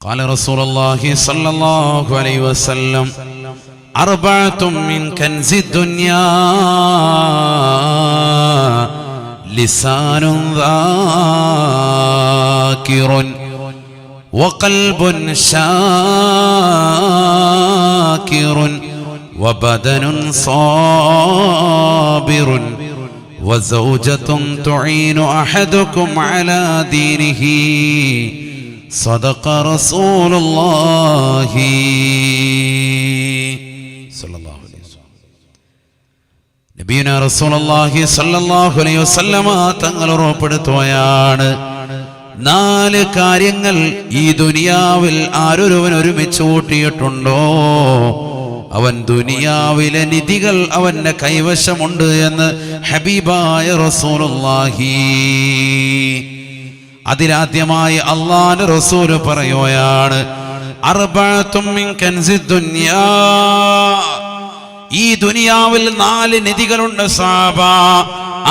قال رسول الله صلى الله عليه وسلم أربعة من كنز الدنيا لسان ذاكر وقلب شاكر وبدن صابر وزوجة تعين أحدكم على دينه صدق رسول الله صلى الله عليه وسلم. നബിയുനാ റസൂലുള്ളാഹി സ്വല്ലല്ലാഹു അലൈഹി വസല്ലമ തങ്ങൾ ഉറപ്പെടുത്തുകയാണ്, 4 കാര്യങ്ങൾ ഈ ദുനിയാവിൽ ആരൊരുവൻ ഒരുമിച്ച് കൂട്ടിയിട്ടുണ്ടോ അവൻ ദുനിയാവിലെ നിധികൾ അവന്റെ കൈവശമുണ്ട് എന്ന് ഹബീബായ റസൂലുള്ളാഹി. അതിലാദ്യമായി അല്ലാഹുവിന്റെ റസൂൽ പറയുകയാണ്, അർബഅത്തും മിൻ കൻസിദ് ദുനിയാ, ഈ ദുനിയാവിൽ 4 നിധികളുണ്ട് സഹാബ.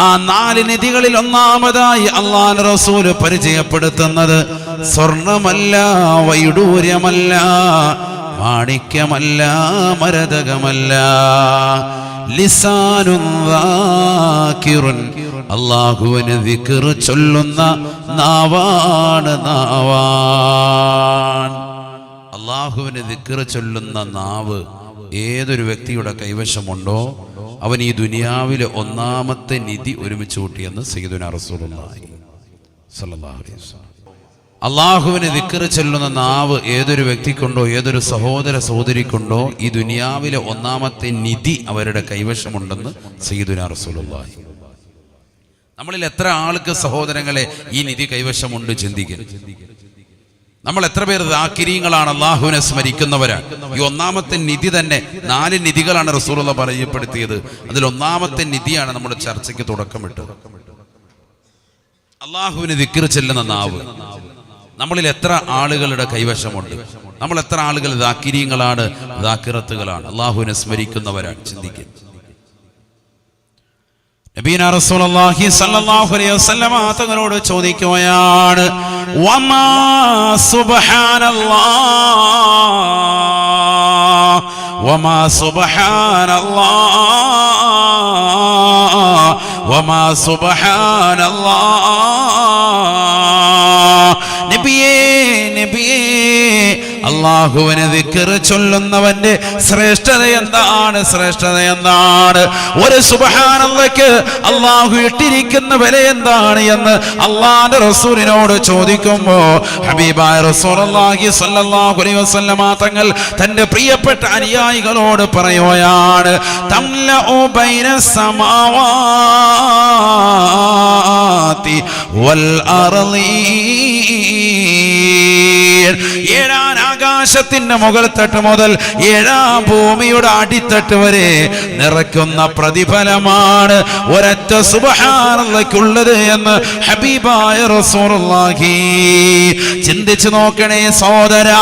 ആ 4 നിധികളിൽ ഒന്നാമതായി അല്ലാഹുവിന്റെ റസൂൽ പരിചയപ്പെടുത്തുന്നത് സ്വർണമല്ല, വൈഡൂര്യമല്ല, മാണിക്യമല്ല, മരതകമല്ല, ലിസാനുൻ ദാകിറുൻ, അല്ലാഹുവിനെ ദിക്ർ ചൊല്ലുന്ന നാവാണ്. അല്ലാഹുവിനെ ദിക്ർ ചൊല്ലുന്ന നാവ് ഏതൊരു വ്യക്തിയുടെ കൈവശമുണ്ടോ അവൻ ഈ ദുനിയാവിലെ ഒന്നാമത്തെ നിധി ഒരുമിച്ച് കൂട്ടിയെന്ന് സയ്യിദുനാ റസൂലുള്ളാഹി സ്വല്ലല്ലാഹു അലൈഹി വസല്ലം. അള്ളാഹുവിനെ ദിക്ർ ചൊല്ലുന്ന നാവ് ഏതൊരു വ്യക്തിക്കുണ്ടോ, ഏതൊരു സഹോദര സഹോദരിക്കുണ്ടോ ഈ ദുനിയാവിലെ ഒന്നാമത്തെ നിധി അവരുടെ കൈവശമുണ്ടെന്ന് സയ്യിദുനാ റസൂലുള്ളാഹി. നമ്മളിൽ എത്ര ആൾക്ക് സഹോദരങ്ങളെ ഈ നിധി കൈവശമുണ്ട് ചിന്തിക്കുക. നമ്മൾ എത്ര പേർ ദാക്കിരീങ്ങളാണ്, അള്ളാഹുവിനെ സ്മരിക്കുന്നവരാണ്. ഈ ഒന്നാമത്തെ നിധി തന്നെ 4 നിധികളാണ് റസൂലുള്ളാഹി പരിചയപ്പെടുത്തിയത്. അതിൽ ഒന്നാമത്തെ നിധിയാണ് നമ്മുടെ ചർച്ചയ്ക്ക് തുടക്കമിട്ടത്, അള്ളാഹുവിനെ ദിക്ർ ചെല്ലുന്ന നാവ്. നമ്മളിൽ എത്ര ആളുകളുടെ കൈവശമുണ്ട്? നമ്മൾ എത്ര ആളുകൾ ദാക്കിരീങ്ങളാണ്, ദാക്കിറത്തുകളാണ്, അള്ളാഹുവിനെ സ്മരിക്കുന്നവരാണ്? ചിന്തിക്കുക. നബിയുനാ റസൂലുള്ളാഹി സ്വല്ലല്ലാഹു അലൈഹി വസല്ലമ തങ്ങളോട് ചോദിക്കുകയാണ്, വമാ സുബ്ഹാനല്ലാഹ്, വമാ സുബ്ഹാനല്ലാഹ്, വമാ സുബ്ഹാനല്ലാഹ്. നബിയേ, നബിയേ, അള്ളാഹുവിനെ ദിക്ർ ചൊല്ലുന്നവന്റെ ശ്രേഷ്ഠത എന്താണ്? ശ്രേഷ്ഠത എന്താണ്? ഒരു സുബ്ഹാനല്ലാഹ്ക്ക് അള്ളാഹു ഇട്ടിരിക്കുന്ന വില എന്താണ് എന്ന് അള്ളാഹുവിന്റെ റസൂലിനോട് ചോദിക്കുമ്പോ ഹബീബായ റസൂലുള്ളാഹി സ്വല്ലല്ലാഹു അലൈഹി വസല്ലമ തങ്ങൾ തന്റെ പ്രിയപ്പെട്ട അനുയായികളോട് പറയുകയാണ്, തംലഉ ബൈന സമാവാതി വൽ അർളി, 7 ആകാശത്തിന്റെ മുകൾ തട്ട് മുതൽ 7 ഭൂമിയുടെ അടിത്തട്ട് വരെ നിറയ്ക്കുന്ന പ്രതിഫലമാണ് ഒരൊറ്റ സുബ്ഹാനല്ലാഹ്ക്കുള്ളത് എന്ന് ഹബീബായ റസൂലുള്ളാഹി. ചിന്തിച്ചു നോക്കണേ സഹോദരാ,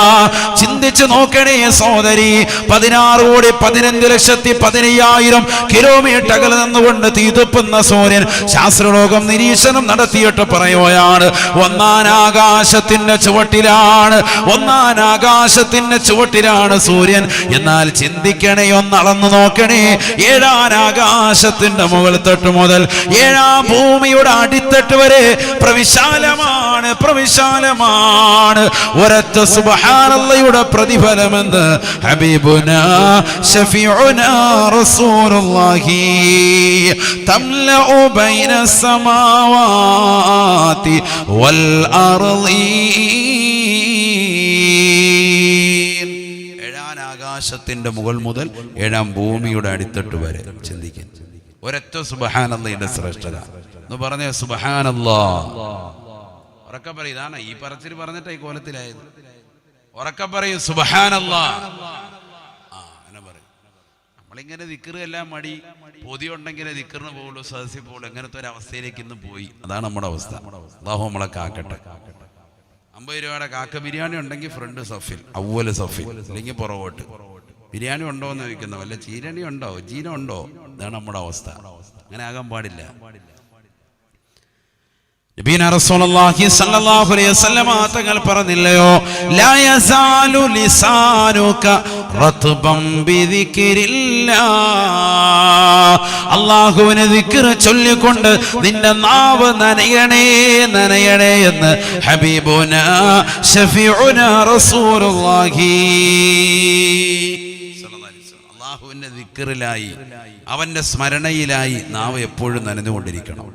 ചിന്തിച്ചു നോക്കണേ സഹോദരി. 16,15,15,000 കിലോമീറ്റർ അകലെ നിന്നുകൊണ്ട് തീതുപ്പുന്ന സൂര്യൻ ശാസ്ത്രലോകം നിരീക്ഷണം നടത്തിയിട്ട് പറയുകയാണ്, 1-ാം ആകാശത്തിന്റെ ചുവട്ടിലാണ്, 1-ാം ആകാശത്തിന്റെ ചുവട്ടിലാണ് സൂര്യൻ. എന്നാൽ ചിന്തിക്കണേ, ഒന്നളന്നു നോക്കണേ, 7-ാം ആകാശത്തിന്റെ മുകൾ തൊട്ട് മുതൽ 7-ാം ഭൂമിയുടെ അടിത്തട്ട് വരെ പ്രവിശാലമാണ്, പ്രവിശാലമാണ് ഒരൊറ്റ സുബ്ഹാനല്ലാഹയുടെ പ്രതിഫലമെന്ന് ഹബീബുനാ ശഫീഉനാ റസൂലുള്ളാഹി. തംലഉ ബൈന സമാവാതി വൽ അർളി, 7-ാം ആകാശത്തിന്റെ മുകൾ മുതൽ 7-ാം ഭൂമിയുടെ അടിത്തട്ട് വരെ. ചിന്തിക്കാൻ ഒരൊറ്റ സുബ്ഹാനല്ലാഹയുടെ ശ്രേഷ്ഠത എന്ന് പറഞ്ഞ സുബ്ഹാനല്ലാഹ്. ഉറക്കെ പറയും, ഇതാണ് ഈ പറച്ചിൽ പറഞ്ഞിട്ട് ഈ കോലത്തിലായത്. ഉറക്കെ പറയും സുബ്ഹാനല്ലാഹ്. അങ്ങനെ പറയും. നമ്മളിങ്ങനെ ദിക്ർ എല്ലാം മടി, പൊതിയുണ്ടെങ്കിലേ ദിക്റിന് പോകുള്ളൂ, സദസ്സിൽ പോകുള്ളൂ. എങ്ങനത്തെ ഒരു അവസ്ഥയിലേക്ക് ഇന്ന് പോയി. അതാണ് നമ്മുടെ അവസ്ഥ. അല്ലാഹു നമ്മളെ കാക്കട്ടെ. 50 രൂപയുടെ കാക്ക ബിരിയാണി ഉണ്ടെങ്കിൽ ഫ്രണ്ട് സഫിൽ, അവ്വല് സഫിൽ, അല്ലെങ്കിൽ പുറകോട്ട്. ബിരിയാണി ഉണ്ടോ എന്ന് ചോദിക്കുന്ന, വല്ല ചീരണി ഉണ്ടോ, ജീന ഉണ്ടോ? ഇതാണ് നമ്മുടെ അവസ്ഥ. അങ്ങനെ ആകാൻ പാടില്ല. നബിന റസൂലുള്ളാഹി സ്വല്ലല്ലാഹു അലൈഹി വസല്ലമ തങ്ങൾ പറഞ്ഞില്ലയോ, ലാ യസാലു ലിസാനുക റത്ബൻ ബിദിക്രില്ലാഹ്, അല്ലാഹുവിനെ ദിക്ർ ചൊല്ലിക്കൊണ്ട് നിന്റെ നാവ് നനയണേ നനയണേ എന്ന് ഹബീബുനാ ശഫീഉനാ റസൂലുള്ളാഹി സ്വല്ലല്ലാഹു അലൈഹി വസല്ലം. അല്ലാഹുവിന്റെ ദിക്റിലായി അവന്റെ സ്മരണയിലായി നാവ് എപ്പോഴും നനഞ്ഞുകൊണ്ടിരിക്കണം.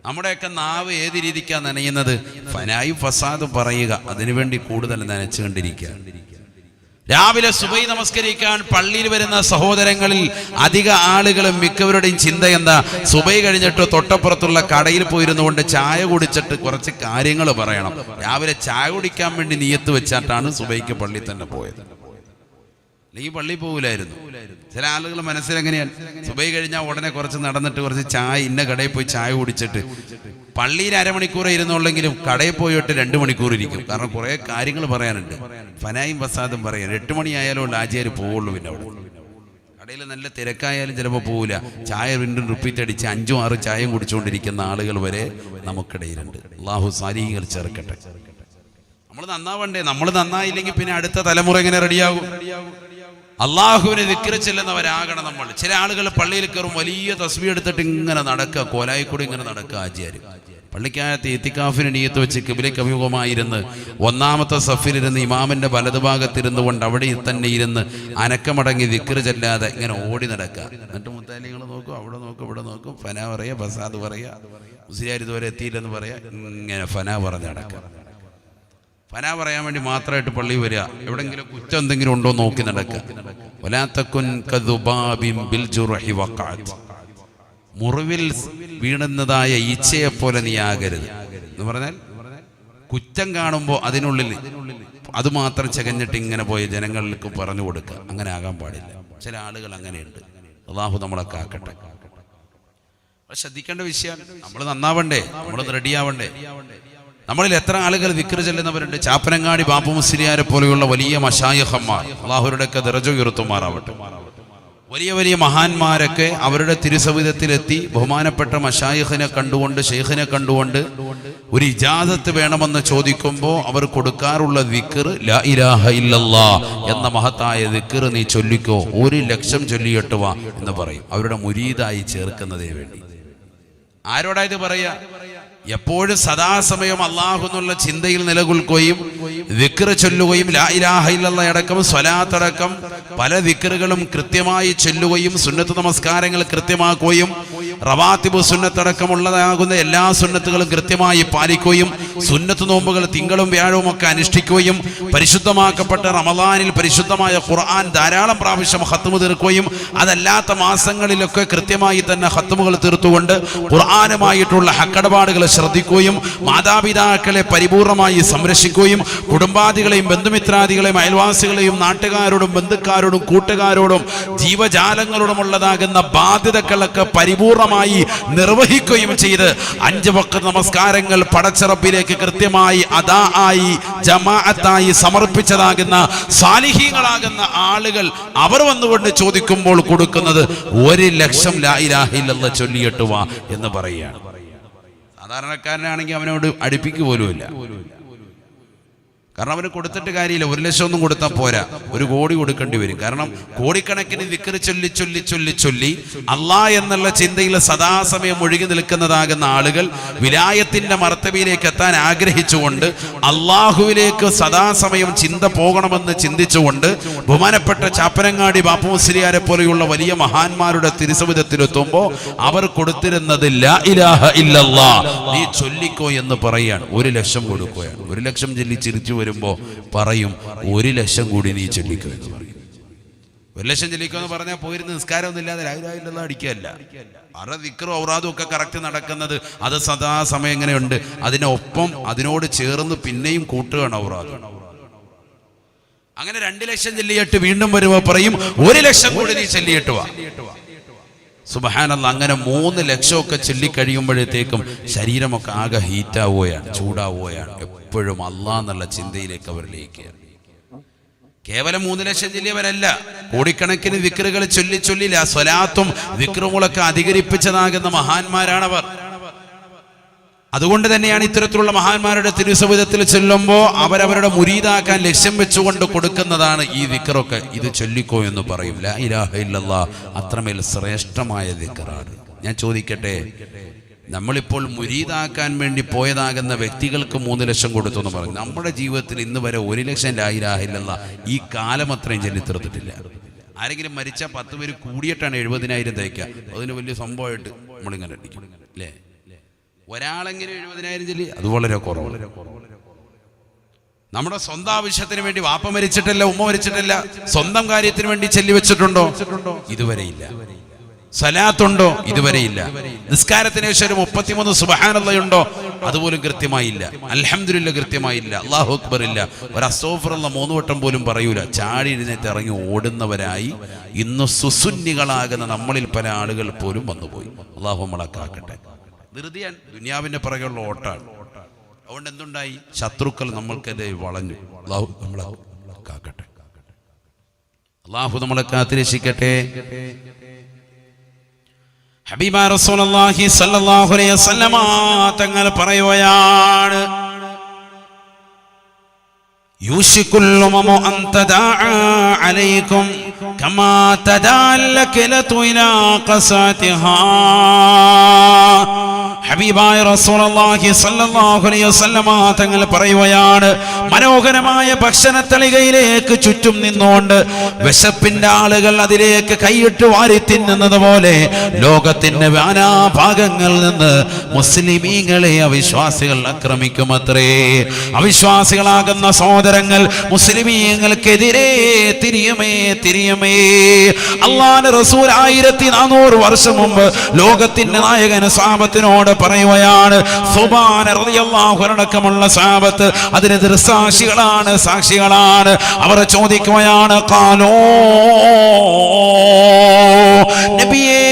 നമ്മുടെയൊക്കെ നാവ് ഏത് രീതിക്കാണ് നനയുന്നത്? ഫനായും ഫസാദും പറയുക, അതിനുവേണ്ടി കൂടുതൽ നനച്ചുകൊണ്ടിരിക്കുക. രാവിലെ സുബഹി നമസ്കരിക്കാൻ പള്ളിയിൽ വരുന്ന സഹോദരങ്ങളിൽ അധിക ആളുകളും മിക്കവരുടെയും ചിന്ത എന്താ? സുബഹി കഴിഞ്ഞിട്ട് തൊട്ടപ്പുറത്തുള്ള കടയിൽ പോയിരുന്നുകൊണ്ട് ചായ കുടിച്ചിട്ട് കുറച്ച് കാര്യങ്ങൾ പറയണം. രാവിലെ ചായ കുടിക്കാൻ വേണ്ടി നിയത്ത് വെച്ചിട്ടാണ് സുബഹിക്ക് പള്ളിയിൽ തന്നെ പോയത്. അല്ലെങ്കിൽ പള്ളി പോകില്ലായിരുന്നു. ചില ആളുകൾ മനസ്സിലെങ്ങനെയാണ്, സുബഹി കഴിഞ്ഞാൽ ഉടനെ കുറച്ച് നടന്നിട്ട് കുറച്ച് ചായ ഇന്ന കടയിൽ പോയി ചായ കുടിച്ചിട്ട് പള്ളിയിൽ അരമണിക്കൂർ ഇരുന്നുള്ളെങ്കിലും കടയിൽ പോയിട്ട് 2 മണിക്കൂർ ഇരിക്കും. കാരണം കുറേ കാര്യങ്ങൾ പറയാനുണ്ട്. ഫനായും ഫസാദും പറയാൻ 8 മണിയായാലും ആചാര്യർ പോവുള്ളൂ. പിന്നെ അവിടെ കടയിൽ നല്ല തിരക്കായാലും ചിലപ്പോൾ പോവില്ല. ചായ വീണ്ടും റിപ്പീറ്റ് അടിച്ച് 5-6 ചായയും കുടിച്ചുകൊണ്ടിരിക്കുന്ന ആളുകൾ വരെ നമുക്കിടയിലുണ്ട്. അല്ലാഹു സാലിഹീങ്ങൾ ചേർക്കട്ടെ. നമ്മൾ നന്നാവണ്ടേ? നമ്മൾ നന്നായില്ലെങ്കിൽ പിന്നെ അടുത്ത തലമുറ എങ്ങനെ റെഡിയാകും? അള്ളാഹുവിനെ ദിക്ർ ചെല്ലുന്നവരാകണം നമ്മൾ. ചില ആളുകൾ പള്ളിയിൽ കയറും, വലിയ തസ്ബീഹ് എടുത്തിട്ട് ഇങ്ങനെ നടക്കുക, കോലായിക്കൂടി ഇങ്ങനെ നടക്കുക. ആചാര്യം പള്ളിക്കകത്ത് ഇത്തിക്കാഫിന് നിയത്ത് വെച്ച് ഖിബ്ലയ്ക്ക് അഭിമുഖമായിരുന്ന് 1ാമത്തെ സഫിലിരുന്ന് ഇമാമിന്റെ വലതുഭാഗത്തിരുന്നു കൊണ്ട് അവിടെ തന്നെ ഇരുന്ന് അനക്കമടങ്ങി ദിക്ർ ചെല്ലാതെ ഇങ്ങനെ ഓടി നടക്കുക. എന്നിട്ട് മുത്താലിങ്ങൾ നോക്കും, അവിടെ നോക്കും, ഇവിടെ നോക്കും, ഫന പറയാ, ഫസാദ് പറയാ, മുസ്ലിയാർ ഇതുവരെ എത്തിയില്ലെന്ന് പറയാ, ഇങ്ങനെ ഫന പറഞ്ഞ് നടക്കുക. ഫന പറയാൻ വേണ്ടി മാത്രമായിട്ട് പള്ളി വരിക. എവിടെങ്കിലും കുറ്റം എന്തെങ്കിലും ഉണ്ടോ നോക്കി നടക്കുക. മുറിവിൽ വീണുന്നതായ ഈച്ചയെ പോലെ നീ ആകരുത് എന്ന് പറഞ്ഞാൽ, കുറ്റം കാണുമ്പോൾ അതിനുള്ളിൽ അത് മാത്രം ചകഞ്ഞിട്ട് ഇങ്ങനെ പോയി ജനങ്ങൾക്ക് പറഞ്ഞു കൊടുക്കുക. അങ്ങനെ ആകാൻ പാടില്ല. ചില ആളുകൾ അങ്ങനെയുണ്ട്. അല്ലാഹു നമ്മളെ കാക്കട്ടെ. ശ്രദ്ധിക്കേണ്ട വിഷയമാണ്. നമ്മൾ നന്നാവണ്ടേ, നമ്മൾ റെഡിയാവണ്ടേ. നമ്മളിൽ എത്ര ആളുകൾ ദിക്ർ ചെല്ലുന്നവരുണ്ട്? ചാപ്പനങ്ങാടി ബാപ്പു മുസ്ലിയാരെ പോലെയുള്ള വലിയ മശായിഖന്മാർ, അല്ലാഹുവിൻ്റെയൊക്കെ ദറജ ഉയർത്തുമാറാവട്ടെ. വലിയ വലിയ മഹാന്മാരൊക്കെ അവരുടെ തിരുസവിധത്തിലെത്തി ബഹുമാനപ്പെട്ട മശായിഖിനെ കണ്ടുകൊണ്ട്, ഷെയ്ഖിനെ കണ്ടുകൊണ്ട് ഒരു ഇജാസത്ത് വേണമെന്ന് ചോദിക്കുമ്പോൾ അവർ കൊടുക്കാറുള്ള ദിക്ർ ലാ ഇലാഹ ഇല്ലല്ലാഹ് എന്ന മഹത്തായ ദിക്ർ നീ ചൊല്ലിക്കോ, 1 ലക്ഷം ചൊല്ലിയിട്ട് വാ എന്ന് പറയും. അവരുടെ മുരീദായി ചേർക്കുന്നതിന് വേണ്ടി. ആരോടായത് പറയാ? എപ്പോഴും സദാസമയം അല്ലാഹു എന്നുള്ള ചിന്തയിൽ നിലകൊള്ളുകയും ദിക്ർ ചൊല്ലുകയും ലാ ഇലാഹ ഇല്ലല്ലാഹ് അടക്കം സ്വലാത്ത് അടക്കം പല ദിക്റുകളും കൃത്യമായി ചൊല്ലുകയും സുന്നത്ത് നമസ്കാരങ്ങൾ കൃത്യമാക്കുകയും റവാത്തിബ് സുന്നത്തടക്കമുള്ളതാകുന്ന എല്ലാ സുന്നത്തുകളും കൃത്യമായി പാലിക്കുകയും സുന്നത്ത് നോമ്പുകൾ തിങ്കളും വ്യാഴവും ഒക്കെ അനുഷ്ഠിക്കുകയും പരിശുദ്ധമാക്കപ്പെട്ട റമളാനിൽ പരിശുദ്ധമായ ഖുർആൻ ധാരാളം പ്രാവശ്യം ഖത്മ് തീർക്കുകയും അതല്ലാത്ത മാസങ്ങളിലൊക്കെ കൃത്യമായി തന്നെ ഖത്മുകൾ തീർത്തുകൊണ്ട് ഖുർആനുമായിട്ടുള്ള ഹക്കടപാടുകൾ ശ്രദ്ധിക്കുകയും മാതാപിതാക്കളെ പരിപൂർണമായി സംരക്ഷിക്കുകയും കുടുംബാദികളെയും ബന്ധുമിത്രാദികളെയും അയൽവാസികളെയും നാട്ടുകാരോടും ബന്ധുക്കാരോടും കൂട്ടുകാരോടും ജീവജാലങ്ങളോടുമുള്ളതാകുന്ന ബാധ്യതകളൊക്കെ പരിപൂർണമായി നിർവഹിക്കുകയും ചെയ്ത് 5 വഖ്ത് നമസ്കാരങ്ങൾ പടച്ചറബിലേക്ക് കൃത്യമായി അദാ ആയി ജമാഅത്തായി സമർപ്പിച്ചതാകുന്ന സാലിഹീങ്ങളാകുന്ന ആളുകൾ അവർ വന്നുകൊണ്ട് ചോദിക്കുമ്പോൾ കൊടുക്കുന്നത് 1 ലക്ഷം ലാ ഇലാഹ ഇല്ലല്ലാഹ് ചൊല്ലിയിട്ട് വാ എന്ന് പറയുകയാണ്. സാധാരണക്കാരനാണെങ്കിൽ അവനോട് അടുപ്പിക്ക് പോലുമില്ല. കാരണം അവന് കൊടുത്തിട്ട് കാര്യമില്ല. 1 ലക്ഷം ഒന്നും കൊടുത്താൽ പോരാ, 1 കോടി കൊടുക്കേണ്ടി വരും. കാരണം കോടിക്കണക്കിന് ദിക്ർ ചൊല്ലി ചൊല്ലി ചൊല്ലി ചൊല്ലി അല്ലാഹ് എന്നുള്ള ചിന്തയിൽ സദാസമയം ഒഴുകി നിൽക്കുന്നതാകുന്ന ആളുകൾ വിലായത്തിന്റെ മർത്തബയിലേക്ക് എത്താൻ ആഗ്രഹിച്ചുകൊണ്ട് അള്ളാഹുവിലേക്ക് സദാസമയം ചിന്ത പോകണമെന്ന് ചിന്തിച്ചുകൊണ്ട് ബഹുമാനപ്പെട്ട ചാപ്പനങ്ങാടി ബാപ്പു മുസ്ലിയാരെ പോലെയുള്ള വലിയ മഹാന്മാരുടെ തിരുസവിധത്തിലെത്തുമ്പോൾ അവർ കൊടുത്തിരുന്നത് ലാ ഇലാഹ ഇല്ലല്ലാഹ് നീ ചൊല്ലിക്കോ എന്ന് പറയാണ്. 1 ലക്ഷം കൊടുക്കുകയാണ്. 1 ലക്ഷം ചൊല്ലി ചിരിച്ചു വരുമ്പോ പറയും 1 ലക്ഷം കൂടി നീ ചൊല്ലിക്കോ എന്ന് പറയും. 1 ലക്ഷം ചൊല്ലിക്കോ എന്ന് പറഞ്ഞാൽ പോയിരുന്ന് നിസ്കാരമൊന്നും ഇല്ലാതെ ലാ ഇലാഹ ഇല്ലല്ലാഹ് അടിക്കുകയല്ല. അവരുടെ ദിക്റും ഔറാദും ഒക്കെ കറക്റ്റ് നടക്കുന്നത് അത് സദാസമയം എങ്ങനെയുണ്ട്, അതിനൊപ്പം അതിനോട് ചേർന്ന് പിന്നെയും കൂട്ടുകയാണ് ഔറാദ്. അങ്ങനെ 2 ലക്ഷം ചൊല്ലിയിട്ട് വീണ്ടും വരുമ്പോ പറയും 1 ലക്ഷം കൂടി നീ ചൊല്ലിയിട്ട് വാ. സുബ്ഹാനല്ലാഹ്. അങ്ങനെ 3 ലക്ഷമൊക്കെ ചൊല്ലിക്കഴിയുമ്പോഴത്തേക്കും ശരീരമൊക്കെ ആകെ ഹീറ്റാവുകയാണ്, ചൂടാവുകയാണ്. എപ്പോഴും അല്ലാഹ് എന്നുള്ള ചിന്തയിലേക്ക് അവരിലേക്ക്. കേവലം 3 ലക്ഷം ചൊല്ലിയവരല്ല, കോടിക്കണക്കിന് ദിക്റുകൾ ചൊല്ലി ചൊല്ലില്ല സ്വലാത്തും ദിക്റുകളൊക്കെ അധികരിപ്പിച്ചതാകുന്ന മഹാന്മാരാണവർ. അതുകൊണ്ട് തന്നെയാണ് ഇത്തരത്തിലുള്ള മഹാന്മാരുടെ തിരുസവിധത്തിൽ ചൊല്ലുമ്പോൾ അവരവരുടെ മുരീദാക്കാൻ ലക്ഷ്യം വെച്ചുകൊണ്ട് കൊടുക്കുന്നതാണ് ഈ ദിക്റൊക്കെ. ഇത് ചൊല്ലിക്കോ എന്ന് പറയും. ലാ ഇലാഹ ഇല്ലല്ലാഹ് അത്രമേൽ ശ്രേഷ്ഠമായ ദിക്റാണ്. ഞാൻ ചോദിക്കട്ടെ, നമ്മളിപ്പോൾ മുരീദാക്കാൻ വേണ്ടി പോയതാകുന്ന വ്യക്തികൾക്ക് 3 ലക്ഷം കൊടുത്തു എന്ന് പറഞ്ഞു. നമ്മുടെ ജീവിതത്തിൽ ഇന്ന് വരെ 1 ലക്ഷം ലാ ഇലാഹ ഇല്ലല്ലാഹ് ഈ കാലം അത്രയും ചൊല്ലിത്തീർത്തിട്ടില്ല. ആരെങ്കിലും മരിച്ചാൽ 10 പേര് കൂടിയിട്ടാണ് 70,000 തയ്ക്കുക. അതിന് വലിയ സംഭവമായിട്ട് നമ്മളിങ്ങനെ അടിക്കും അല്ലേ? ഒരാളെങ്കിലും 70,000 ചൊല്ലി, അത് വളരെ കുറവ്. നമ്മുടെ സ്വന്തം ആവശ്യത്തിന് വേണ്ടി വാപ്പ മരിച്ചിട്ടില്ല, ഉമ്മ മരിച്ചിട്ടില്ല, സ്വന്തം കാര്യത്തിന് വേണ്ടി ചൊല്ലി വെച്ചിട്ടുണ്ടോ? ഇതുവരെയില്ല. സലാത്തുണ്ടോ? ഇതുവരെയില്ല. നിസ്കാരത്തിന് ശേഷം ഒരു 33 സുബ്ഹാനല്ലാഹ് ഉണ്ടോ? അതുപോലും കൃത്യമായില്ല. അൽഹംദുലില്ലാഹ് കൃത്യമായില്ല. അല്ലാഹു അക്ബർ ഇല്ല. ഒരു അസ്തഗ്ഫിറുല്ലാഹ് 3 വട്ടം പോലും പറയൂല. ചാടി എഴുന്നേറ്റ് ഇറങ്ങി ഓടുന്നവരായി ഇന്ന് സുസുന്നികളാകുന്ന നമ്മളിൽ പല ആളുകൾ പോലും വന്നുപോയി. അല്ലാഹു നമ്മളെ കാക്കട്ടെ. ധൃതിയാണ്, ദുനിയാവിന്റെ പിറകെയുള്ള ഓട്ടാണ്. അതുകൊണ്ട് എന്തുണ്ടായി? ശത്രുക്കൾ നമ്മൾക്കെതിരെ വളഞ്ഞു. അല്ലാഹു നമ്മളെ കാക്കട്ടെ. അല്ലാഹു നമ്മളെ കാത്തിരക്ഷിക്കട്ടെ. ഹബീബായ റസൂലുള്ളാഹി സ്വല്ലല്ലാഹു അലൈഹി വസല്ലമ തങ്ങൾ പറയുകയാണ്, യൂശിക്കുൽ ഉമമു അൻ തദാഅ അലൈക്കും കമാ തദാഅൽ കലതു ഇലാ ഖസാതിഹാ. ഹബീബായ റസൂലുള്ളാഹി സ്വല്ലല്ലാഹു അലൈഹി വസല്ലമ തങ്ങൾ പറയുകയാണ്, മനോഹരമായ ഭക്ഷണത്തളികയിലേക്ക് ചുറ്റും നിന്നുകൊണ്ട് വിശപ്പിന്റെ ആളുകൾ അതിലേക്ക് കൈയിട്ട് വാരി തിന്നുന്നത് പോലെ ലോകത്തിന്റെ നാനാഭാഗങ്ങളിൽ നിന്ന് മുസ്ലിമീങ്ങളെ അവിശ്വാസികൾ ആക്രമിക്കുമത്രേ. അവിശ്വാസികളാകുന്ന സഹോദരങ്ങൾ മുസ്ലിമീങ്ങൾക്കെതിരെ തിരിയുമേ. അല്ലാഹുവിന്റെ റസൂൽ 1400 വർഷം മുമ്പ് ലോകത്തിന്റെ നായകൻ സ്വഹാബത്തിനോട് പറയുകയാണ്, സുബാന റളിയല്ലാഹു അൻഹുടക്കമുള്ള സ്വഹാബത്ത് അതിന് സാക്ഷികളാണ്. അവർ ചോദിക്കുകയാണ്, ഖാലൂ നബിയേ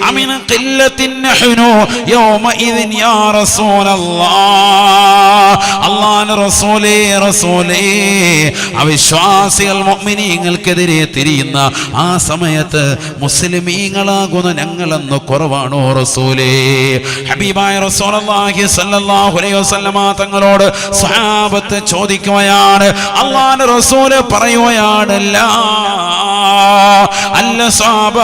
അമിൻ ഖില്ലത്തിൻ നഹ്നു യൗമഇദിൻ യാ റസൂലല്ലാഹ്. അല്ലാഹുവിന്റെ റസൂലേ, അവിശ്വാസികൾ മുഅ്മിനീങ്ങൾക്കെതിരെ തിരിയുന്ന ആ സമയത്ത് മുസ്ലിമീങ്ങളാകുന്ന ഞങ്ങളെന്ന് കുറവാണോ റസൂലേ? ഹബീബായ റസൂലുള്ളാഹി സ്വല്ലല്ലാഹു അലൈഹി വസല്ലമ തങ്ങളോട് സ്വഹാബത്ത് ചോദിക്കുകയാണ്, അല്ലാഹുവിന്റെ റസൂൽ പറയുകയാണ്, അല്ല സഹാബ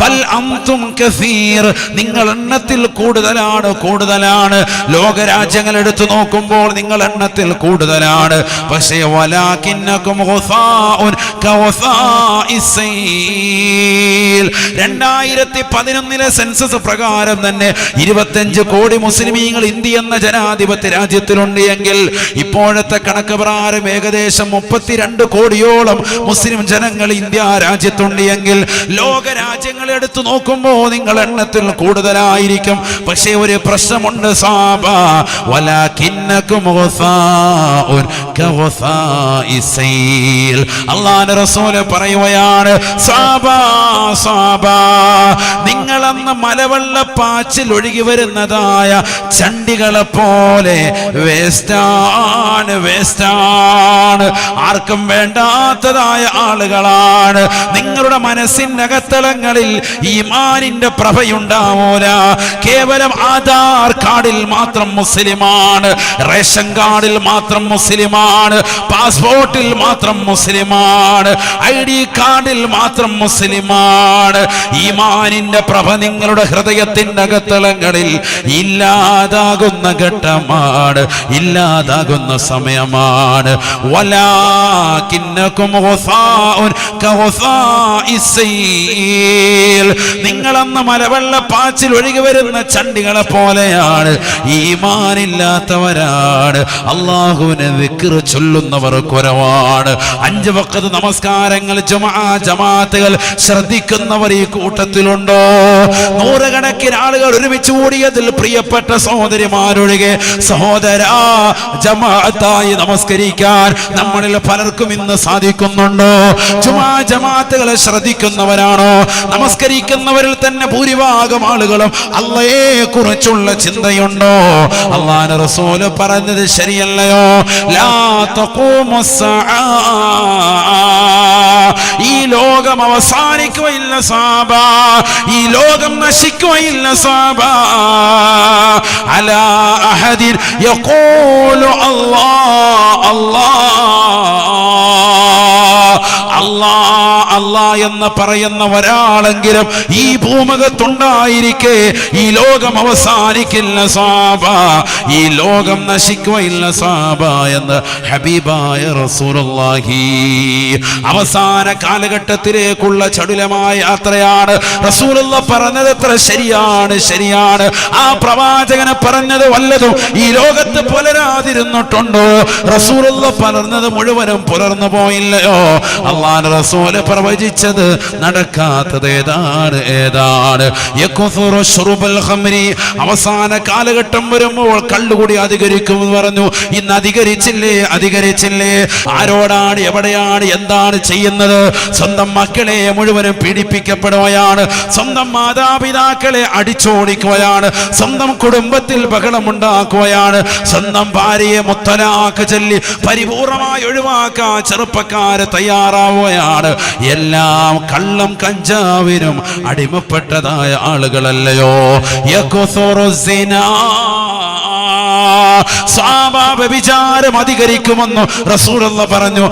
ബൽ അൻതും കസീർ, നിങ്ങൾ എണ്ണത്തിൽ കൂടുതലാണ്. ലോകരാജ്യങ്ങൾ എടുത്തു നോക്കുമ്പോൾ നിങ്ങൾ എണ്ണത്തിൽ കൂടുതലാണ്. പക്ഷേ വലാകിന്നകും ഗുസാഉൻ കവസാഇസ് സൈൽ. 2011 സെൻസസ് പ്രകാരം തന്നെ 25 കോടി മുസ്ലിമീങ്ങൾ ഇന്ത്യ എന്ന ജനാധിപത്യ രാജ്യത്തിലുണ്ട് എങ്കിൽ ഇപ്പോഴത്തെ കണക്ക് പ്രകാരം ഏകദേശം 32 കോടിയോളം മുസ്ലിം ജനങ്ങൾ ഇന്ത്യ രാജ്യത്തുണ്ട് എങ്കിൽ ലോകരാജ്യങ്ങൾ എടുത്തു നോക്കുമ്പോൾ നിങ്ങൾ എണ്ണത്തിൽ കൂടുതലായിരിക്കും. പക്ഷേ ഒരു പ്രശ്നമുണ്ട് സാബ, വലാകിന്നകും ഗുസാഉൻ കവസാഇസ് സൈൽ. അല്ലാഹുവിന്റെ റസൂൽ പറയുകയാണ്, സാബ നിങ്ങളെന്ന് മലവെള്ളപ്പാച്ചിൽ ഒഴുകി വരുന്നതായ ചണ്ടികളെ പോലെ വേസ്റ്റാണ്. ആർക്കും വേണ്ടാത്തതായ ആളുകളാണ്. നിങ്ങളുടെ മനസ്സിന്റെ അകത്തളങ്ങളിൽ ഈമാനിന്റെ പ്രഭയുണ്ടാവൂല. കേവലം ആധാർ കാർഡിൽ മാത്രം മുസ്ലിമാണ്, റേഷൻ കാർഡിൽ മാത്രം മുസ്ലിമാണ്, പാസ്പോർട്ടിൽ മാത്രം മുസ്ലിമാണ്, ID കാർഡിൽ മാത്രം മുസ്ലിമാണ്. ഈമാനിന്റെ പ്രഭ നിങ്ങളുടെ ഹൃദയത്തിന്റെ അകത്തളങ്ങളിൽ ഇല്ലാതാകുന്ന ഘട്ടമാണ്, ഇല്ലാതാകുന്ന സമയമാണ്. വലാകിന്നകും ഗുസാഉൻ കഗുസാഇസ് സൈൽ. നിങ്ങളെന്ന മലവെള്ളപ്പാച്ചിൽ ഒഴുകി വരുന്ന ചണ്ടികളെ പോലെയാണ്, ഈമാനില്ലാത്തവരാണ്. അല്ലാഹുവിനെ ദിക്ർ ചൊല്ലുന്നവർ കുറവാണ്. 5 വഖ്ത് നമസ്കാരങ്ങൾ ജമാഅത്തുകൾ ശ്രദ്ധിക്കുന്നവർ ഈ കൂട്ടത്തിലുണ്ടോ? 100 കണക്കിന് ആളുകൾ ഒരുമിച്ച് കൂടിയതിൽ പ്രിയപ്പെട്ട സഹോദരിമാരൊഴികെ സഹോദരാ, ജമാഅത്തായി നമസ്കരിക്കാൻ നമ്മളിൽ പലർക്കും ഇന്ന് സാധിക്കുന്നുണ്ടോ? ജമാഅത്തുകളെ ശ്രദ്ധിക്കുന്നവരാണോ? നമസ്കരിക്കുന്നവരിൽ തന്നെ ഭൂരിഭാഗം ആളുകളും അല്ലാഹയെ കുറിച്ചുള്ള ചിന്തയുണ്ടോ? അല്ലാഹ് അല്ലാഹുവിന്റെ റസൂല് പറഞ്ഞത് ശരിയല്ലയോ? ലാ തഖൂമുസ്സആ, ഈ ലോകം അവസാനിക്കുകയില്ല സഹാബ, ഈ ലോകം നശിക്കുകയില്ല സഹാബ. അലാ അഹദിൻ യഖൂലു അല്ലാഹ് അല്ലാഹ് അല്ലാഹ് എന്ന് പറയുന്ന ഒരാളെങ്കിലും ഈ ഭൂമുഖത്തുണ്ടായിരിക്കെ ഈ ലോകം അവസാനിക്കില്ല സഹാബ, ഈ ലോകം നശിക്കുകയില്ല സഹാബ എന്ന് ഹബീബായ റസൂലുള്ളാഹി. അവസാന കാലഘട്ടത്തിലേക്കുള്ള ചടുലമായ യാത്രയാണ്. റസൂലുള്ളാഹി പറഞ്ഞത് എത്ര ശരിയാണ്. ആ പ്രവാചകനെ പറഞ്ഞത് വല്ലതും ഈ ലോകത്ത് പുലരാതിരുന്നിട്ടുണ്ടോ? റസൂലുള്ളാഹി പറഞ്ഞത് മുഴുവനും പുലർന്നു പോയില്ലയോ? അല്ലാഹുവിന്റെ റസൂല് പ്രവചിച്ചത് നടക്കാത്തത് ഏതാണ്? യകുസുറു ശുറുബൽ ഖംരി, അവസാന കാലഘട്ടം വരുമ്പോൾ കള്ളുകൂടി അധികരിക്കുമെന്ന് പറഞ്ഞു. ഇന്ന് അധികരിച്ചില്ലേ? ആരോടാണ്, എവിടെയാണ്, എന്താണ് ചെയ്യുന്നത്? സ്വന്തം മക്കളെ മുഴുവനും പീഡിപ്പിക്കപ്പെടുകയാണ്, സ്വന്തം മാതാപിതാക്കളെ അടിച്ചോടിക്കുകയാണ്, സ്വന്തം കുടുംബത്തിൽ ബഹളമുണ്ടാക്കുകയാണ്, സ്വന്തം ഭാര്യയെ മുത്തലാഖ് ചൊല്ലി പരിപൂർണമായി ഒഴിവാക്കാൻ ചെറുപ്പക്കാര് തയ്യാറാവുകയാണ്. എല്ലാം കള്ളം കഞ്ചാവിനും അടിമപ്പെട്ടതായ ആളുകളല്ലയോ? യകുസുറു സിനാ, വ്യഭിചാരം അധികരിക്കുമെന്ന് റസൂലുള്ളാഹി പറഞ്ഞു.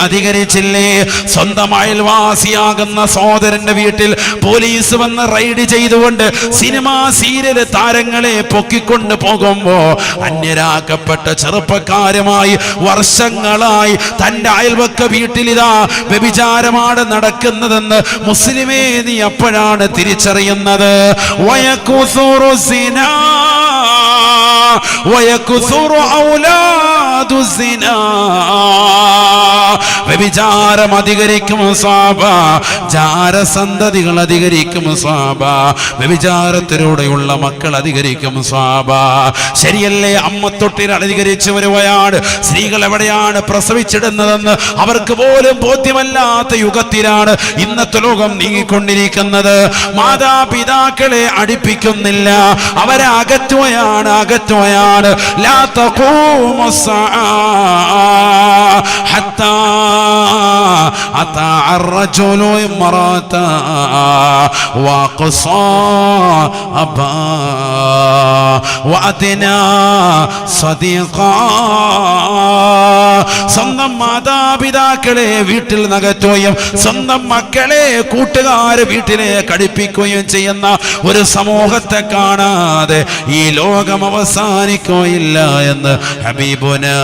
അധികരിച്ചില്ലേ? സ്വന്തം അയൽവാസിയാകുന്ന സഹോദരന്റെ വീട്ടിൽ പോലീസ് വന്ന് റൈഡ് ചെയ്തുകൊണ്ട് സിനിമാ സീരിയൽ താരങ്ങളെ പൊക്കിക്കൊണ്ട് പോകുമ്പോ അന്യരാക്കപ്പെട്ട ചെറുപ്പക്കാരുമായി വർഷങ്ങളായി തന്റെ അയൽവക്ക വീട്ടിലിതാ വ്യഭിചാരമാണ് നടക്കുന്നതെന്ന് മുസ്ലിമേ നീ അപ്പോഴാണ് തിരിച്ചറിയുന്നത്. വയകുസുറു സിനാ വയകുസുറു ഔലാദു സിനാ, വ്യഭിചാരം അധികരിക്കും സഹാബ, ജാരസന്തതികൾ അധികരിക്കും സഹാബ, വ്യഭിചാരത്തിലൂടെയുള്ള മക്കൾ അധികരിക്കും സഹാബ. ശരിയല്ലേ? അമ്മത്തൊട്ടിൽ അധികരിച്ചു വരുകയാണ്. സ്ത്രീകൾ എവിടെയാണ് പ്രസവിച്ചിടുന്നതെന്ന് അവർക്ക് പോലും ബോധ്യമല്ലാത്ത യുഗത്തിലാണ് ഇന്നത്തെ ലോകം നീങ്ങിക്കൊണ്ടിരിക്കുന്നത്. മാതാപിതാക്കളെ അടുപ്പിക്കുന്നില്ല, അവരെ അകറ്റുകയാണ്. ലാ തഖൂമുസ്സആ ഹത്താ അതാ അർറജുലു ഇംറഅതാ വഖസാ അബാ വഅദ്നാ സദീഖാ. സ്വന്തം മാതാപിതാക്കളെ വീട്ടിൽ നകറ്റുകയും സ്വന്തം മക്കളെ കൂട്ടുകാര് വീട്ടിലേക്ക് അടുപ്പിക്കുകയും ചെയ്യുന്ന ഒരു സമൂഹത്തെ കാണാതെ ഈ ലോകം അവസാനിക്കുകയില്ല എന്ന് ഹബീബുനാ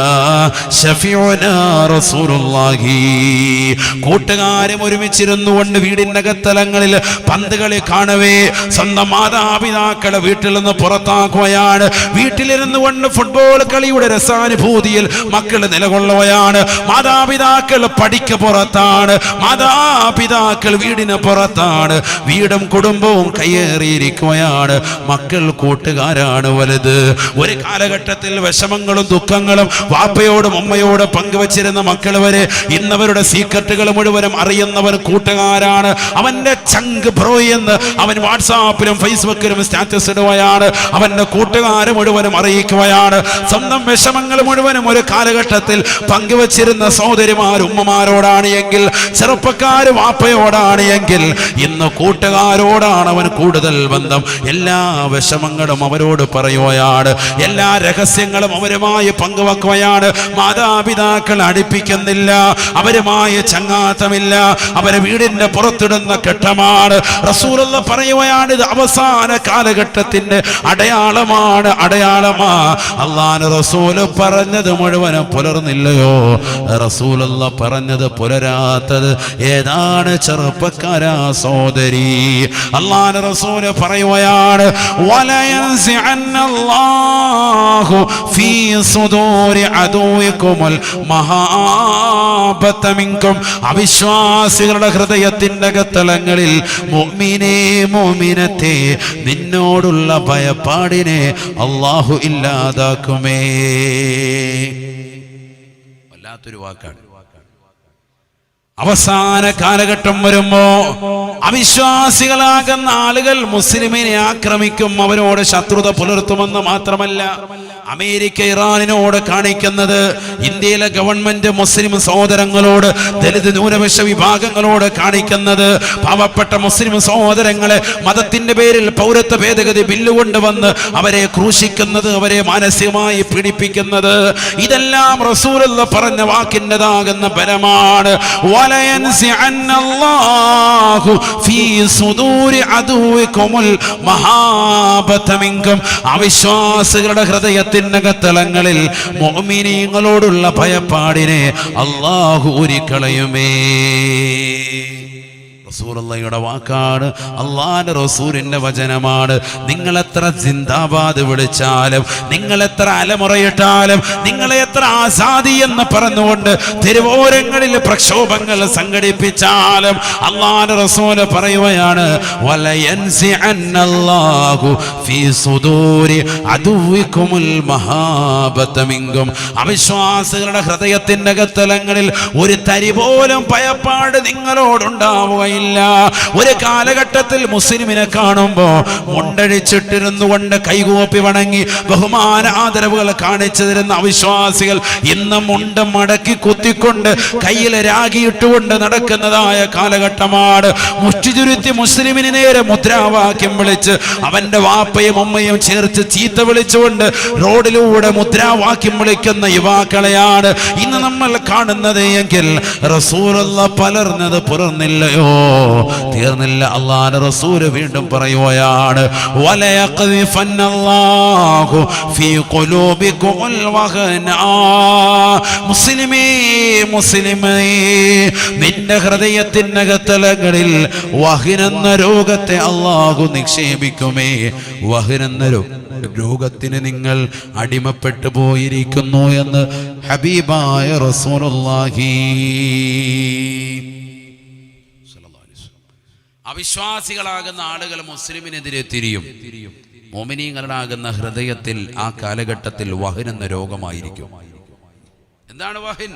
ശഫീഉനാ റസൂലുള്ളാഹി. കൂട്ടുകാരും ഒരുമിച്ചിരുന്നു കൊണ്ട് വീടിന്റെ അകത്തലങ്ങളിൽ പന്തുകളി കാണവേ സ്വന്തം മാതാപിതാക്കളെ വീട്ടിൽ നിന്ന് പുറത്താക്കുകയാണ്. വീട്ടിലിരുന്നു കൊണ്ട് ഫുട്ബോൾ കളിയുടെ രസാനുഭൂതിയിൽ മക്കൾ നിലകൊള്ളുകയാണ്. മാതാപിതാക്കൾ പഠിക്ക് പുറത്താണ്, മാതാപിതാക്കൾ വീടിന് പുറത്താണ്, വീടും കുടുംബവും കയ്യേറിയിരിക്കുകയാണ്. മക്കൾ കൂട്ടുകാരാണ് വലുത്. ഒരു കാലഘട്ടത്തിൽ വിഷമങ്ങളും ദുഃഖങ്ങളും വാപ്പയോടും ഉമ്മയോടും പങ്കുവച്ചിരുന്ന മക്കൾ വരെ ഇന്നവരുടെ സീക്രട്ടുകൾ മുഴുവനും അറിയുന്നവർ കൂട്ടുകാരാണ്. അവന്റെ ചങ്ക് ബ്രോ എന്ന് അവൻ വാട്സാപ്പിലും ഫേസ്ബുക്കിലും സ്റ്റാറ്റസ് ഇടുകയാണ്. അവന്റെ കൂട്ടുകാരെ മുഴുവനും അറിയിക്കുകയാണ്. സ്വന്തം വിഷമങ്ങൾ മുഴുവനും ഒരു കാലഘട്ടത്തിൽ പങ്കുവച്ചിരുന്ന സഹോദരിമാർ ഉമ്മമാരോടാണ് എങ്കിൽ, ചെറുപ്പക്കാർ വാപ്പയോടാണ് എങ്കിൽ, ഇന്ന് കൂട്ടുകാരോടാണ് അവൻ കൂടുതൽ ബന്ധം. എല്ലാ വിഷമങ്ങളും അവരോട് പറയുകയാണ്, എല്ലാ രഹസ്യങ്ങളും അവരുമായി പങ്കുവെക്കുകയാണ്. മാതാപിതാക്കൾ അടുപ്പിക്കുന്നില്ല, അവരുമായി ചങ്ങാത്തമില്ല, അവരെ വീടിന്റെ പുറത്തിടുന്ന ഘട്ടമാണ്. റസൂലുള്ളാഹി പറയുകയാണ്, ഇത് അവസാന കാലഘട്ടത്തിന്റെ അടയാളമാണ്. അല്ലാഹുവിന്റെ റസൂൽ പറഞ്ഞത് മുഴുവനും പുലർന്നില്ലയോ? റസൂലുള്ളാഹി പറഞ്ഞത് പുലരാത്തത് ഏതാണ് ചെറുപ്പക്കാരാ സഹോദരി? അല്ലാഹുവിന്റെ റസൂൽ പറയുകയാണ്, വലയൻസിഅന്നല്ലാഹു ഫീ സുദൂരി അദുവികുമുൽ മഹാബത മിൻകും. അവിശ്വാസികളുടെ ഹൃദയത്തിന്റെ അകത്തളങ്ങളിൽ മുഅ്മിനത്തെ നിന്നോടുള്ള ഭയപ്പാടിനെ അല്ലാഹു ഇല്ലാതാക്കുമേ. വല്ലാത്തൊരു വാക്കാണ്. അവസാന കാലഘട്ടം വരുമ്പോ അവിശ്വാസികളാകുന്ന ആളുകൾ മുസ്ലിമിനെ ആക്രമിക്കും, അവരോട് ശത്രുത പുലർത്തുമെന്ന് മാത്രമല്ല, അമേരിക്ക ഇറാനിനോട് കാണിക്കുന്നത്, ഇന്ത്യയിലെ ഗവൺമെന്റ് മുസ്ലിം സഹോദരങ്ങളോട്, ദലിത് ന്യൂനപക്ഷ വിഭാഗങ്ങളോട് കാണിക്കുന്നത്, പാവപ്പെട്ട മുസ്ലിം സഹോദരങ്ങളെ മതത്തിന്റെ പേരിൽ പൗരത്വ ഭേദഗതി ബില്ല് കൊണ്ടുവന്ന് അവരെ ക്രൂശിക്കുന്നത്, അവരെ മാനസികമായി പീഡിപ്പിക്കുന്നത്, ഇതെല്ലാം റസൂലുള്ള പറഞ്ഞ വാക്കിൻ്റെതാകുന്ന ബലമാണ്. അവിശ്വാസികളുടെ ഹൃദയത്തിനകത്തളങ്ങളിൽ മുഅ്മിനീങ്ങളോടുള്ള ഭയപ്പാടിനെ അല്ലാഹു ഊരിക്കളയുമേ. റസൂലുള്ളാഹിയുടെ വാക്കാണ്, അല്ലാഹുവിന്റെ റസൂലിന്റെ വചനമാണ്. നിങ്ങൾ എത്ര സിന്ദാബാദ് വിളിച്ചാലും, നിങ്ങൾ എത്ര അലമുറയിട്ടാലും, നിങ്ങളെ എത്ര ആസാദി എന്ന് പറഞ്ഞുകൊണ്ട് തെരുവോരങ്ങളിൽ പ്രക്ഷോഭങ്ങൾ സംഘടിപ്പിച്ചാലും അല്ലാഹുവിന്റെ റസൂൽ പറയുകയാണ്, വലയൻസിഅന്നല്ലാഹു ഫീ സുദൂരി അദുവികുമുൽ മഹാബത മിൻകും. അവിശ്വാസികളുടെ ഹൃദയത്തിന്റെ അകത്തളങ്ങളിൽ ഒരു തരി പോലും ഭയപ്പാട് നിങ്ങളോടുണ്ടാവുകയില്ല. ഒരു കാലഘട്ടത്തിൽ മുസ്ലിമിനെ കാണുമ്പോ മുണ്ടഴിച്ചിട്ടിരുന്നു കൊണ്ട് കൈകൂപ്പി വണങ്ങി ബഹുമാന ആദരവുകൾ കാണിച്ചു തരുന്ന അവിശ്വാസികൾ ഇന്ന് മുണ്ട് മടക്കി കുത്തിക്കൊണ്ട് കയ്യിൽ രാഗിയിട്ടുകൊണ്ട് നടക്കുന്നതായ കാലഘട്ടമാണ്. മുഷ്ടിചുരുത്തി മുസ്ലിമിന് നേരെ മുദ്രാവാക്യം വിളിച്ച് അവന്റെ വാപ്പയും ഉമ്മയും ചേർത്ത് ചീത്ത വിളിച്ചുകൊണ്ട് റോഡിലൂടെ മുദ്രാവാക്യം വിളിക്കുന്ന യുവാക്കളെയാണ് ഇന്ന് നമ്മൾ കാണുന്നത് എങ്കിൽ റസൂലുള്ളാഹി പലർന്നത് പുറന്നില്ലയോ, തീർന്നില്ല. അല്ലാഹുവിന്റെ റസൂൽ വീണ്ടും പറയുകയാണ്, വലയഖ്ദിഫന്നല്ലാഹു ഫീ ഖുലൂബികുമുൽ വഹന. മുസ്ലിമേ, മുസ്ലിമേ, നിന്റെ ഹൃദയത്തിനകത്തളങ്ങളിൽ വഹനെന്ന രോഗത്തെ അല്ലാഹു നിക്ഷേപിക്കുമേ. വഹനെന്ന രോഗത്തിന് നിങ്ങൾ അടിമപ്പെട്ടു പോയിരിക്കുന്നു എന്ന് ഹബീബായ റസൂലുള്ളാഹി. അവിശ്വാസികളാകുന്ന ആളുകൾ മുസ്ലിമിനെതിരെ തിരിയും. മുഅ്മിനീങ്ങളാകുന്ന ഹൃദയത്തിൽ ആ കാലഘട്ടത്തിൽ വഹൻ എന്ന രോഗമായിരിക്കും. എന്താണ് വഹൻ?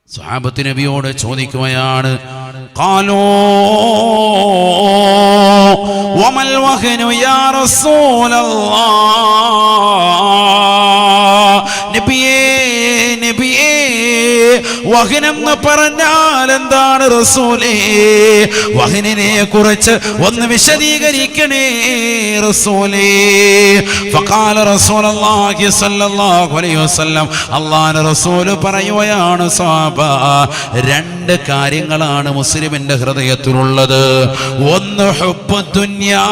സ്വഹാബത്ത് നബിയോട് ചോദിക്കുകയാണ്, ഖാലൂ വമൽ വഹനു യാ റസൂലല്ലാഹ്. നബിയേ, നബിയേ, വഹനെന്ന് പറഞ്ഞാൽ എന്താണ് റസൂലേ? വഹനിനെ കുറിച്ച് ഒന്ന് വിശദീകരിക്കണേ റസൂലേ. ഫഖാല റസൂലുള്ളാഹി സ്വല്ലല്ലാഹു അലൈഹി വസല്ലം, അല്ലാഹുവിന്റെ റസൂൽ പറയുകയാണ്, സ്വഹാബ, രണ്ട് കാര്യങ്ങളാണ് മുസ്ലിമിന്റെ ഹൃദയത്തിലുള്ളത്. ഒന്ന് ഹുബ്ബു ദുനിയാ,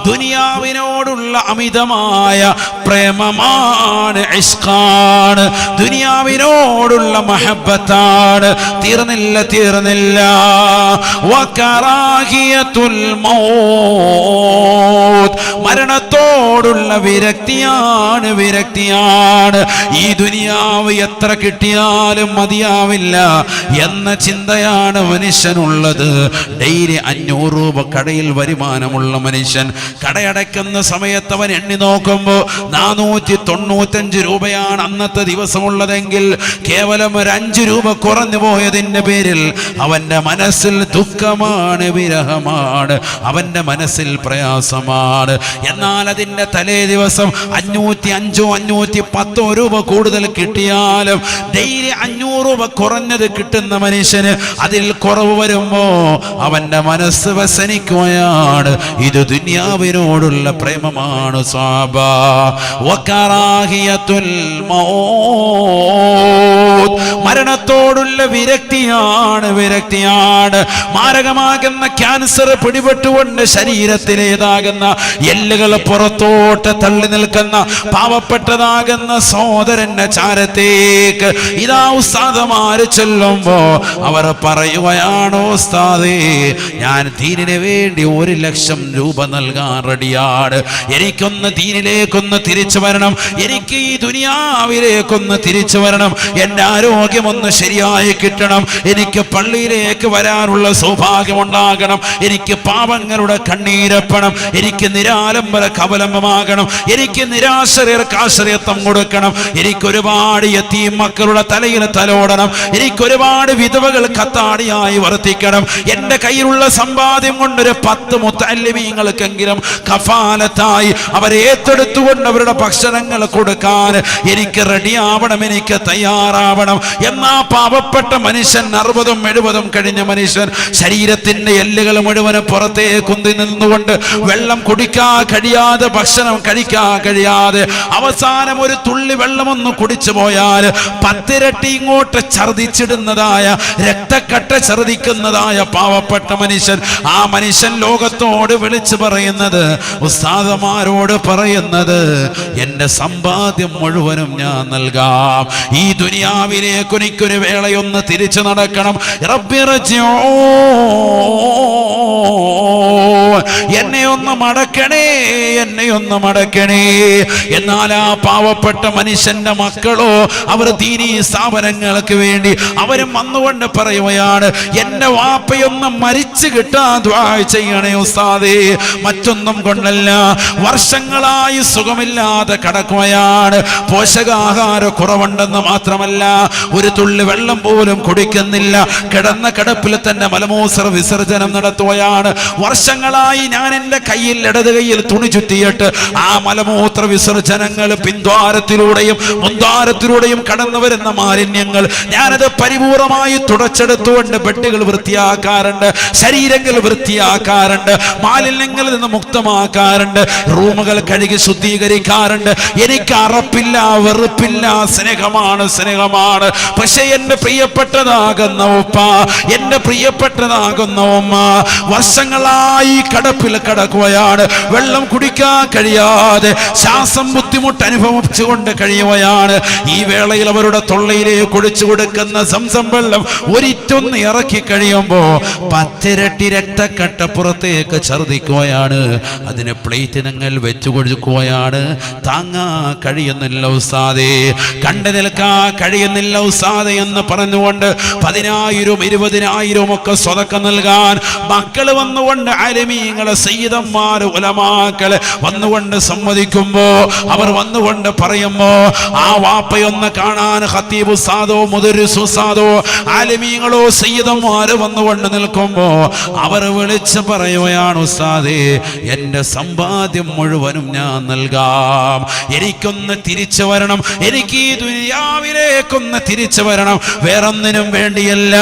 ദുനിയാവിനോടുള്ള അമിതമായ പ്രേമമാണ്, ഇഷ്കാണ്, ദുനിയാവിനോടുള്ള മഹബ്ബത്താണ്. തീർന്നില്ല, തീർന്നില്ല. വകറാഹിയത്തുൽ മൗത്ത്, മരണത്തോടുള്ള വിരക്തിയാണ്, വിരക്തിയാണ്. ഈ ദുനിയാവ് എത്ര കിട്ടിയാലും മതിയാവില്ല എന്ന ചിന്തയാണ് മനുഷ്യനുള്ളത്. ഡെയിലി 500 രൂപ കടയിൽ വരുമാനമുള്ള മനുഷ്യൻ കടയടയ്ക്കുന്ന സമയത്ത് അവൻ എണ്ണി നോക്കുമ്പോൾ 495 രൂപയാണ് അന്നത്തെ ദിവസമുള്ളതെങ്കിൽ കേവലം ഒരു 5 രൂപ കുറഞ്ഞു പോയതിൻ്റെ പേരിൽ അവൻ്റെ മനസ്സിൽ ദുഃഖമാണ്, വിരഹമാണ്, അവൻ്റെ മനസ്സിൽ പ്രയാസമാണ്. എന്നാൽ അതിൻ്റെ തലേ ദിവസം 505 510 രൂപ കൂടുതൽ കിട്ടിയാലും ഡെയിലി 500 രൂപ കുറഞ്ഞത് കിട്ടുന്ന മനുഷ്യന് അതിൽ കുറവ് വരുമ്പോ അവന്റെ മനസ്സ് വ്യസനിക്കുകയാണ്. ഇത് ദുനിയാവിനോടുള്ള പ്രേമമാണ്. സ്വഹാബ, വകറാഹിയത്തുൽ മൗത്ത്, മരണത്തോടുള്ള വിരക്തിയാണ്, വിരക്തിയാണ്. മാരകമാകുന്ന ക്യാൻസർ പിടിപെട്ടുകൊണ്ട് ശരീരത്തിലേതാകുന്ന എല്ലുകൾ പുറത്തോട്ട് തള്ളി നിൽക്കുന്ന പാവപ്പെട്ടതാകുന്ന സഹോദരന്റെ ചാരത്തേക്ക് ഇതാ ഉസ്താദമാര് ചൊല്ലുമ്പോ അവർ പറയുകയാണ്, ഉസ്താദേ, ഞാൻ ദീനിന് വേണ്ടി 1 ലക്ഷം രൂപ നൽകാൻ റെഡിയാണ്. എനിക്കൊന്ന് ദീനിലേക്കൊന്ന് തിരിച്ചു വരണം, എനിക്ക് ഈ ദുനിയാവിലേക്കൊന്ന് തിരിച്ചു വരണം, എൻ്റെ ആരോഗ്യമൊന്ന് ശരിയായി കിട്ടണം. എനിക്ക് പള്ളിയിലേക്ക് വരാനുള്ള സൗഭാഗ്യം ഉണ്ടാകണം. എനിക്ക് പാപങ്ങളുടെ കണ്ണീരപ്പണം. എനിക്ക് നിരാലംബർക്ക് അവലംബമാകണം. എനിക്ക് നിരാശ്രയർക്ക് ആശ്രയത്വം കൊടുക്കണം. എനിക്കൊരുപാട് യതീം മക്കളുടെ തലയിൽ തലോടണം. എനിക്കൊരുപാട് വിധവകൾ കത്താടിയായി വർത്തിക്കണം. എൻ്റെ കയ്യിലുള്ള സമ്പാദ്യം കൊണ്ടൊരു 10 മുത്തഅല്ലിമീങ്ങൾക്കെങ്കിലും കഫാലത്തായി അവരെ ഏറ്റെടുത്തുകൊണ്ട് അവരുടെ ഭക്ഷണങ്ങൾ കൊടുക്കാൻ എനിക്ക് റെഡിയാവണം, എനിക്ക് തയ്യാറാവണം. എന്നാ പാവപ്പെട്ട മനുഷ്യൻ 60ഉം 70ഉം കഴിഞ്ഞ മനുഷ്യൻ ശരീരത്തിന്റെ എല്ലുകൾ മുഴുവനും പുറത്തേക്ക് നിന്നുകൊണ്ട് വെള്ളം കുടിക്കാൻ കഴിയാതെ, ഭക്ഷണം കഴിക്കാൻ കഴിയാതെ അവസാനം ഒരു തുള്ളി വെള്ളമൊന്ന് കുടിച്ചു പോയാൽ 10 ഇരട്ടി ഇങ്ങോട്ട് ഛർദിച്ചിടുന്നതായ, രക്തക്കട്ട ഛർദിക്കുന്നതായ പാവപ്പെട്ട മനുഷ്യൻ, ആ മനുഷ്യൻ ലോകത്തോട് വിളിച്ചു പറയുന്നത്, ഉസ്താദമാരോട് പറയുന്നത്, എന്റെ സമ്പാദ്യം മുഴുവനും ഞാൻ നൽകാം. ഈ ദുനിയാവിലേക്ക് എനിക്കൊരു വേളയൊന്ന് തിരിച്ചു നടക്കണം. എന്നെ ഒന്ന് മടക്കണേ, എന്നെ ഒന്ന് മടക്കണേ. എന്നാൽ ആ പാവപ്പെട്ട മനുഷ്യന്റെ മക്കളോ അവർ ദീനീ സ്ഥാപനങ്ങൾക്ക് വേണ്ടി അവരും വന്നുകൊണ്ട് പറയുകയാണ്, എന്റെ വാപ്പയൊന്ന് മരിച്ചു കിട്ടാൻ ദുആ ചെയ്യണേ ഉസ്താദേ. മറ്റൊന്നും കൊണ്ടല്ല, വർഷങ്ങളായി സുഖമില്ലാതെ കിടക്കുകയാണ്. പോഷകാഹാര കുറവുണ്ടെന്ന് മാത്രമല്ല, ഒരു തുള്ളി വെള്ളം പോലും കുടിക്കുന്നില്ല. കിടന്ന കിടപ്പിൽ തന്നെ മലമൂത്ര വിസർജനം നടത്തുകയാണ്. വർഷങ്ങളായി ഞാൻ എൻ്റെ കയ്യിൽ, ഇടത് കയ്യിൽ തുണി ചുറ്റിയിട്ട് ആ മലമൂത്ര വിസർജനങ്ങൾ പിൻദ്വാരത്തിലൂടെയും മുൻദ്വാരത്തിലൂടെയും കടന്നു വരുന്ന മാലിന്യങ്ങൾ ഞാനത് പരിപൂർണമായി തുടച്ചെടുത്തുകൊണ്ട് ബെഡുകൾ വൃത്തിയാക്കാറുണ്ട്, ശരീരങ്ങൾ വൃത്തിയാക്കാറുണ്ട്, മാലിന്യങ്ങളിൽ നിന്ന് മുക്തമാക്കാറുണ്ട്, റൂമുകൾ കഴുകി ശുദ്ധീകരിക്കാറുണ്ട്. എനിക്ക് അറപ്പില്ല, വെറുപ്പില്ല, സ്നേഹമാണ്, സ്നേഹമാണ്. പക്ഷെ എന്റെ പ്രിയപ്പെട്ടതാകുന്ന ഉപ്പ, എന്റെ പ്രിയപ്പെട്ടതാകുന്ന ഉമ്മ വർഷങ്ങളായി കടപ്പിൽ കിടക്കുകയാണ്. വെള്ളം കുടിക്കാൻ കഴിയാതെ ശ്വാസം ബുദ്ധിമുട്ട് അനുഭവിച്ചുകൊണ്ട് കഴിയുകയാണ്. ഈ വേളയിൽ അവരുടെ തൊള്ളയിലേക്ക് കുടിച്ചു കൊടുക്കുന്ന സംസം വെള്ളം ഒരിറ്റൊന്ന് ഇറക്കി കഴിയുമ്പോ 10 ഇരട്ടി രക്തക്കട്ട പുറത്തേക്ക് ഛർദിക്കുകയാണ്. അതിന് പ്ലേറ്റ് നിങ്ങൾ വെച്ചു കൊടുക്കുകയാണ്. താങ്ങാ കഴിയുന്നില്ല ഉസ്താദേ, കണ്ടു നിൽക്കാൻ കഴിയുന്നില്ല ഉസ്താദേ എന്ന് പറഞ്ഞുകൊണ്ട് 10,000 20,000 ഒക്കെ സ്വതക്ക നൽകാൻ മക്കള് വന്നുകൊണ്ട്, ആലിമീങ്ങളെ സയ്യിദന്മാര് ഉലമാക്കള് വന്നുകൊണ്ട് സമ്മതിക്കുമ്പോ, അവർ വന്നുകൊണ്ട് പറയുമ്പോ, ആ വാപ്പയൊന്ന് കാണാൻ ഖത്തീബ് ഉസ്താദോ മുദരിസ് ഉസ്താദോ ആലിമീങ്ങളോ സയ്യിദന്മാര് വന്നുകൊണ്ട് നിൽക്കുമ്പോ അവർ വിളിച്ച് പറയുകയാണ്, ഉസ്താദേ എന്റെ സമ്പാദ്യം മുഴുവനും ഞാൻ നൽകാം. എനിക്കൊന്ന് തിരിച്ചു വരണം, എനിക്ക് ഈ ദുനിയാവിലേക്കൊന്ന് തിരിച്ചു വരണം. വേറൊന്നിനും വേണ്ടിയല്ല,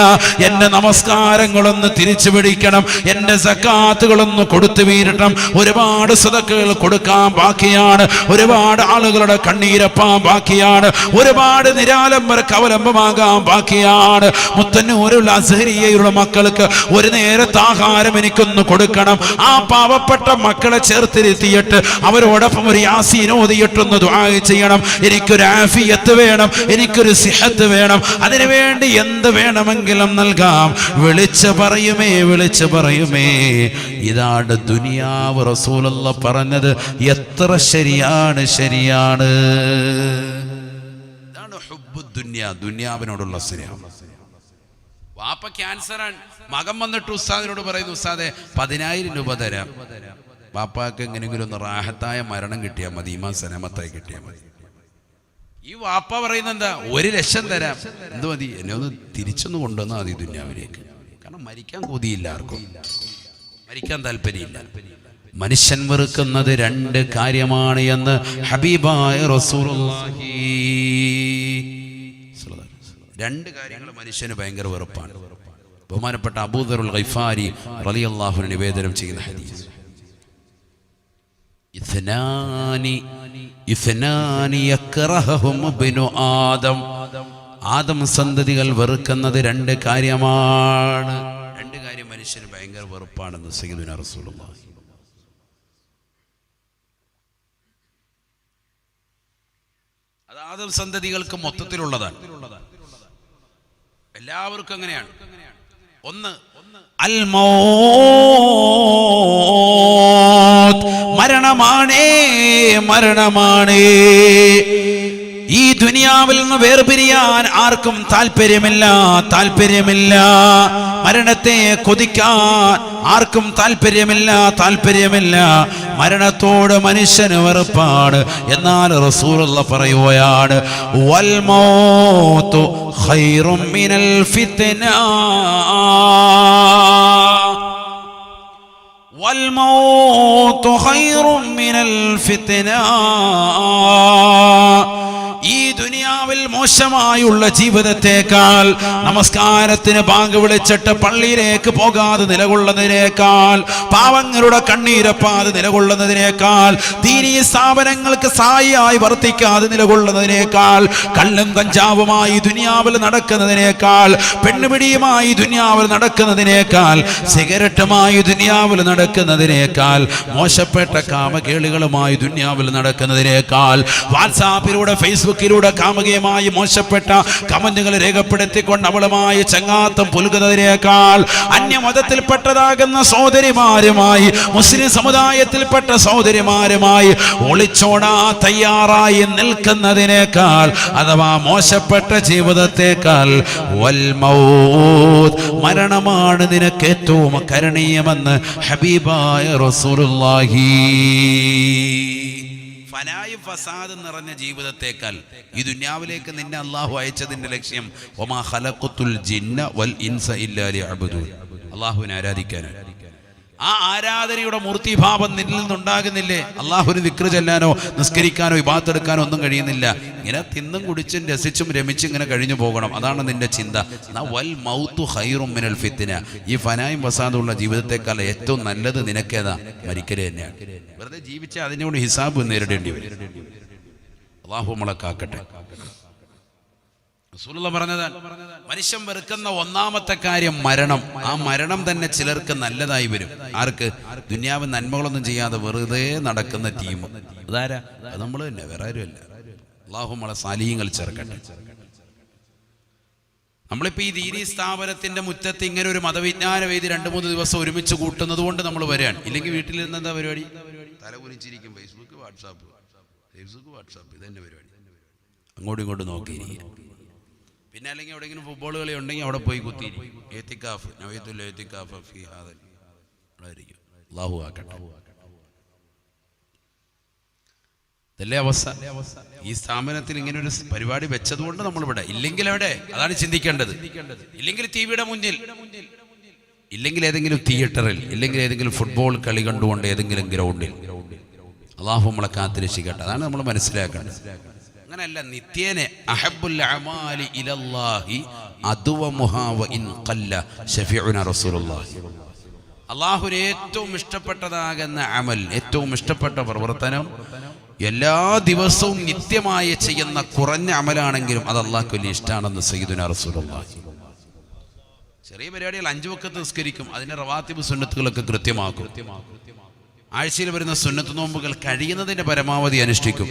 എന്റെ നമസ്കാരങ്ങളൊന്ന് തിരിച്ചു പിടിക്കണം, എന്റെ സക്കാത്തുകളൊന്ന് കൊടുത്തു വീഴണം. ഒരുപാട് സദഖകൾ കൊടുക്കാൻ ബാക്കിയാണ്, ഒരുപാട് ആളുകളുടെ കണ്ണീരപ്പാൻ ബാക്കിയാണ്, ഒരുപാട് നിരാലംബർക്ക് അവലംബമാകാൻ ബാക്കിയാണ്. മുത്തന്നൂരുള്ള അസ്ഹരിയയുടെ മക്കൾക്ക് ഒരു നേരത്തെ ആഹാരം എനിക്കൊന്ന് കൊടുക്കണം. ആ പാവപ്പെട്ട മക്കളെ ചേർത്തിരുത്തിയിട്ട് അവരോടൊപ്പം ഒരു യാസീൻ ഓതിയിട്ടൊന്ന് ദുആ ചെയ്യണം. എനിക്കൊരു ആഫിയത്ത് വേണം, എനിക്കൊരു സിഹത്ത് വേണം. അതിനുവേണ്ടി എന്ത് വേണമെങ്കിലും നൽകാം. വിളിച്ചു പറയുമേ, വിളിച്ചു പറയുമേ. ഇതാണ് ദുനിയാവ്. റസൂലുള്ള പറഞ്ഞത് എത്ര ശരിയാണ്, ശരിയാണ്. ഇതാണ് ഹുബ്ബു ദുനിയ, ദുനിയാവിനോടുള്ള സ്നേഹം. വാപ്പ ക്യാൻസറാണ്, മകൻ വന്നിട്ട് ഉസ്താദിനോട് പറയുന്നു, ഉസ്താദെ 10,000 രൂപ തരാം, വാപ്പാക്ക് എങ്ങനെയെങ്കിലും ഒന്ന് റാഹത്തായ മരണം കിട്ടിയാൽ മതി, ഈമാൻ സലാമത്തായി കിട്ടിയാൽ മതി. ഈ വാപ്പ പറയുന്നത് എന്താ, 1,00,000 തരാം, എന്ത് മതി, എന്നെ ഒന്ന് തിരിച്ചൊന്ന് കൊണ്ടുവന്നാൽ മതി ദുനിയാവിലേക്ക്. കാരണം മരിക്കാൻ കൊതിയില്ല, ആർക്കും മരിക്കാൻ താല്പര്യമില്ല. മനുഷ്യൻ വെറുക്കുന്നത് 2 കാര്യമാണ് എന്ന് ഹബീബായ റസൂലുള്ളാഹി. 2 കാര്യങ്ങൾ മനുഷ്യന് ഭയങ്കര വെറുപ്പാണ്. ബഹുമാനപ്പെട്ട അബൂദറുൽ ഗൈഫാരി റളിയല്ലാഹു അൻഹു നിവേദനം ചെയ്യുന്ന ഹദീസ്, ഇത്നാനി യക്റഹും ഇബ്നു ആദം, ആദം സന്തതികൾ വെറുക്കുന്നത് 2 കാര്യമാണ്. 2 കാര്യം മനുഷ്യന് ഭയങ്കര വെറുപ്പാണെന്ന് സയ്യിദുനാ റസൂലുള്ളാഹി. അത് ആദം സന്തതികൾക്ക് മൊത്തത്തിലുള്ളതാണ്, എല്ലാവർക്കും അങ്ങനെയാണ്. ഒന്ന് അൽ മൗത്ത്, മരണമാണേ, മരണമാണേ. ഈ ദുനിയാവിൽ നിന്ന് വേർപിരിയാൻ ആർക്കും താല്പര്യമില്ല. മരണത്തെ കൊതിക്കാൻ ആർക്കും താല്പര്യമില്ല. മരണത്തോട് മനുഷ്യന് വെറുപ്പാണ്. എന്നാൽ റസൂലുള്ള പറയുകയാണ്, വൽ മൗതു ഖൈറും മിനൽ ഫിത്ന, വൽ മൗതു ഖൈറും മിനൽ ഫിത്ന. ഈ ദുനിയാവിൽ മോശമായുള്ള ജീവിതത്തെക്കാൾ, നമസ്കാരത്തിന് ബാങ്ക് വിളിച്ചിട്ട് പള്ളിയിലേക്ക് പോകാതെ നിലകൊള്ളുന്നതിനേക്കാൾ, പാവങ്ങളുടെ കണ്ണീരപ്പാതെ നിലകൊള്ളുന്നതിനേക്കാൾ, ദീനീ സ്ഥാപനങ്ങൾക്ക് സായിയായി വർത്തിക്കാതെ നിലകൊള്ളുന്നതിനേക്കാൾ, കള്ളും കഞ്ചാവുമായി ദുനിയാവിൽ നടക്കുന്നതിനേക്കാൾ, പെണ്ണുപിടിയുമായി ദുനിയാവിൽ നടക്കുന്നതിനേക്കാൾ, സിഗരറ്റുമായി ദുനിയാവിൽ നടക്കുന്നതിനേക്കാൾ, മോശപ്പെട്ട കാമകേളികളുമായി ദുനിയാവിൽ നടക്കുന്നതിനേക്കാൾ, വാട്സാപ്പിലൂടെ ഫേസ്ബുക്കിലൂടെ കാമുകയുമായി മോശപ്പെട്ട കമന്റുകൾ രേഖപ്പെടുത്തിക്കൊണ്ട് അവളുമായി ചങ്ങാത്തം പുലുകുന്നതിനേക്കാൾ, അന്യമതത്തിൽപ്പെട്ടതാകുന്ന സഹോദരിമാരുമായി, മുസ്ലിം സമുദായത്തിൽപ്പെട്ട സഹോദരിമാരുമായി ഒളിച്ചോടാ തയ്യാറായി നിൽക്കുന്നതിനേക്കാൾ, അഥവാ മോശപ്പെട്ട ജീവിതത്തെക്കാൾ, വൽ മൗത്ത്, മരണമാണ് നിനക്ക് ഏറ്റവും കരണീയമെന്ന് ഹബീബായ റസൂലുള്ളാഹി. ഫനായും ഫസാദും നിറഞ്ഞ ജീവിതത്തേക്കാൾ ഈ ദുനിയാവിലേക്ക് നിന്നെ അള്ളാഹു അയച്ചതിന്റെ ലക്ഷ്യം വമാ ഖലഖതുൽ ജിന്ന വൽ ഇൻസ ഇല്ലാ ലിയഅ്ബുദൂൻ, അള്ളാഹുവിനെ ആരാധിക്കാനാണ്. ആ ആരാധനയുടെ മൂർത്തിഭാവം നിന്നിൽ നിന്നുണ്ടാകുന്നില്ലേ? അള്ളാഹുവിന് ദിക്റ് ചെല്ലാനോ നിസ്കരിക്കാനോ ഇബാദത്തെടുക്കാനോ ഒന്നും കഴിയുന്നില്ല. ഇങ്ങനെ തിന്നും കുടിച്ചും രസിച്ചും രമിച്ചും ഇങ്ങനെ കഴിഞ്ഞു പോകണം. അതാണ് നിന്റെ ചിന്ത. വൽ മൗതു ഖൈറും മിനൽ ഫിത്ന, ഈ ഫനായും ഫസാദുള്ള ജീവിതത്തെക്കാൾ ഏറ്റവും നല്ലത് നിനക്കേതാ? മരിക്കല് തന്നെയാണ്. വെറുതെ ജീവിച്ചാൽ അതിനോട് ഹിസാബ് നേരിടേണ്ടി വരും. അള്ളാഹു നമ്മളെ കാക്കട്ടെ. റസൂലുള്ളാഹി പറഞ്ഞതാണ്, മനുഷ്യൻ വെറുക്കുന്ന ഒന്നാമത്തെ കാര്യം മരണം. ആ മരണം തന്നെ ചിലർക്ക് നല്ലതായി വരും. ആർക്ക്? ദുനിയാവ് നന്മകളൊന്നും ചെയ്യാതെ വെറുതെ നടക്കുന്ന ടീം. അതാരാ? അത് നമ്മൾ തന്നെ, വേറെ ആരുമല്ല. അള്ളാഹു നമ്മളെ സാലിഹ്യങ്ങൾ ചേർക്കട്ടെ. നമ്മളിപ്പോൾ ഈ ദീനീ സ്ഥാപനത്തിന്റെ മുറ്റത്ത് ഇങ്ങനെ ഒരു മതവിജ്ഞാന വേദി 2-3 ദിവസം ഒരുമിച്ച് കൂട്ടുന്നത് കൊണ്ട് നമ്മൾ വരികയാണ്. ഇല്ലെങ്കിൽ വീട്ടിലിരുന്ന് എന്താ പരിപാടി? തല കുനിച്ചിരിക്കും. ഫേസ്ബുക്ക് വാട്സാപ്പ് ഇതന്നെ പരിപാടി. അങ്ങോട്ടും ഇങ്ങോട്ടും നോക്കിയിരിക്കുക. പിന്നെ അല്ലെങ്കിൽ എവിടെയെങ്കിലും ഫുട്ബോൾ കളി ഉണ്ടെങ്കിൽ അവിടെ പോയി കുത്തിയിരിക്കും. ഏത്തിക്കാഫ് നവീത്തുൽ ഏത്തിക്കാഫ് ഫീ ഹാദൽ ആയിരിക്കും. അല്ലാഹു ആക്കട്ടെ. ഇതല്ലേ അവസ്ഥ. ഈ സ്ഥാപനത്തിൽ ഇങ്ങനെ ഒരു പരിപാടി വെച്ചതുകൊണ്ട് നമ്മളിവിടെ. ഇല്ലെങ്കിൽ എവിടെ? അതാണ് ചിന്തിക്കേണ്ടത്. ഇല്ലെങ്കിൽ ടിവിയുടെ മുന്നിൽ, ഇല്ലെങ്കിൽ ഏതെങ്കിലും തിയേറ്ററിൽ, ഇല്ലെങ്കിൽ ഏതെങ്കിലും ഫുട്ബോൾ കളി കണ്ടുകൊണ്ട് ഏതെങ്കിലും ഗ്രൗണ്ടിൽ. അല്ലാഹു നമ്മളെ കാത്തിരക്ഷിക്കട്ടെ. അതാണ് നമ്മൾ മനസ്സിലാക്കേണ്ടത്. അങ്ങനെയല്ല, നിത്യേന അഹബ്ബുൽ അമാലി ഇലല്ലാഹി അദ്വമുഹാ വ ഇൻ ഖല്ല ശഫീഉനാ റസൂലുള്ളാഹി. അല്ലാഹുവിന് ഏറ്റവും ഇഷ്ടപ്പെട്ടതാകുന്ന അമൽ, ഏറ്റവും ഇഷ്ടപ്പെട്ട പ്രവർത്തനം എല്ലാ ദിവസവും നിത്യമായി ചെയ്യുന്ന കുറഞ്ഞ അമലാണെങ്കിലും അത് അല്ലാഹുവിന് വലിയ ഇഷ്ടമാണെന്ന് സയ്യിദുനാ റസൂലുള്ളാഹി. ചെറിയ പരിപാടികൾ 5 വഖത്ത് നിസ്കരിക്കും, അതിന്റെ റവാത്തിബ് സുന്നത്തുകളൊക്കെ കൃത്യമാക്കും. ആഴ്ചയിൽ വരുന്ന സുന്നത്ത് നോമ്പുകൾ കഴിയുന്നതിന്റെ പരമാവധി അനുഷ്ഠിക്കും.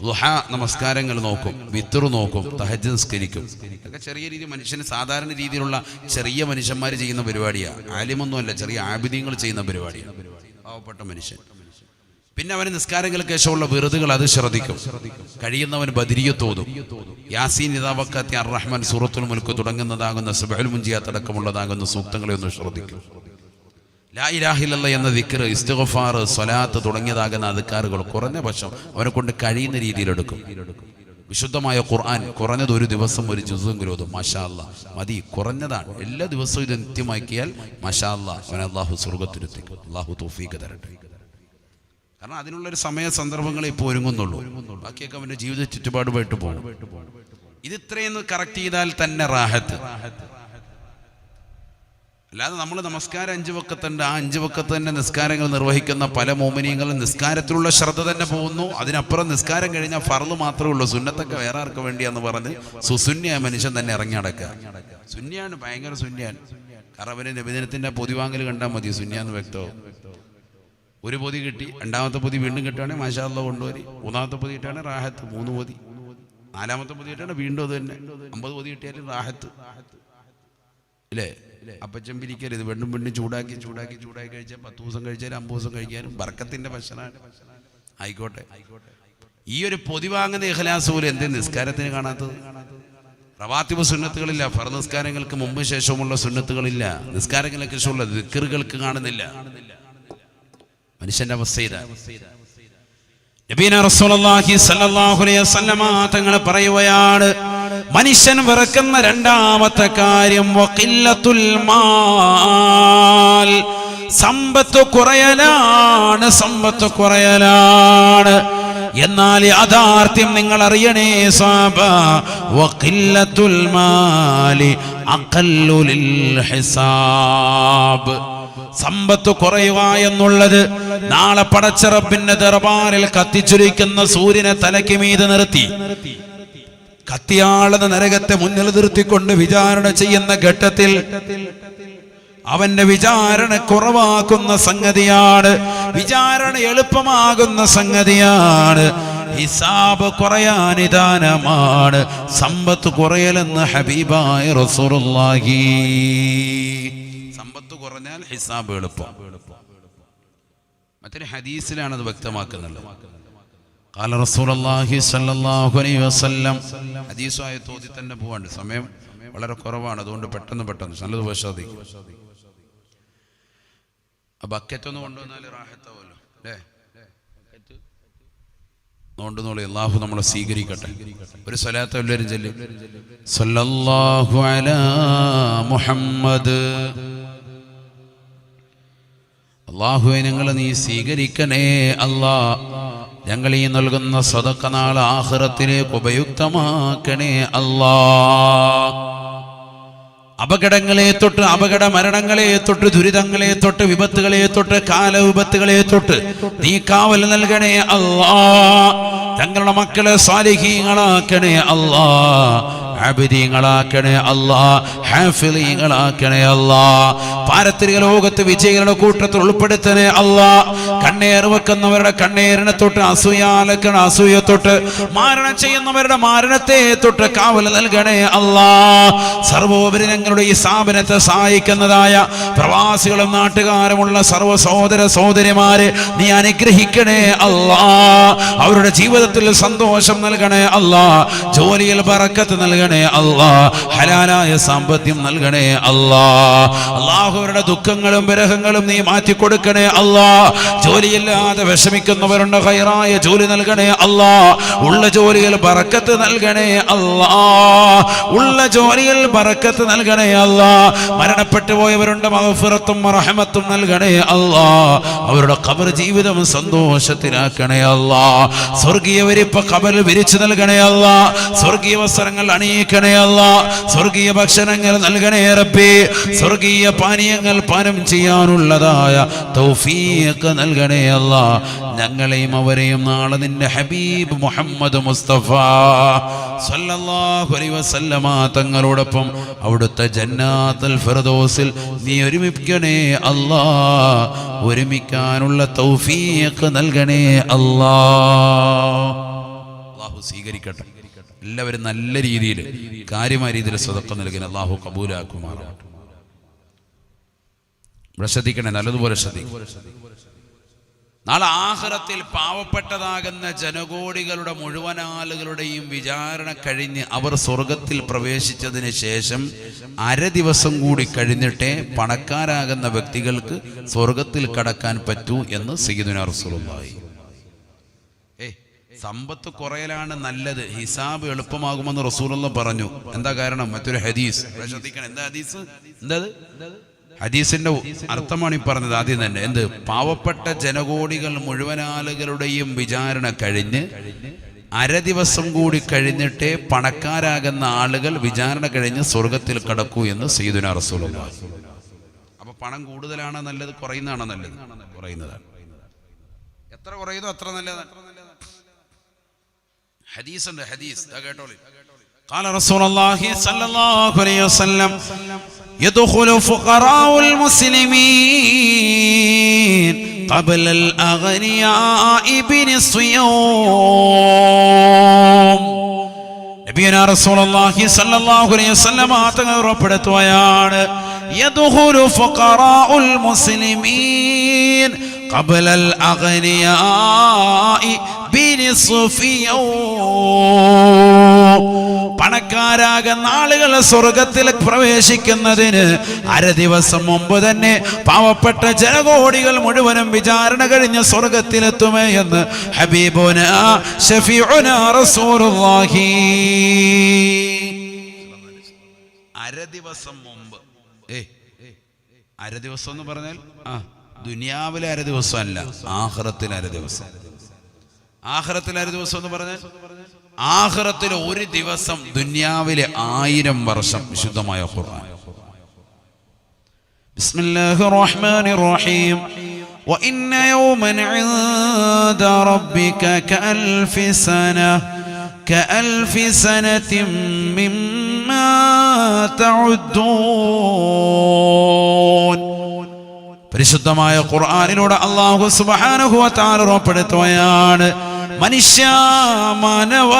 ദുഹാ നമസ്കാരങ്ങൾ നോക്കും, വിത്ർ നോക്കും, തഹജ്ജുദ് നിസ്കരിക്കും. ഇതൊക്കെ ചെറിയ രീതി മനുഷ്യന് സാധാരണ രീതിയിലുള്ള ചെറിയ മനുഷ്യന്മാർ ചെയ്യുന്ന പരിപാടിയാണ്. ആലിമൊന്നുമല്ല, ചെറിയ ആബിദീങ്ങൾ ചെയ്യുന്ന പരിപാടിയാണ്, പാവപ്പെട്ട മനുഷ്യൻ. പിന്നെ അവന് നിസ്കാരങ്ങൾക്ക് ശേഷമുള്ള വെറുതുകൾ അത് ശ്രദ്ധിക്കും. കഴിയുന്നവൻ ബദരിയ്യത്ത് ഓതും. യാസീൻ ഇദാ വഖഅത്തി അർ-റഹ്മാൻ, സൂറത്തുൽ മുൽക്ക് തുടങ്ങുന്നതാകുന്ന സുബ്ഹുൽ മുൻജിയാത്ത് അടക്കമുള്ളതാകുന്ന സൂക്തങ്ങളെ ഒന്ന് ശ്രദ്ധിക്കും. ലാ ഇലാഹ ഇല്ലല്ലാഹ് എന്ന ദിക്ർ, ഇസ്തിഗ്ഫാർ, സ്വലാത്ത് തുടങ്ങിയതാകുന്ന അദ്കാറുകൾ കുറഞ്ഞ പക്ഷം അവനെ കൊണ്ട് കഴിയുന്ന രീതിയിലെടുക്കും. വിശുദ്ധമായ ഖുർആൻ കുറഞ്ഞത് ഒരു ദിവസം ഒരു ജുസെങ്കിലും ഓതും. മാഷാ അല്ലാഹ് മതി, കുറഞ്ഞതാണ്. എല്ലാ ദിവസവും ഇത് നിത്യമാക്കിയാൽ മാഷാ അല്ലാഹ് അവനെ അല്ലാഹു സ്വർഗ്ഗത്തിലെത്തിക്കും. അല്ലാഹു തൗഫീഖ് തരട്ടെ. കാരണം അതിനുള്ളൊരു സമയ സന്ദർഭങ്ങളെ ഇപ്പോൾ ഒരുങ്ങുന്നുള്ളൂ. ബാക്കിയൊക്കെ അവൻ്റെ ജീവിത ചുറ്റുപാടുമായിട്ട് പോകും. ഇത് ഇത്രയും കറക്റ്റ് ചെയ്താൽ തന്നെ റാഹത്ത്. അല്ലാതെ നമ്മൾ നമസ്കാരം 5 വഖത്തുണ്ട്, ആ 5 വഖത്ത് തന്നെ നിസ്കാരങ്ങൾ നിർവഹിക്കുന്ന പല മോമിനീങ്ങളും നിസ്കാരത്തിലുള്ള ശ്രദ്ധ തന്നെ പോകുന്നു. അതിനപ്പുറം നിസ്കാരം കഴിഞ്ഞാൽ ഫർള് മാത്രമേ ഉള്ളൂ, സുന്നത്തൊക്കെ വേറെ ആർക്ക് വേണ്ടിയാന്ന് പറഞ്ഞ് സുസുന്യായ മനുഷ്യൻ തന്നെ ഇറങ്ങി നടക്കുക. സുന്യാണ്, ഭയങ്കര സുന്യാണ്. കാരണം അവന് നബിദിനത്തിന്റെ പൊതിവാങ്ങൽ കണ്ടാൽ മതി, സുന്യാന്ന് വ്യക്തവും. ഒരു പൊതി കിട്ടി, 2ാമത്തെ പൊതി വീണ്ടും കിട്ടുകയാണെങ്കിൽ മാഷാ അല്ലാഹ് കൊണ്ടുവരി. 3ാമത്തെ പൊതി കിട്ടുകയാണെങ്കിൽ റാഹത്ത്, 3 പൊതി. 4ാമത്തെ പൊതി കിട്ടുകയാണെങ്കിൽ വീണ്ടും അത് തന്നെ. 50 പൊതി കിട്ടിയാലും റാഹത്ത് ഇല്ലേ? അപ്പച്ചൻ പിരിക്കരുത്. വീണ്ടും ചൂടാക്കി കഴിച്ചാൽ 10 ദിവസം കഴിച്ചാലും 50 ദിവസം കഴിക്കാനും ബർക്കത്തിന്റെ ഭക്ഷണമാണ്. ആയിക്കോട്ടെ. ഈ ഒരു പൊതിവാങ്ങുന്ന ഇഖ്ലാസ് പോലും എന്തേ നിസ്കാരത്തിന് കാണാത്തത്? റവാത്തിബ് സുന്നത്തുകളില്ല, ഫർദ് നിസ്കാരങ്ങൾക്ക് മുമ്പ് ശേഷവുമുള്ള സുന്നത്തുകളില്ല, നിസ്കാരങ്ങൾക്ക് ശേഷമുള്ള ദിക്റുകൾക്ക് കാണുന്നില്ല. മനുഷ്യന്റെ അവസ്ഥ ഇതാ. നബീന റസൂലുള്ളാഹി സ്വല്ലല്ലാഹു അലൈഹി വസല്ലമ തങ്ങൾ പറയുകയാണ്, മനുഷ്യൻ വെറുക്കുന്ന രണ്ടാമത്തെ കാര്യം വഖില്ലത്തുൽ മാൽ, സമ്പത്ത് കുറയലാണ്, സമ്പത്ത് കുറയലാണ്. എന്നാൽ യാഥാർത്ഥ്യം നിങ്ങൾ അറിയണേ സ്വഹാബ, വഖില്ലത്തുൽ മാലി അഖല്ലു ലിൽ ഹിസാബ്. സമ്പത്ത് കുറയുക എന്നുള്ളത് നാളെ പടച്ച റബ്ബിന്റെ ദർബാറിൽ കത്തിച്ചൊലിക്കുന്ന സൂര്യനെ തലയ്ക്ക് മീതെ നിർത്തി കത്തിയാളുന്ന നരകത്തെ മുന്നിൽ നിർത്തിക്കൊണ്ട് വിചാരണ ചെയ്യുന്ന ഘട്ടത്തിൽ അവന്റെ വിചാരണ കുറവാക്കുന്ന സംഗതിയാണ്, വിചാരണ എളുപ്പമാകുന്ന സംഗതിയാണ്. ഹിസാബ് കുറയാൻ നിദാനമാണ് സമ്പത്ത് കുറയലെന്ന് ഹബീബായ റസൂലുള്ളാഹി. സമ്പത്ത് കുറഞ്ഞാൽ ഹിസാബ് എളുപ്പം. മറ്റൊരു ഹദീസിലാണ് അത് വ്യക്തമാക്കുന്നത്. ഖാല റസൂലുള്ളാഹി സ്വല്ലല്ലാഹു അലൈഹി വസല്ലം. ഹദീസുമായി തോതി തന്നെ പോവാണ്ട്, സമയം വളരെ കുറവാണ്, അതുകൊണ്ട് പെട്ടെന്ന് നല്ലത് പരിശോധിക്കും. ആ ബക്കറ്റ് ഒന്ന് കൊണ്ടുവന്നാൽ റാഹത്താവല്ലോ അല്ലേ? കൊണ്ടുവന്നോളൂ. അല്ലാഹു നമ്മളെ സ്വീകരിക്കട്ടെ. ഒരു സ്വലാത്ത് എല്ലാവരും ചൊല്ലും. സ്വല്ലല്ലാഹു അലാ മുഹമ്മദ്. അല്ലാഹുവേ ഞങ്ങളെ നീ സ്വീകരിക്കണേ അല്ലാ. ഞങ്ങൾ ഈ നൽകുന്ന സദഖ നാളെ ആഖിറത്തിലേക്ക് ഉപയുക്തമാക്കണേ അല്ലാ. അപകടങ്ങളെ തൊട്ട്, അപകട മരണങ്ങളെ തൊട്ട്, ദുരിതങ്ങളെ തൊട്ട്, വിപത്തുകളെ തൊട്ട്, കാലവിപത്തുകളെ തൊട്ട് നീ കാവൽ നൽകണേ അല്ലാ. ഞങ്ങളുടെ മക്കളെ സാലിഹീങ്ങളാക്കണേ അല്ലാ, ആബിദീങ്ങളാക്കണേ അല്ലാ, ഹാഫിളീങ്ങളാക്കണേ അല്ലാ. പാരത്രിക ലോകത്ത് വിജയികളുടെ കൂട്ടത്തിൽ ഉൾപ്പെടുത്തണേ അല്ലാ. കണ്ണേർ വെക്കുന്നവരുടെ കണ്ണേറിനെ തൊട്ട്, അസൂയാലക്കണ അസൂയ തൊട്ട്, മാരണം ചെയ്യുന്നവരുടെ മാരണത്തെ തൊട്ട് കാവൽ നൽകണേ അല്ലാ. സർവോപരി ഞങ്ങളുടെ ഈ സ്ഥാപനത്തെ സഹായിക്കുന്നതായ പ്രവാസികളും നാട്ടുകാരുമുള്ള സർവ്വ സഹോദര സഹോദരിമാരെ നീ അനുഗ്രഹിക്കണേ അല്ലാ. അവരുടെ ജീവിതത്തിൽ സന്തോഷം നൽകണേ അല്ലാ. ജോലിയിൽ ബറക്കത്ത് നൽകണേ അല്ലാ. ഹലാലായ സാമ്പത്തികം നൽകണേ അല്ലാ. അല്ലാഹുവരുടെ ദുഃഖങ്ങളും വിരഹങ്ങളും നീ മാറ്റി കൊടുക്കണേ അല്ലാ. ജോലിയില്ലാതെ വിഷമിക്കുന്നവരുണ്ട്, ഖൈറായ ജോലി നൽകണേ അല്ലാ. ഉള്ള ജോലിയിൽ ബറക്കത്ത് നൽകണേ അല്ലാ. ഉള്ള ജോലിയിൽ ബറക്കത്ത് നൽകണേ അല്ലാ. മരണപ്പെട്ടു പോയവരുണ്ട്, മഗ്ഫിറത്തും റഹ്മത്തും നൽകണേ അല്ലാ. അവരുടെ ഖബർ ജീവിതം സന്തോഷത്തിലാക്കണേ അല്ലാ. സ്വർഗീയ വിരിപ്പ ഖബറിൽ വിരിച്ചു നൽകണേ അല്ലാ. സ്വർഗീയ വസ്ത്രങ്ങൾ അണിയിക്കണേ അല്ലാ. സ്വർഗീയ ഭക്ഷണങ്ങൾ നൽകണേ റബ്ബേ. സ്വർഗീയ പാനീയങ്ങൾ പാനം ചെയ്യാനുള്ളതായ തൗഫീഖ് നൽകണേ അല്ലാ. ഞങ്ങളെയും അവരെയും നാളെ നിന്റെ ഹബീബ് മുഹമ്മദ് മുസ്തഫ സല്ലല്ലാഹു അലൈഹി വസല്ലമ തങ്ങളോടൊപ്പം അവിടുത്തെ ജന്നാത്തുൽ ഫിർദൗസിൽ നീ ഒരുമിപ്പിക്കണേ അല്ലാ. ഒരുമിക്കാനുള്ള തൗഫീഖ് നൽകണേ അല്ലാ. അല്ലാഹു സ്വീകരിക്കട്ടെ. എല്ലാവരും നല്ല രീതിയിൽ, കാര്യമായ രീതിയിൽ സദഖ നൽകണേ. അല്ലാഹു കബൂലാക്കുമാറാകട്ടെ. ഇവിടെ ശ്രദ്ധിക്കണേ, നല്ലതുപോലെ ശ്രദ്ധിക്കും. നാളെ ആഖിറത്തിൽ പാവപ്പെട്ടതാകുന്ന ജനകോടികളുടെ മുഴുവൻ ആളുകളുടെയും വിചാരണ കഴിഞ്ഞ് അവർ സ്വർഗത്തിൽ പ്രവേശിച്ചതിന് ശേഷം അര ദിവസം കൂടി കഴിഞ്ഞിട്ടേ പണക്കാരാകുന്ന വ്യക്തികൾക്ക് സ്വർഗത്തിൽ കടക്കാൻ പറ്റൂ എന്ന് സയ്യിദുനാ റസൂലുള്ളാഹി. സമ്പത്ത് കുറയലാണ് നല്ലത്, ഹിസാബ് എളുപ്പമാകുമെന്ന് റസൂലുള്ളാഹി പറഞ്ഞു. എന്താ കാരണം? മറ്റൊരു ഹദീസ് ശ്രദ്ധിക്കണം. എന്താ ഹദീസ്? എന്താ ഹദീസിന്റെ അർത്ഥമാണ് ഈ പറഞ്ഞത്. ആദ്യം തന്നെ എന്ത്? പാവപ്പെട്ട ജനകോടികൾ മുഴുവൻ ആളുകളുടെയും വിചാരണ കഴിഞ്ഞ് അര ദിവസം കൂടി കഴിഞ്ഞിട്ടേ പണക്കാരാകുന്ന ആളുകൾ വിചാരണ കഴിഞ്ഞ് സ്വർഗത്തിൽ കടക്കൂ എന്ന് സയ്യിദുനാ റസൂലുള്ളാഹി. അപ്പൊ പണം കൂടുതലാണോ നല്ലത്, കുറയുന്നതാണോ നല്ലത്? കുറയുന്നതാണ്. എത്ര കുറയുന്നോ അത്ര നല്ലതാണ്. ഹദീസ് ഉണ്ട്, ഹദീസ് കേട്ടോളി. قال رسول الله صلى الله عليه وسلم يدخل فقراء المسلمين قبل الأغنياء بنصف يوم. നബിയുനാ റസൂലുള്ളാഹി സ്വല്ലല്ലാഹു അലൈഹി വസല്ലം തങ്ങൾ ഉറപ്പെടുത്തുകയാണ്, യദ്ഖുലു ഫഖറാഉൽ മുസ്ലിമീൻ ഖബല അൽ അഗ്നിയാഇ ബിനിസ്ഫിയോ. പണക്കാരാകുന്ന ആളുകൾ സ്വർഗത്തിൽ പ്രവേശിക്കുന്നതിന് അര ദിവസം മുമ്പ് തന്നെ പാവപ്പെട്ട ജനകോടികൾ മുഴുവനും വിചാരണ കഴിഞ്ഞ് സ്വർഗത്തിലെത്തുമേ എന്ന് ഹബീബുനാ ശഫീഉനാ റസൂലുള്ളാഹി. അര ദിവസം മുമ്പ്. അര ദിവസം എന്ന് പറഞ്ഞാൽ ദുനിയാവിലെ അര ദിവസം അല്ല, ആഖിറത്തിലെ അര ദിവസം. ആഖിറത്തിലെ അര ദിവസം എന്ന് പറഞ്ഞാൽ ആഖിറത്തിലെ ഒരു ദിവസം ദുനിയാവിലെ 1000 വർഷം. വിശുദ്ധമായ ഖുർആൻ. ബിസ്മില്ലാഹിർ റഹ്മാനിർ റഹീം. وإن يوما عند ربك كألف سنة مما تعدون. പരിശുദ്ധമായ ഖുർആനിലൂടെ അല്ലാഹു സുബ്ഹാനഹു വ തആല ഉറപ്പെടുത്തുകയാണ്, മനുഷ്യ മാനവ,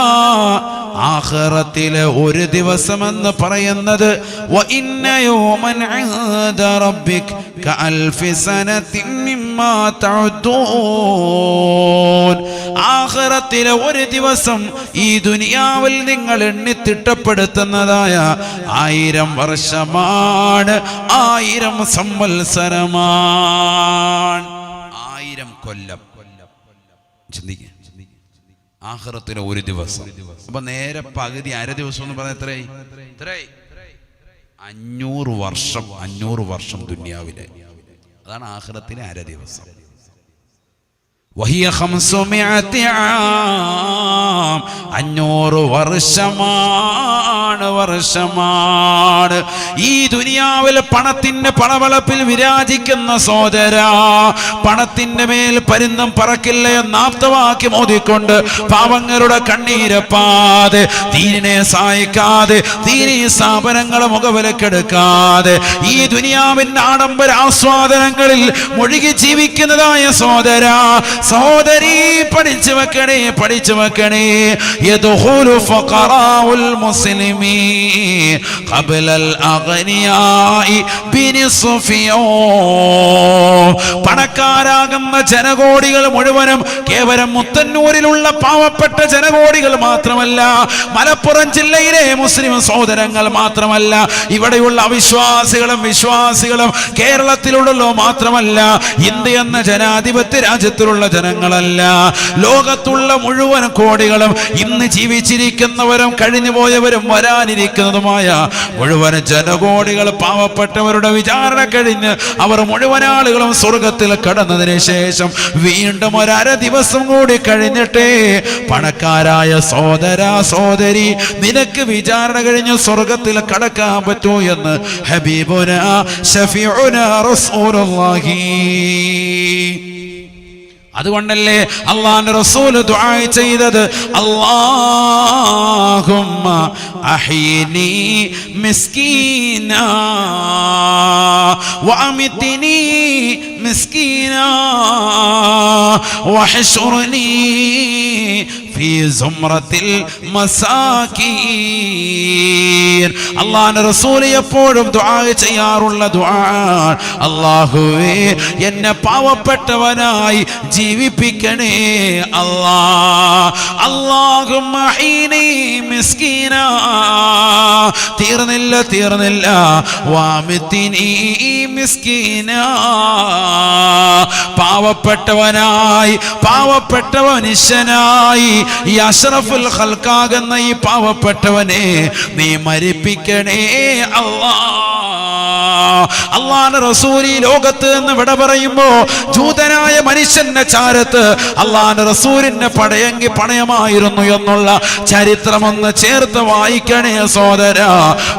ആഖിറത്തിലെ ഒരു ദിവസം എന്ന് പറയുന്നത് വഇന്ന യൗമൻ ഇൻദ റബ്ബിക കഅൽഫി സനതിൻ മിമ്മാ തഅദൂൻ. ആഖിറത്തിലെ ഒരു ദിവസം ഈ ദുനിയാവിൽ നിങ്ങൾ എണ്ണിത്തിട്ടപ്പെടുത്തുന്നതായ 1000 വർഷമാണ്, 1000 സംവത്സരമാണ്, 1000 കൊല്ലം. ചിന്തിക്കുക, ആഖിറത്തിലെ ഒരു ദിവസം. അപ്പൊ നേരെ പകുതി അര ദിവസം എന്ന് പറഞ്ഞാൽ എത്രയായി? 500 വർഷം. 500 വർഷം ദുനിയാവിലെ. അതാണ് ആഖിറത്തിലെ അര ദിവസം. വഹിയ 500 ആം. 500 വർഷമാണ്. ഈ ദുനിയാവിൽ പണത്തിന്റെ പളവളപ്പിൽ വിരാജിക്കുന്ന സോദര, പണത്തിന്റെ മേൽ പരുന്തും പറക്കില്ല എന്ന് ആപ്തവാക്യം ഓതിക്കൊണ്ട് പാവങ്ങളുടെ കണ്ണീരപ്പാതെ, ദീനിനെ സഹായിക്കാതെ, ദീനീ സ്ഥാപനങ്ങളെ മുഖവിലക്കെടുക്കാതെ ഈ ദുനിയാവിന്റെ ആഡംബര ആസ്വാദനങ്ങളിൽ മുഴുകി ജീവിക്കുന്നതായ സോദര, സഹോദരി, പഠിച്ചു വെക്കണേ. യദ്ഖുലു ഫഖറാഉൽ മുസ്ലിമീൻ ഖബ്ലൽ അഗ്നിയാഇ ബിനിസ്ഫിയോ. പണക്കാരാകുന്ന ജനകോടികൾ മുഴുവനും കേവലം മുത്തന്നൂരിലുള്ള പാവപ്പെട്ട ജനകോടികൾ മാത്രമല്ല, മലപ്പുറം ജില്ലയിലെ മുസ്ലിം സഹോദരങ്ങൾ മാത്രമല്ല, ഇവിടെയുള്ള അവിശ്വാസികളും വിശ്വാസികളും കേരളത്തിലുള്ളോ മാത്രമല്ല, ഇന്ത്യ എന്ന ജനാധിപത്യ രാജ്യത്തിലുള്ള ജനങ്ങളല്ല, ലോകത്തുള്ള മുഴുവൻ കോടികളും ഇന്ന് ജീവിച്ചിരിക്കുന്നവരും കഴിഞ്ഞുപോയവരും വരാനിരിക്കുന്നതുമായ മുഴുവൻ ജനകോടികൾ പാവപ്പെട്ടവരുടെ വിചാരണ കഴിഞ്ഞ് അവർ മുഴുവൻ ആളുകളും സ്വർഗത്തിൽ കടന്നതിന് ശേഷം വീണ്ടും ഒരര ദിവസം കൂടി കഴിഞ്ഞിട്ടേ പണക്കാരായ സോദര സോദരി നിനക്ക് വിചാരണ കഴിഞ്ഞ് സ്വർഗത്തിൽ കടക്കാൻ പറ്റൂ എന്ന് ഹബീബുനാ ശഫീഉനാ റസൂലുള്ളാഹി. അതുകൊണ്ടല്ലേ അല്ലാഹുവിന്റെ റസൂൽ ദുആ ചെയ്തത്, അല്ലാഹുമ്മ അഹ്യിനി മിസ്കീനാ വഅമിത്നി മിസ്കീനാ വഹ്ശുർനി ഫീ സുംറത്തിൽ മസാകീൻ. അല്ലാഹുവിന്റെ റസൂൽ എപ്പോഴും ദുആ ചെയ്യാറുള്ള ദുആ, അല്ലാഹുവേ എന്നെ പാവപ്പെട്ടവനായി ജീവിപ്പിക്കണേ അല്ലാ. അല്ലാഹുമ്മ അഹ്യിനി മിസ്കീനാ, തീർന്നില്ല, വഅമിത്നി മിസ്കീനാ, പാവപ്പെട്ടവനായി, പാവപ്പെട്ട മനുഷ്യനായി, ഈ അഷ്റഫുൽ ഖൽഖാകുന്ന ഈ പാവപ്പെട്ടവനെ നീ മരിപ്പിക്കണേ അല്ലാ. അല്ലാഹുവിന്റെ റസൂൽ ഈ ലോകത്ത് നിന്ന് വിട പറയുമ്പോ ജൂതനായ മനുഷ്യന്റെ ചാരത്ത് അല്ലാഹുവിന്റെ റസൂലിന്റെ പടയെങ്കി പണയമായിരുന്നു എന്നുള്ള ചരിത്രമൊന്ന് ചേർത്ത് വായിക്കണേ സോദര,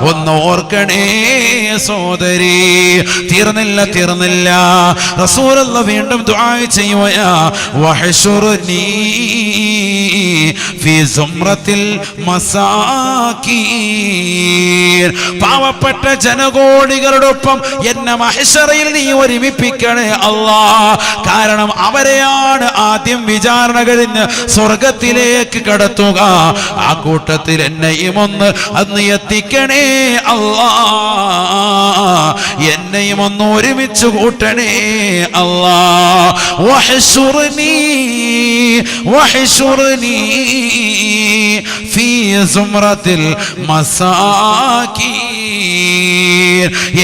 ഒന്ന് ഓർക്കണേ സോദരി. തീർന്നില്ല. റസൂലുള്ള വീണ്ടും ദുആ ചെയ്യുകയാ, വഹ്ശുർനി ഫീ സുംറത്തിൽ മസാകീൻ. പാവപ്പെട്ട ജനകോടികളോടൊപ്പം എന്നെ മഹ്ശറയിൽ നീ ഒരുമിപ്പിക്കണേ അല്ലാ. കാരണം അവരെയാണ് ആദ്യം വിചാരണ കഴിഞ്ഞ് സ്വർഗത്തിലേക്ക് കടത്തുക. ആ കൂട്ടത്തിൽ എന്നെയും ഒന്ന് അന്ന് എത്തിക്കണേ അല്ലാ. എന്നെയും ഒന്ന് ഒരുമിച്ച് കൂട്ടണേ അല്ലാ. വഹ്ശുർനീ ഫീ സുംറത്തിൽ മസാകീൻ.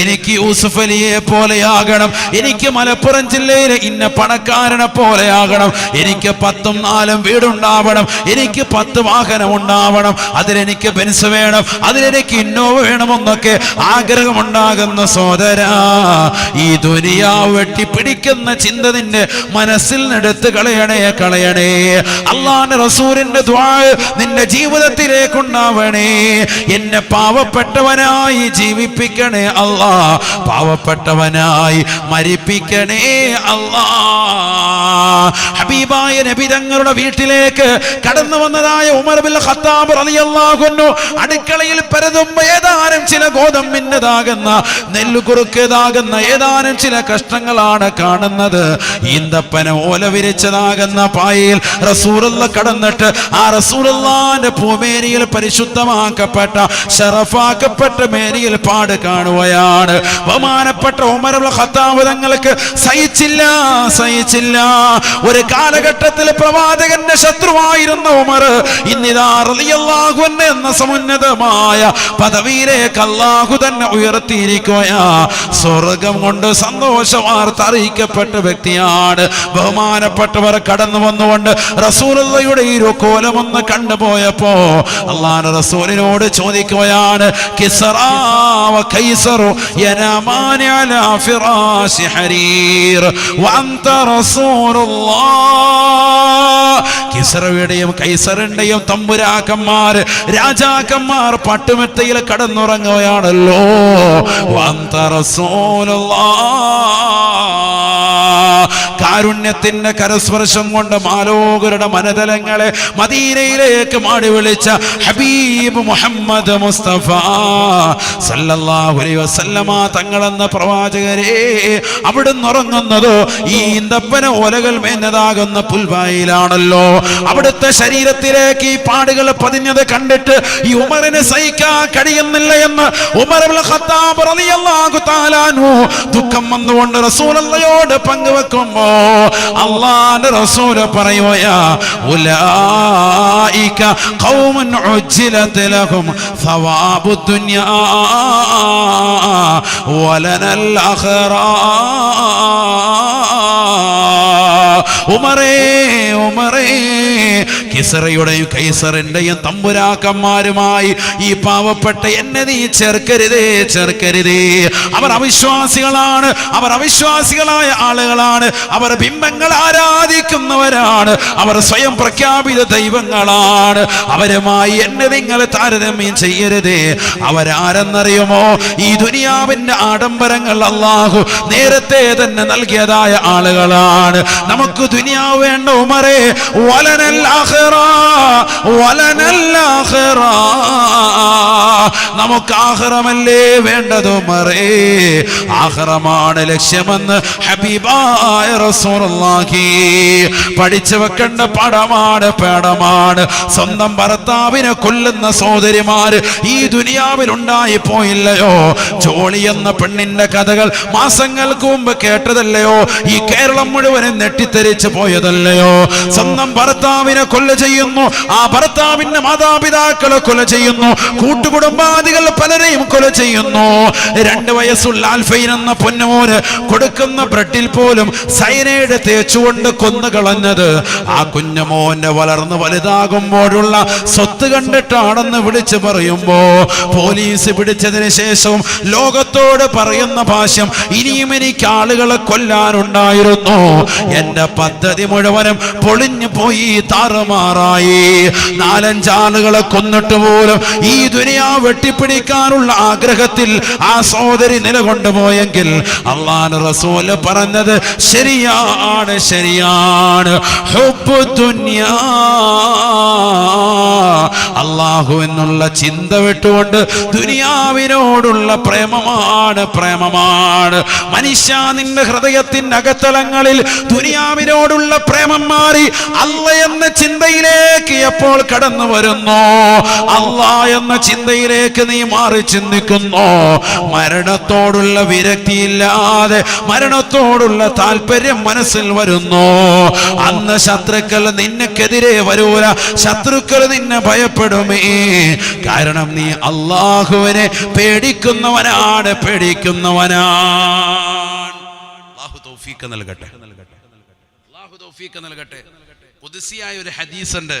എനിക്ക് യൂസുഫ് അലിയെ പോലെയാകണം. എനിക്ക് മലപ്പുറം ജില്ലയിലെ ഇന്ന പണക്കാരനെ പോലെയാകണം. എനിക്ക് 10ഉം 4ഉം വീടുണ്ടാവണം. എനിക്ക് 10 വാഹനം ഉണ്ടാവണം. അതിലെനിക്ക് ബെൻസ് വേണം, അതിലെനിക്ക് ഇന്നോവ വേണമെന്നൊക്കെ ആഗ്രഹമുണ്ടാകുന്ന സോദരാ, ഈ ദുനിയാവ് വെട്ടിപ്പിടിക്കുന്ന ചിന്ത നിന്റെ മനസ്സിൽ നിന്നെടുത്ത് കളയണേ. അല്ലാഹുവിന്റെ റസൂലിന്റെ ദുആ നിന്റെ ജീവിതത്തിലേക്കുണ്ടാവണേ. എന്നെ പാവപ്പെട്ടവനായി ജീവിപ്പിക്കണേ അല്ലാ. പാവപ്പെട്ടവനായി മരിപ്പിക്കണേ അല്ലാ. ഹബീബായ നബി തങ്ങളുടെ വീട്ടിലേക്ക് കടന്നു വന്നതായ ഉമർ ബിൻ ഖത്താബ് റളിയല്ലാഹു അൻഹു അടുക്കളയിൽ പരതുമ്പോൾ ഏതാനും ചില ഗോതമ്പിൻ്റെതാകുന്ന നെല്ല് കുറുക്കിയതാകുന്ന ഏതാനും ചില കഷ്ണങ്ങളാണ് കാണുന്നത്. ഈന്തപ്പന ഓല വിരിച്ചതാകുന്ന പായയിൽ റസൂലുള്ള കടന്നിട്ട് ആ റസൂലുള്ളാഹിന്റെ പൂമേനിയിൽ പരിശുദ്ധമാക്കപ്പെട്ട ശറഫാക്കപ്പെട്ട മേനിയിൽ പാട് കാണുകയാണ്. ബഹുമാനപ്പെട്ട ഉമർ ഇബ്നു ഖത്താബ് തങ്ങൾക്ക് സഹിച്ചില്ല. ഒരു കാലഘട്ടത്തിൽ പ്രവാചകന്റെ ശത്രുവായിരുന്ന ഉമർ ഇന്നിതാ റളിയല്ലാഹു അൻഹു എന്ന സമുന്നതമായ പദവിയിലേക്ക് അല്ലാഹു തന്നെ ഉയർത്തിയിരിക്കുകയാ. സ്വർഗം കൊണ്ട് സന്തോഷ വാർത്ത അറിയിക്കപ്പെട്ട വ്യക്തിയാണ്. ബഹുമാനപ്പെട്ടവർ കടന്നു വന്നുകൊണ്ട് റസൂലുള്ളാഹിയുടെ ഈ കോലമൊന്ന് കണ്ടുപോയപ്പോ അല്ലാഹുവിന്റെ റസൂലിനോട് ചോദിക്കുകയാണ്, കിസ്റാ വ കൈസറു യനാമാനി അലാ ഫിറാശി ഹരീർ വഅൻത റസൂലുള്ളാഹ്. കിസ്റയുടെയും കൈസറിന്റെയും തമ്പുരാക്കന്മാർ, രാജാക്കന്മാർ പട്ടുമെത്തയിൽ കടന്നുറങ്ങുകയാണല്ലോ. വഅൻത റസൂലുള്ളാഹ്. കാരുണ്യത്തിന്റെ കരസ്പർശം കൊണ്ട് മാലോകരുടെ മനതലങ്ങളെ മദീനയിലേക്ക് മാടി വിളിച്ച ഹബീബ് മുഹമ്മദ് മുസ്തഫ സല്ലല്ലാഹു അലൈഹി വസല്ലമ തങ്ങളെന്ന പ്രവാചകരെ അവിടുന്ന് ഉറങ്ങുന്നത് ഈ ഈന്തപ്പന ഓലകൾ മേഞ്ഞതാകുന്ന പുൽവായിലാണല്ലോ. അവിടുത്തെ ശരീരത്തിലേക്ക് ഈ പാടുകൾ പതിഞ്ഞത് കണ്ടിട്ട് ഈ ഉമറിന് സഹിക്കാൻ കഴിയുന്നില്ല എന്ന് ഉമർ ഇബ്നു ഖത്താബ് റളിയല്ലാഹു തആല അൻഹു ദുഃഖം വന്നുകൊണ്ട് റസൂലുള്ളാഹിയോട് പങ്കുവെക്കുമ്പോ അല്ലാഹുവിന്റെ റസൂൽ പറയുകയാ, ഉലൈക ഖൗമുൻ ഉജ്ജിലത് ലഹും സവാബു ദുനിയാ വലനൽ ആഖിറ. ഉമറേ, കിസ്റയുടെയും കൈസറിന്റെയും തമ്പുരാക്കന്മാരുമായി ഈ പാവപ്പെട്ട എന്നെ നീ ചേർക്കരുതേ. അവർ അവിശ്വാസികളാണ്, അവർ അവിശ്വാസികളായ ആളുകളാണ്, അവർ ബിംബങ്ങൾ ആരാധിക്കുന്നവരാണ്, അവർ സ്വയം പ്രഖ്യാപിത ദൈവങ്ങളാണ്. അവരുമായി എന്നെ നിങ്ങൾ താരതമ്യം ചെയ്യരുതേ. അവരാരെന്നറിയുമോ? ഈ ദുനിയാവിന്റെ ആഡംബരങ്ങൾ അല്ലാഹു നേരത്തെ തന്നെ നൽകിയതായ ആളുകളാണ്. നമുക്ക് ദുനിയാവ് വേണ്ട ഉമറേ, വലനൽ ആഖിറ. നമുക്ക് ആഖിറമല്ലേ വേണ്ടത് ഉമറേ. ആഖിറമാണ് ലക്ഷ്യമെന്ന് ഹബീബായ റസൂലുള്ളാഹി പഠിച്ചു വെക്കേണ്ട പാഠമാണ്. സ്വന്തം ഭർത്താവിനെ കൊല്ലുന്ന സഹോദരിമാര് ഈ ദുനിയാവിൽ ഉണ്ടായി പോയില്ലയോ? ജോളി എന്ന പെണ്ണിന്റെ കഥകൾ മാസങ്ങൾക്ക് മുമ്പ് കേട്ടതല്ലയോ? ഈ കേരളം മുഴുവനും നെട്ടിത്തെറിച്ച് പോയതല്ലയോ? സ്വന്തം ഭർത്താവിനെ കൊല ചെയ്യുന്നു, ആ ഭർത്താവിന്റെ മാതാപിതാക്കളെ കൊല ചെയ്യുന്നു, കൂട്ടുകുടുംബാദികൾ പലരെയും കൊല ചെയ്യുന്നു. 2 വയസ്സുള്ള ആൽഫൈൻ എന്ന പൊന്നുമോന് കൊടുക്കുന്ന ബ്രെഡിൽ പോലും സൈനൈഡ് തേച്ചുകൊണ്ട് കൊന്നുകളഞ്ഞത് ആ കുഞ്ഞുമോന്റെ വളർന്ന് വലുതാകുമ്പോഴുള്ള സ്വത്ത് കണ്ടിട്ടാണെന്ന് വിളിച്ചു പറയുമ്പോ പോലീസ് പിടിച്ചതിന് ശേഷവും ലോകത്തോട് പറയുന്ന ഭാഷ്യം, ഇനിയും എനിക്ക് ആളുകളെ കൊല്ലാനുണ്ടായിരുന്നു. എന്റെ പദ്ധതി മുഴുവനും പൊളിഞ്ഞു പോയി, താറുമാറായി. 4-5 ആളുകളെ കൊന്നിട്ട് പോലും ഈ ദുനിയാവ് വെട്ടിപ്പിടിക്കാനുള്ള ആഗ്രഹത്തിൽ ആ സഹോദരി നിലകൊണ്ടുപോയെങ്കിൽ അല്ലാഹുവിന്റെ റസൂൽ പറഞ്ഞത് ശരിയാണ്. ഹുബ്ബു ദുനിയാ അല്ലാഹു എന്നുള്ള ചിന്ത വിട്ടുകൊണ്ട് ദുനിയാവിനോടുള്ള പ്രേമമാണ്. മനുഷ്യ, നിന്റെ ഹൃദയത്തിന്റെ അകത്തളങ്ങളിൽ ദുനിയാവിനോടുള്ള പ്രേമം മാറി അല്ല എന്ന ചിന്തയിലേക്ക് എപ്പോൾ കടന്നു വരുന്നോ, അല്ലാ എന്ന ചിന്തയിലേക്ക് നീ മാറി ചിന്തിക്കുന്നു, മരണത്തോടുള്ള വിരക്തിയില്ലാതെ മരണത്തോടുള്ള താല്പര്യം മനസ്സിൽ വരുന്നു, അന്ന് ശത്രുക്കൾ നിനക്കെതിരെ വരൂല, ശത്രുക്കൾ നിന്നെ ഭയപ്പെടുമേ. കാരണം നീ അല്ലാഹുവിനെ പേടിക്കുന്നവനാണ്. അല്ലാഹു തൗഫീഖ് നൽകട്ടെ. ഖുദ്സിയായ ഒരു ഹദീസ് ഉണ്ട്.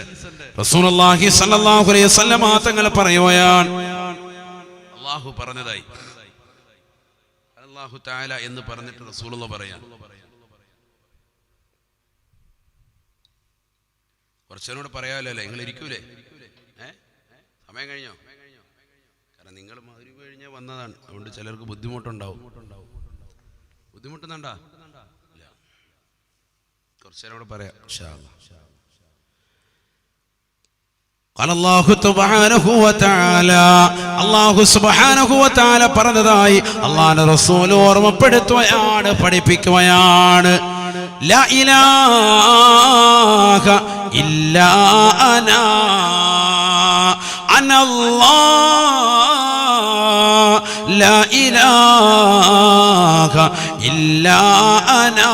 റസൂലുള്ളാഹി സ്വല്ലല്ലാഹു അലൈഹി വസല്ലം തങ്ങൾ പറയുകയാണ്, അല്ലാഹു പറഞ്ഞതായി, അല്ലാഹു തആല എന്ന് പറഞ്ഞിട്ട് റസൂലുള്ളാഹി പറയാൻ, കുറച്ചേരോട് പറയാമല്ലോ അല്ലേ, നിങ്ങൾ ഇരിക്കൂലേ? സമയം കഴിഞ്ഞോ? കാരണം നിങ്ങൾ മഗ്‌രിബ് കഴിഞ്ഞാൽ വന്നതാണ്, അതുകൊണ്ട് ചിലർക്ക് ബുദ്ധിമുട്ടുണ്ടാവും. ബുദ്ധിമുട്ടുന്നുണ്ടാ? ഇല്ല, കുറച്ചേരോട് പറയാം ഇൻഷാ അല്ലാഹ്. അല്ലാഹു സുബ്ഹാനഹു വ തആല പറഞ്ഞതായി അല്ലാഹുവിന്റെ റസൂൽ ഓർമ്മപ്പെടുത്തുകയാണ്, പഠിപ്പിക്കുകയാണ്. ലാ ഇലാഹ ഇല്ലാ അനാ അനല്ലാഹ്, ലാ ഇലാഹ ഇല്ലാ അനാ,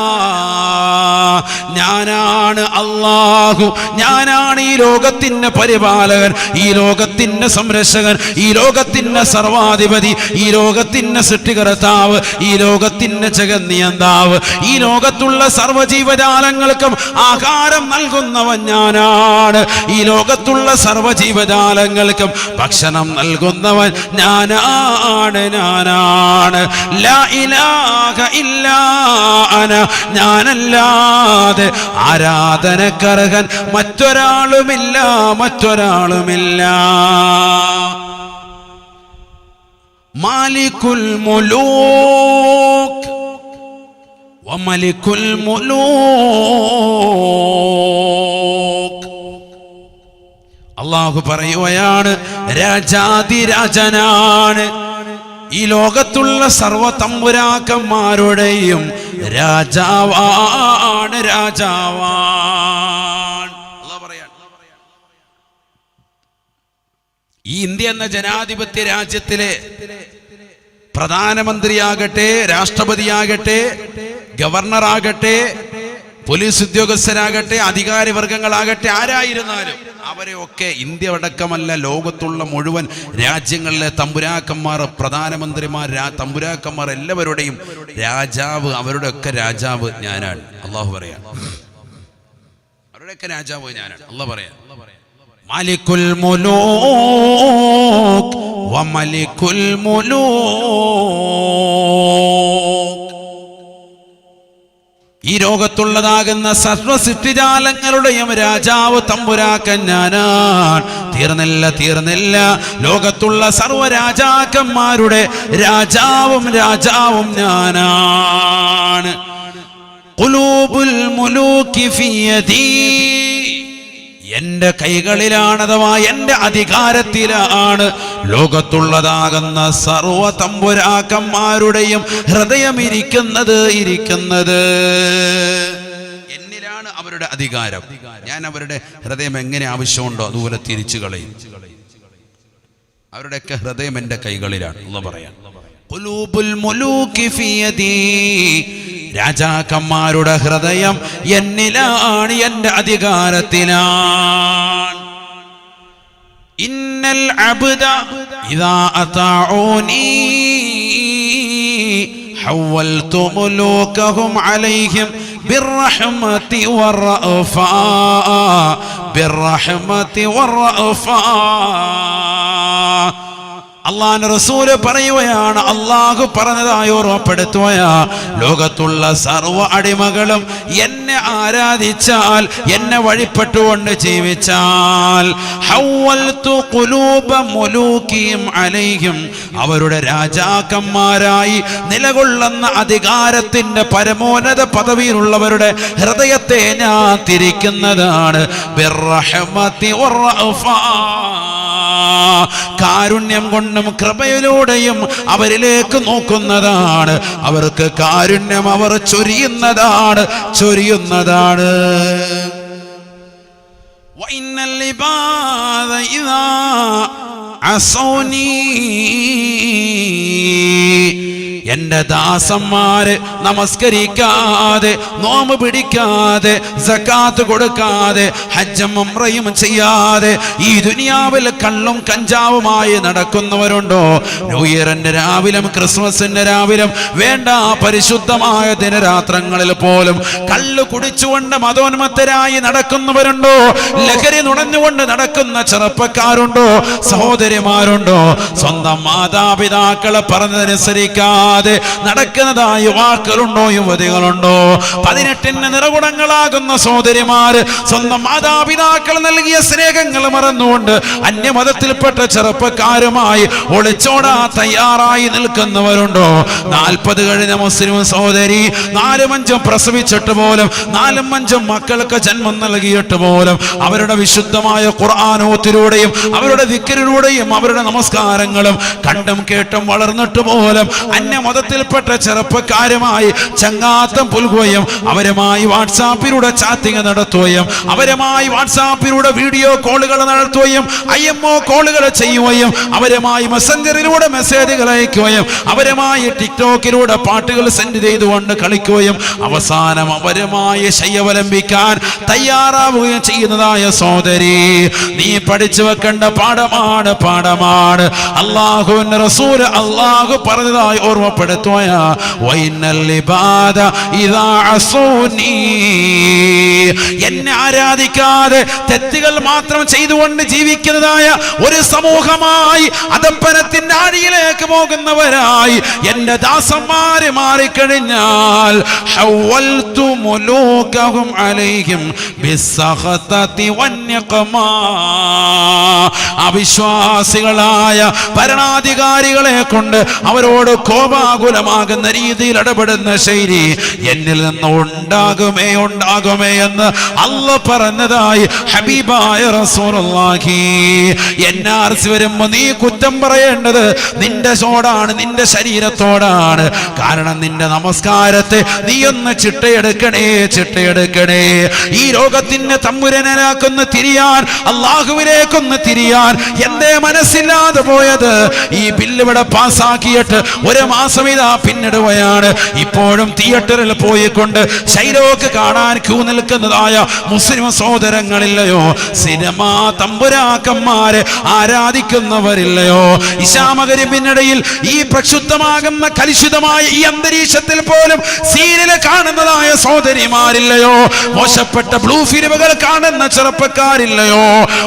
ഞാനാണ് അല്ലാഹു, ഞാനാണ് ഈ ലോകത്തിന്റെ പരിപാലകൻ, ഈ ലോകത്തിന്റെ സംരക്ഷകൻ, ഈ ലോകത്തിന്റെ സർവാധിപതി, ഈ ലോകത്തിന്റെ സൃഷ്ടികർത്താവ്, ഈ ലോകത്തിന്റെ ജഗന്നിയന്താവ്, ഈ ലോകത്തുള്ള സർവ്വജീവജാലങ്ങൾക്കും ആഹാരം നൽകുന്നവൻ ഞാനാണ്, ഈ ലോകത്തുള്ള സർവ്വജീവജാലങ്ങൾക്കും ഭക്ഷണം നൽകുന്നവൻ ഞാനാണ്. ലാ ഇലാഹ ഇല്ലാ അന, ഞാനല്ലാതെ ആരാധനക്കർഹൻ മറ്റൊരാളുമില്ല. മാലികുൽ മുലൂക് വമലികുൽ മുലൂക്. അല്ലാഹു പറയുകയാണ്, രാജാതിരാജനാണ്, ഈ ലോകത്തുള്ള സർവ്വ തമ്പുരാക്കന്മാരുടെയും രാജാവാണ്. അല്ലാഹു പറയാണ്, ഈ ഇന്ത്യ എന്ന ജനാധിപത്യ രാജ്യത്തിലെ പ്രധാനമന്ത്രിയാകട്ടെ, രാഷ്ട്രപതിയാകട്ടെ, ഗവർണറാകട്ടെ, പോലീസ് ഉദ്യോഗസ്ഥരാകട്ടെ, അധികാരി വർഗങ്ങളാകട്ടെ, ആരായിരുന്നാലും അവരെയൊക്കെ ഇന്ത്യ അടക്കമല്ല ലോകത്തുള്ള മുഴുവൻ രാജ്യങ്ങളിലെ തമ്പുരാക്കന്മാർ, പ്രധാനമന്ത്രിമാർ, തമ്പുരാക്കന്മാർ എല്ലാവരുടെയും രാജാവ്, അവരുടെയൊക്കെ രാജാവ് ഞാനാണ്. അല്ലാഹു പറയാം, അവരുടെയൊക്കെ രാജാവ് ഞാനാണ്. അല്ലാഹു പറയാം, മാലികുൽ മുലൂക് വമലികുൽ മുലൂക്. ഈ ലോകത്തുള്ളതാകുന്ന സർവ്വ സൃഷ്ടിജാലങ്ങളുടെയും രാജാവ്, തമ്പുരാക്കൻ ഞാനാണ്. തീർന്നില്ല, ലോകത്തുള്ള സർവ്വ രാജാക്കന്മാരുടെ രാജാവും ഞാനാണ്. ഖുലൂബുൽ മുലൂകി ഫീ യദീ, എന്റെ കൈകളിലാണ്, അഥവാ എന്റെ അധികാരത്തിലാണ് ലോകത്തുള്ളതാകുന്ന സർവ്വ തമ്പുരാക്കന്മാരുടെയും ഹൃദയം ഇരിക്കുന്നത്. എന്നിലാണ് അവരുടെ അധികാരം. ഞാൻ അവരുടെ ഹൃദയം എങ്ങനെ ആവശ്യമുണ്ടോ അതുപോലെ തിരിച്ചു കളയും. അവരുടെയൊക്കെ ഹൃദയം എന്റെ കൈകളിലാണ്. അല്ലാഹു പറയാം, ഖുലൂബുൽ മുലൂകി ഫീ യദീ, രാജാക്കന്മാരുടെ ഹൃദയം എന്നിലാണ്, എന്റെ അധികാരത്തിലാണ്. ഇന്നൽ അബ്ദ ഇദാ അതാഊനി ഹവൽതു മുലൂകഹും അലൈഹിം ബിർറഹ്മതി വറഅഫാ, അള്ളാഹുവിന്റെ റസൂല് പറയുകയാണ്, അള്ളാഹു പറഞ്ഞതായി ഓർമ്മപ്പെടുത്തുകയാ, ലോകത്തുള്ള സർവ്വ അടിമകളും എന്നെ ആരാധിച്ചാൽ, എന്നെ വഴിപ്പെട്ടുകൊണ്ട് ജീവിച്ചാൽ, ഹവ്വൽതു ഖുലൂബ മുലൂകിഹിം അലൈഹിം, അവരുടെ രാജാക്കന്മാരായി നിലകൊള്ളുന്ന അധികാരത്തിന്റെ പരമോന്നത പദവിയിലുള്ളവരുടെ ഹൃദയത്തെ ഞാൻ തിരിക്കുന്നതാണ്. ബിർറഹ്മതി വറഅഫാ, കാരുണ്യം കൊണ്ടും കൃപയിലൂടെയും അവരിലേക്ക് നോക്കുന്നതാണ്. അവർക്ക് കാരുണ്യം അവർ ചൊരിയുന്നതാണ്. വഇന്നൽ ഇബാദ ഇദാ അസൗനി, എന്റെ ദാസന്മാര് നമസ്കരിക്കാതെ, നോമ്പ് പിടിക്കാതെ, സക്കാത്ത് കൊടുക്കാതെ, ഹജ്ജും ഉംറയും ചെയ്യാതെ ഈ ദുനിയാവിൽ കള്ളും കഞ്ചാവുമായി നടക്കുന്നവരുണ്ടോ? ന്യൂ ഇയറിന്റെ രാവിലും ക്രിസ്മസിന്റെ രാവിലും വേണ്ട പരിശുദ്ധമായ ദിനരാത്രങ്ങളിൽ പോലും കള്ള് കുടിച്ചുകൊണ്ട് മതോന്മത്തരായി നടക്കുന്നവരുണ്ടോ? ലഹരി നുണഞ്ഞുകൊണ്ട് നടക്കുന്ന ചെറുപ്പക്കാരുണ്ടോ? സഹോദരിമാരുണ്ടോ? സ്വന്തം മാതാപിതാക്കളെ പറഞ്ഞതനുസരിക്കാതെ നടക്കുന്നതായ യുവാക്കളുണ്ടോ? യുവതികളുണ്ടോ? 18 നിറകുടങ്ങളാകുന്ന സഹോദരിമാര് സ്വന്തം മാതാപിതാക്കൾ നൽകിയ സ്നേഹങ്ങൾ മറന്നുകൊണ്ട് അന്യമതത്തിൽപ്പെട്ട ചെറുപ്പക്കാരുമായി ഒളിച്ചോടാ തയ്യാറായി നിൽക്കുന്നവരുണ്ടോ? 40 കഴിഞ്ഞ മുസ്ലിം സഹോദരി 4-5 പ്രസവിച്ചിട്ട് പോലും 4-5 മക്കൾക്ക് ജന്മം നൽകിയിട്ട് പോലും അവരുടെ വിശുദ്ധമായ ഖുർആനോത്തിലൂടെയും അവരുടെ ദിക്റിലൂടെയും അവരുടെ നമസ്കാരങ്ങളും കണ്ടും കേട്ടും വളർന്നിട്ട് പോലും മതത്തിൽപ്പെട്ട ചെറുപ്പക്കാരുമായി ചങ്ങാത്തം പുൽകുകയും അവരുമായി വാട്സാപ്പിലൂടെ ചാറ്റിംഗ് നടത്തുകയും അവരുമായി വാട്സാപ്പിലൂടെ വീഡിയോ കോളുകൾ നടത്തുകയും IMO കോളുകൾ ചെയ്യുകയും അവരുമായി മെസ്സഞ്ചറിലൂടെ മെസ്സേജുകൾ അയക്കുകയും അവരുമായി ടിക്ടോക്കിലൂടെ പാട്ടുകൾ സെൻഡ് ചെയ്തുകൊണ്ട് കളിക്കുകയും അവസാനം അവരുമായി ശയ്യവലംബിക്കാൻ തയ്യാറാവുകയും ചെയ്യുന്നതായ സഹോദരി, നീ പഠിച്ചു വെക്കേണ്ട പാഠമാണ്. അല്ലാഹുവിന്റെ റസൂൽ അല്ലാഹു പറഞ്ഞതായി ഓർമ്മപ്പെടുത്തുകയാ, വഇന്നൽ ഇബാദ ഇദാ അസൂനി, എന്നെ ആരാധിക്കാതെ തെറ്റുകൾ മാത്രം ചെയ്തുകൊണ്ട് ജീവിക്കുന്നതായ ഒരു സമൂഹമായി അധപ്പതത്തിന്റെ ആഴിയിലേക്ക് പോകുന്നവരായി എന്റെ ദാസന്മാര് മാറിക്കഴിഞ്ഞാൽ, ഹവ്വൽതു മുലൂകഹും അലൈഹിം ബിസ്സഖതതി വന്നിഖമാ, അവിശ്വാസികളായ ഭരണാധികാരികളെ കൊണ്ട് അവരോട് കോപാകുലമാകുന്ന രീതിയിൽ ഇടപെടുന്ന ശൈലി എന്നിൽ നിന്ന് ഉണ്ടാകുമേ എന്ന് അല്ലാഹ് പറഞ്ഞതായി ഹബീബായ റസൂലുള്ളാഹി. NRC വരുമ്പോ നീ കുറ്റം പറയേണ്ടത് നിന്റെ ചോടാണ്, നിന്റെ ശരീരത്തോടാണ്. കാരണം നിന്റെ നമസ്കാരത്തെ നീ ഒന്ന് ചിട്ടയെടുക്കണേ. ഈ ലോകത്തിന്റെ തമ്പുരനാക്കുന്ന തിരിയാൻ, അള്ളാഹുവിലേക്കൊന്ന് തിരിയാൻ എന്തേ മനസ്സില്ലാതെ പോയത്? ഈ ബില്ല് ഇവിടെ പാസ്സാക്കിയിട്ട് 1 മാസം ഇതാ പിന്നിടുകയാണ്. ഇപ്പോഴും തിയേറ്ററിൽ പോയിക്കൊണ്ട് ഷൈലോക്ക് കാണാൻ ക്യൂ നിൽക്കുന്നതായ മുസ്ലിം സഹോദരങ്ങളില്ലയോ? സിനിമാ തമ്പുരാക്കന്മാരെ ആരാധിക്കുന്നവരില്ലയോ? ഇശാമകരിപ്പിനിടയിൽ ഈ പ്രക്ഷുബ്ധമാകുന്ന കലുഷിതമായ ഈ അന്തരീക്ഷത്തിൽ പോലും സീരിയല് കാണുന്നതായ സഹോദരിമാരില്ലയോ? മോശപ്പെട്ട ബ്ലൂ ഫിലിമുകൾ കാണുന്ന ചെറുപ്പക്കാരില്ലയോ?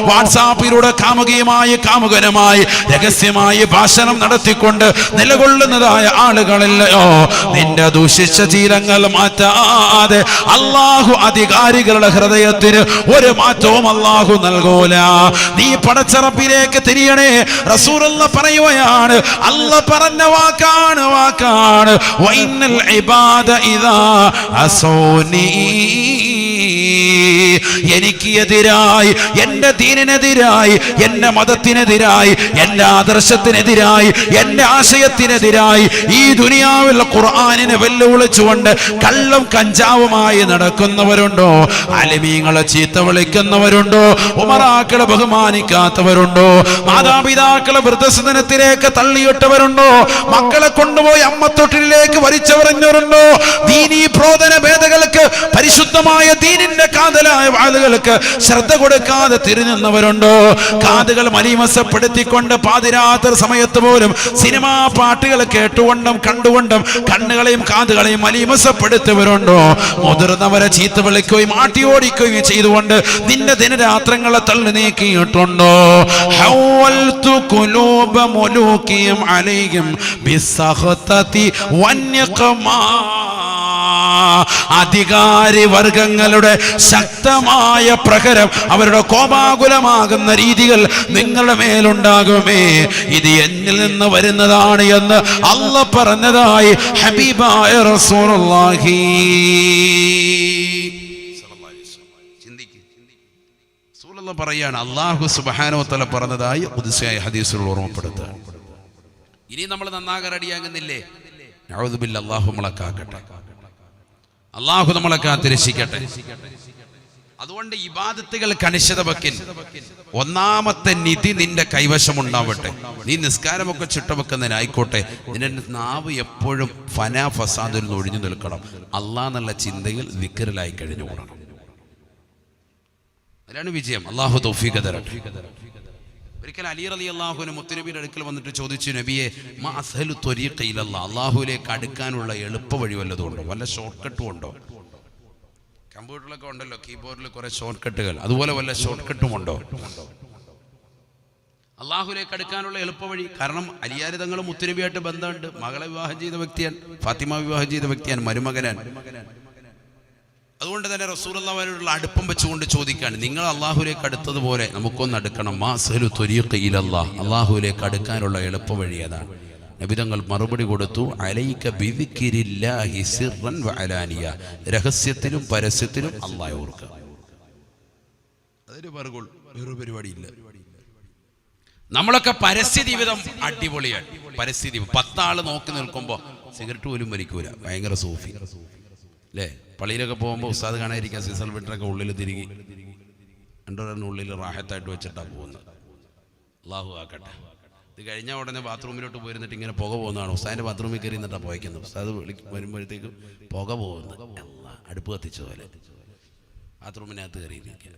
വാട്സാപ്പിലൂടെ കാമുകനുമായി രഹസ്യമായി ഭാഷണം നടത്തിക്കൊണ്ട് നിലകൊള്ളുന്നതായ ആളുകളില്ലയോ? നിന്റെ ദൂഷിച്ച ശീലങ്ങൾ മാറ്റാതെ അല്ലാഹു അധികാരികളുടെ ഹൃദയത്തിന് ഒരു മാറ്റവും അല്ലാഹു നൽകൂല. നീ പടച്ചറപ്പിലേക്ക് തിരിയണേ. റസൂലുള്ളാഹി പറയുകയാണ്, അല്ലാഹ് പറഞ്ഞ വാക്കാണ് വഇന്നൽ ഇബാദ ഇദാ അസൂനി, എനിക്ക് എതിരായി, എന്റെ ദീനിനെതിരായി, എന്റെ മതത്തിനെതിരായി, എന്റെ ആദർശത്തിനെതിരായി, എന്റെ ആശയത്തിനെതിരായി ഈ ദുനിയാവിൽ ഖുർആനിനെ വെല്ലുവിളിച്ചുകൊണ്ട് കള്ളും കഞ്ചാവുമായി നടക്കുന്നവരുണ്ടോ? അലിമീങ്ങളെ ചീത്ത വിളിക്കുന്നവരുണ്ടോ? ഉമറാക്കളെ ബഹുമാനിക്കാത്തവരുണ്ടോ? മാതാപിതാക്കളെ വൃദ്ധസദനത്തിലേക്ക് തള്ളിയിട്ടവരുണ്ടോ? മക്കളെ കൊണ്ടുപോയി അമ്മത്തൊട്ടിലേക്ക് വലിച്ചെറിഞ്ഞവരുണ്ടോ? ദീനീ പ്രോധന ഭേദകൾക്ക്, പരിശുദ്ധമായ ദീനിന്റെ കാതലായ ആളുകൾക്ക് ശ്രദ്ധ കൊടുക്കാതെ തിരിഞ്ഞവരുണ്ടോ? കാതുകൾ മലീമസപ്പെടുത്തിക്കൊണ്ട് പാതിരാത്രി സമയത്ത് പോലും സിനിമാ പാട്ടുകൾ കേട്ടുകൊണ്ടും കണ്ടുകൊണ്ടും കണ്ണുകളെയും കാതുകളെയും മലീമസപ്പെടുത്തിയവരുണ്ടോ, മുതിർന്നവരെ ചീത്ത വിളിക്കുകയും ആട്ടിയോടിക്കുകയും ചെയ്തുകൊണ്ട് നിന്റെ ദിനരാത്രങ്ങളെ തള്ളി നീക്കിയിട്ടുണ്ടോ? ഹവൽതു ഖുലൂബ മുലൂകിയും അലൈഹിം ബിസ്സഖതതി വന്യഖമാ. അധികാരി വർഗങ്ങളുടെ ശക്തമായ പ്രഹരം, അവരുടെ കോപാകുലമാകുന്ന രീതികൾ നിങ്ങളുടെ മേലുണ്ടാകുമേ. ഇത് എന്നിൽ നിന്ന് വരുന്നതാണ് എന്ന് അല്ലാഹ് പറഞ്ഞതായി ഹബീബായ റസൂലുള്ളാഹി. റസൂലുള്ളാഹി പറയാണ്, അല്ലാഹു സുബ്ഹാനഹു വ തആല പറഞ്ഞതായി ഖുദ്സിയായ ഹദീസിൽ ഓർമ്മപ്പെടുത്തുക. ഇനി നമ്മൾ നന്നാകാൻ റെഡിയാകുന്നില്ലേ? നഊദു ബില്ലാഹ്. അല്ലാഹു നമ്മളെ കാക്കട്ടെ, അല്ലാഹു നമ്മളെ കാത്തിരക്ഷിക്കട്ടെ. അതുകൊണ്ട് ഇബാദത്തുകൾ കണിശത വെക്കിൻ. ഒന്നാമത്തെ നിധി നിന്റെ കൈവശം ഉണ്ടാവട്ടെ. നീ നിസ്കാരമൊക്കെ ചുട്ടവെക്കുന്നതിനായിക്കോട്ടെ, നിന്റെ നാവ് എപ്പോഴും ഫനാ ഫസാദിൽ നിന്ന് ഒഴിഞ്ഞു നിൽക്കണം. അല്ലാഹ് എന്നുള്ള ചിന്തയിൽ ദിക്റിലായി കഴിഞ്ഞു കൂടണം. അതിലാണ് വിജയം. അല്ലാഹു തൗഫീഖ് തരട്ടെ. ഒരിക്കൽ അലി റളിയല്ലാഹു അൻഹു മുത്തുനബിയുടെ അടുക്കൽ വന്നിട്ട് ചോദിച്ചു, നബിയെ, മാ അസ്ഹലു ത്വരീഖ ഇലല്ലാഹ്, അല്ലാഹുവിലേക്ക് അടുക്കാനുള്ള എളുപ്പ വഴി വല്ലതും ഉണ്ടോ? വല്ല ഷോർട്ട് കട്ടും ഉണ്ടോ? കമ്പ്യൂട്ടറിലൊക്കെ ഉണ്ടല്ലോ കീബോർഡിൽ കുറെ ഷോർട്ട് കട്ടുകൾ, അതുപോലെ വല്ല ഷോർട്ട് കട്ടും ഉണ്ടോ അല്ലാഹുവിലേക്ക് അടുക്കാനുള്ള എളുപ്പ വഴി? കാരണം അലിയാർ തങ്ങൾ മുത്തുനബിയായിട്ട് ബന്ധമുണ്ട്. മകളെ വിവാഹം ചെയ്ത വ്യക്തിയാണ്, ഫാത്തിമ വിവാഹം ചെയ്ത വ്യക്തിയാണ്, മരുമകനാണ്. അതുകൊണ്ട് തന്നെ റസൂലുള്ളാഹിയോടുള്ള അടുപ്പം വെച്ചുകൊണ്ട് ചോദിക്കാണ്, നിങ്ങൾ അല്ലാഹുവിലേക്ക് അടുത്തതുപോലെ നമുക്കൊന്ന് അടുക്കണം. മാ അസ്ഹലു ത്വരീഖ ഇലല്ലാഹ്, അല്ലാഹുവിലേക്ക് അടുക്കാനുള്ള എളുപ്പ വഴി ഏതാണ്? നബി തങ്ങൾ മറുപടി കൊടുത്തു, അലൈക ബിദിക്രില്ലാഹി സിർറൻ വഅലാനിയ, രഹസ്യത്തിലും പരസ്യത്തിലും അല്ലാഹയെ ഓർക്കുക. അതിന് മറുപടി വേറെ പരിപാടിയില്ല. നമ്മളൊക്കെ പരസ്യ ജീവിതം അടിപൊളിയാണ്. പരസ്യ ജീവിതം 10 ആള് നോക്കി നിൽക്കുമ്പോൾ സിഗരറ്റ് പോലും വലിക്കൂല, ഭയങ്കര സൂഫി അല്ലേ? പള്ളിയിലൊക്കെ പോകുമ്പോൾ ഉസ്താദ് കാണാതിരിക്കാൻ സീസൺ വിട്ടറൊക്കെ ഉള്ളിൽ തിരികെ ഉള്ളിൽ റാഹത്തായിട്ട് വെച്ചിട്ടാണ് പോകുന്നത്. അല്ലാഹു ആക്കട്ടെ. ഇത് കഴിഞ്ഞാൽ ഉടനെ ബാത്റൂമിലോട്ട് പോയിരുന്നിട്ട് ഇങ്ങനെ പുക പോകുന്നതാണ്. ഉസ്താദിൻ്റെ ബാത്റൂമിൽ കയറി നിന്നിട്ടാണ് പോയിക്കുന്നത്. ഉസ്താദ് വരുമ്പോഴത്തേക്കും പുക പോകുന്നത്, അടുപ്പ് കത്തിച്ച പോലെ ബാത്റൂമിനകത്ത് കയറിയിരിക്കുക.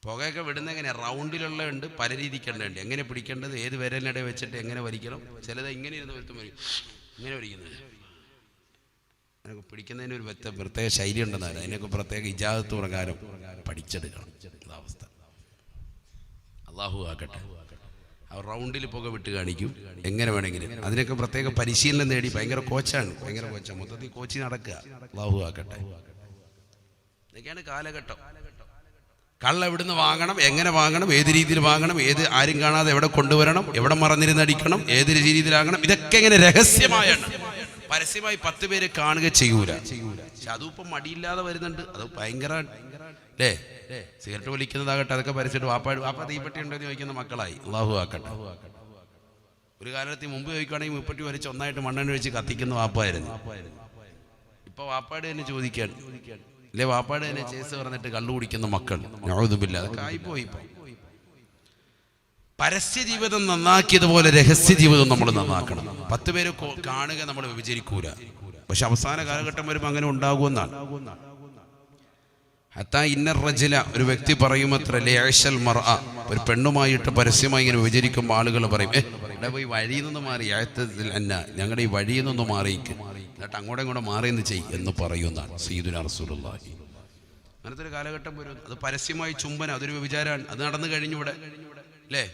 പുകയൊക്കെ വിടുന്ന എങ്ങനെയാണ്? റൗണ്ടിലുള്ള ഉണ്ട്, പല രീതിക്കുണ്ട്. എങ്ങനെ പിടിക്കേണ്ടത്, ഏത് വിരലിനിടെ വെച്ചിട്ട് എങ്ങനെ വലിക്കണം. ചിലത് ഇങ്ങനെ ഇരുന്ന് വരുത്തും, ഇങ്ങനെ വലിക്കുന്നത്. അതിനൊക്കെ പിടിക്കുന്നതിന് ഒരു പ്രത്യേക ശൈലി ഉണ്ടെന്നാണ്. അതിനൊക്കെ പ്രത്യേക ഇജാസത്ത് പ്രകാരം പഠിച്ചെടുക്കണം. അവസ്ഥ അല്ലാഹു ആക്കട്ടെ. അവർ റൗണ്ടിൽ പുക വിട്ട് കാണിക്കും, എങ്ങനെ വേണമെങ്കിലും. അതിനൊക്കെ പ്രത്യേക പരിശീലനം നേടി ഭയങ്കര കോച്ചാണ്, ഭയങ്കര കോച്ചാണ്. മൊത്തത്തിൽ കോച്ചി നടക്കുക. അല്ലാഹു ആക്കട്ടെ. ഇതൊക്കെയാണ് കാലഘട്ടം. കള്ള എവിടുന്ന് വാങ്ങണം, എങ്ങനെ വാങ്ങണം, ഏത് രീതിയിൽ വാങ്ങണം, ആരും കാണാതെ എവിടെ കൊണ്ടുവരണം, എവിടെ മറന്നിരുന്നടിക്കണം, ഏത് രീതിയിലാകണം, ഇതൊക്കെ ഇങ്ങനെ രഹസ്യമായാണ്. പരസ്യമായി 10 പേര് കാണുക ചെയ്യൂല. പക്ഷെ അതും ഇപ്പം മടിയില്ലാതെ വരുന്നുണ്ട്. അത് ഭയങ്കര അല്ലേ? സിഗരറ്റ് വലിക്കുന്നതാകട്ടെ, അതൊക്കെ പരസ്യമായിട്ട് വാപ്പ തീപ്പെട്ടി ഉണ്ടെന്ന് ചോദിക്കുന്ന മക്കളായി. അല്ലാഹു ആക്കട്ടെ. ഒരു കാലത്ത് മുമ്പ് ചോദിക്കുകയാണെങ്കിൽ മുപ്പട്ടി വലിച്ച് ഒന്നായിട്ട് മണ്ണെണ്ണ ഒഴിച്ച് കത്തിക്കുന്ന വാപ്പായിരുന്നു. ഇപ്പൊ വാപ്പാട് തന്നെ ചോദിക്കാൻ അല്ലെ? വാപ്പാട് തന്നെ ചേസ് പറഞ്ഞിട്ട് കള്ളു കുടിക്കുന്ന മക്കൾ. നഊദുബില്ലാ, അതൊക്കെ ആയിപ്പോയി. പരസ്യ ജീവിതം നന്നാക്കിയതുപോലെ രഹസ്യ ജീവിതം നമ്മൾ നന്നാക്കണം. 10 പേര് കാണുക നമ്മൾ വിചരിക്കൂല. പക്ഷെ അവസാന കാലഘട്ടം വരുമ്പോൾ അങ്ങനെ ഉണ്ടാകുമെന്നാണ്. ഹത്താ ഇന്നർ റജുല, ഒരു വ്യക്തി പറയുമത്ര, ലയഅശൽ മർഅ, ഒരു പെണ്ണുമായിട്ട് പരസ്യമായി ഇങ്ങനെ വിചരിക്കുമ്പോൾ ആളുകൾ പറയും, ഇവിടെ പോയി വഴിയിൽ നിന്ന് മാറി, ഞങ്ങളുടെ ഈ വഴിയിൽ നിന്ന് മാറിയിക്ക്, എന്നിട്ട് അങ്ങോട്ടും ഇങ്ങോട്ടും മാറിയെന്ന് ചെയ്യും എന്ന് പറയുന്നതാണ് സയ്യിദുനാ റസൂലുള്ളാഹി. അങ്ങനത്തെ ഒരു കാലഘട്ടം വരും. അത് പരസ്യമായി ചുംബനം, അതൊരു വിചാരമാണ്. അത് നടന്നു കഴിഞ്ഞൂടെ അല്ലേ?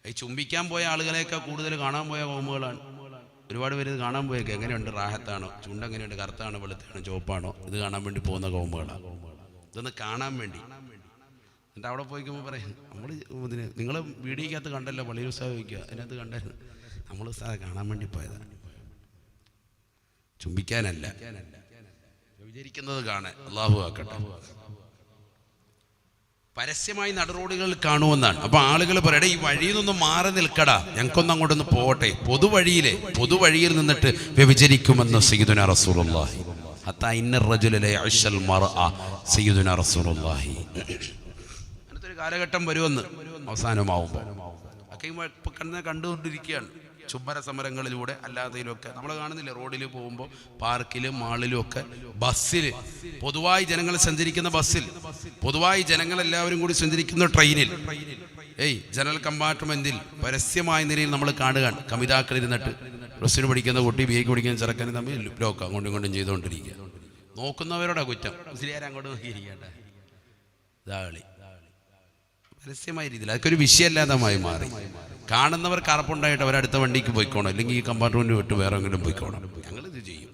ഈ ചുംബിക്കാൻ പോയ ആളുകളെയൊക്കെ കൂടുതൽ കാണാൻ പോയ കോമുകളാണ്. ഒരുപാട് പേര് ഇത് കാണാൻ പോയേക്ക്. എങ്ങനെയുണ്ട്, റാഹത്താണോ, ചുണ്ടെങ്ങനെയുണ്ട്, കറുത്താണോ, വെളുത്താണോ, ചുവപ്പാണോ, ഇത് കാണാൻ വേണ്ടി പോകുന്ന കോമുകളാണ്. ഇതൊന്ന് കാണാൻ വേണ്ടി. എന്നിട്ട് അവിടെ പോയിക്കുമ്പോൾ പറയും, നിങ്ങൾ വീഡിയോക്കകത്ത് കണ്ടല്ലോ, പള്ളിയിൽ ഉത്സവം ചോദിക്കുക, അതിനകത്ത് കണ്ടായിരുന്നു, നമ്മൾ ഉത്സവം കാണാൻ വേണ്ടി പോയതാണ്, ചുംബിക്കാനല്ല. വിചരിക്കുന്നത് കാണാൻ. അല്ലാഹു ആക്കട്ടെ. പരസ്യമായി നടുറോഡുകളിൽ കാണുമെന്നാണ്. അപ്പൊ ആളുകൾ പറയട്ടെ, ഈ വഴിയിൽ നിന്നൊന്നും മാറി നിൽക്കടാ, ഞങ്ങൾക്കൊന്നും അങ്ങോട്ടൊന്ന് പോകട്ടെ, പൊതുവഴിയിൽ നിന്നിട്ട് വ്യഭിചരിക്കുമെന്ന് സയ്യിദുനാ റസൂലുള്ളാഹി. ഹത്താ ഇന്നർ റജുല ലയഅശൽ മർഅ, സയ്യിദുനാ റസൂലുള്ളാഹി. അങ്ങനത്തെ ഒരു കാലഘട്ടം വരുമെന്ന് അവസാനമാവുമ്പോൾ ഒക്കെ ഇപ്പൊ കണ്ടുകൊണ്ടിരിക്കുകയാണ്. ചുംബന സമരങ്ങളിലൂടെ അല്ലാത്തതിലൊക്കെ നമ്മൾ കാണുന്നില്ല. റോഡിൽ പോകുമ്പോൾ, പാർക്കിലും മാളിലും ഒക്കെ, ബസ്സിൽ, പൊതുവായി ജനങ്ങൾ സഞ്ചരിക്കുന്ന ബസ്സിൽ, പൊതുവായി ജനങ്ങളെല്ലാവരും കൂടി സഞ്ചരിക്കുന്ന ട്രെയിനിൽ ജനറൽ കമ്പാർട്ട്മെന്റിൽ പരസ്യമായ നിലയിൽ നമ്മൾ കാണുകയാണ് കമിതാക്കൾ ഇരുന്നിട്ട് പ്ലസ് പഠിക്കുന്ന കുട്ടി BA പഠിക്കുന്ന ചെറുക്കനും തമ്മിൽ ലോക്ക് അങ്ങോട്ടും ഇങ്ങോട്ടും ചെയ്തുകൊണ്ടിരിക്കുക. നോക്കുന്നവരോടാ കുറ്റം, അങ്ങോട്ട് നോക്കിയിരിക്കട്ടെ. ഇതാളി പരസ്യമായ രീതിയിൽ അതൊക്കെ ഒരു വിഷയമല്ലാതമായി മാറി. കാണുന്നവർക്ക് അറപ്പുണ്ടായിട്ട് അവരടുത്ത വണ്ടിക്ക് പോയിക്കോണം, അല്ലെങ്കിൽ ഈ കമ്പാർട്ട്മെന്റ് വിട്ട് വേറെ എങ്കിലും പോയിക്കോണം. ഞങ്ങളിത് ചെയ്യും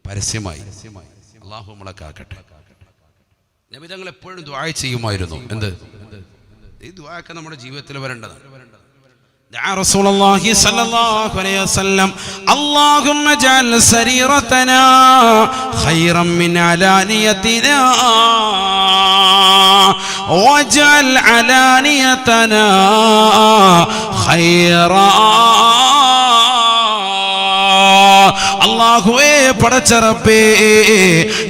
പരസ്യമായി. അള്ളാഹു നമ്മളെ കാക്കട്ടെ. നബി തങ്ങൾ എപ്പോഴും ദുആ ചെയ്യുമായിരുന്നു. എന്ത് ഈ ദുആ ഒക്കെ നമ്മുടെ ജീവിതത്തിൽ വരേണ്ടതാണ്. റസൂലുള്ളാഹി സ്വല്ലല്ലാഹു അലൈഹി വസല്ലം അല്ലാഹുമ്മ ജഅൽ സരീറതനാ ഖൈറൻ മിൻ അലാനിയതിനാ വജഅൽ അലാനിയതനാ ഖൈറാ. അല്ലാഹുവേ പടച്ചറപ്പേ,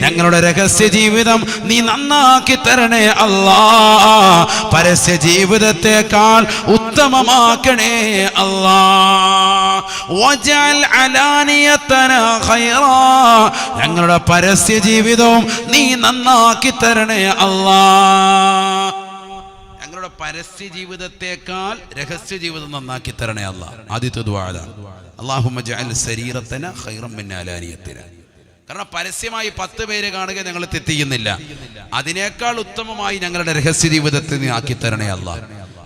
ഞങ്ങളുടെ രഹസ്യ ജീവിതം നീ നന്നാക്കി തരണേ അല്ലാ. പരസ്യ ജീവിതത്തെക്കാൾ ഉത്തമമാക്കണേ അല്ലാ. വജഅൽ അലാനിയതനാ ഖൈറാ, ഞങ്ങളുടെ പരസ്യ ജീവിതവും നീ നന്നാക്കി തരണേ അല്ലാ. ഞങ്ങളുടെ പരസ്യ ജീവിതത്തെക്കാൾ രഹസ്യ ജീവിതം നന്നാക്കി തരണേ അല്ലാ. ആദ്യത്തെ ദുആ അല്ലാഹുമ്മ ജഅൽ സരീറതനാ ഖൈറൻ മിൻ അലാനിയതിനാ. കാരണം പരസ്യമായി 10 പേര് കാണുക ഞങ്ങൾ തെറ്റിയുന്നില്ല, അതിനേക്കാൾ ഉത്തമമായി ഞങ്ങളുടെ രഹസ്യ ജീവിതത്തെ നീ ആക്കി തരണേ അല്ലാ.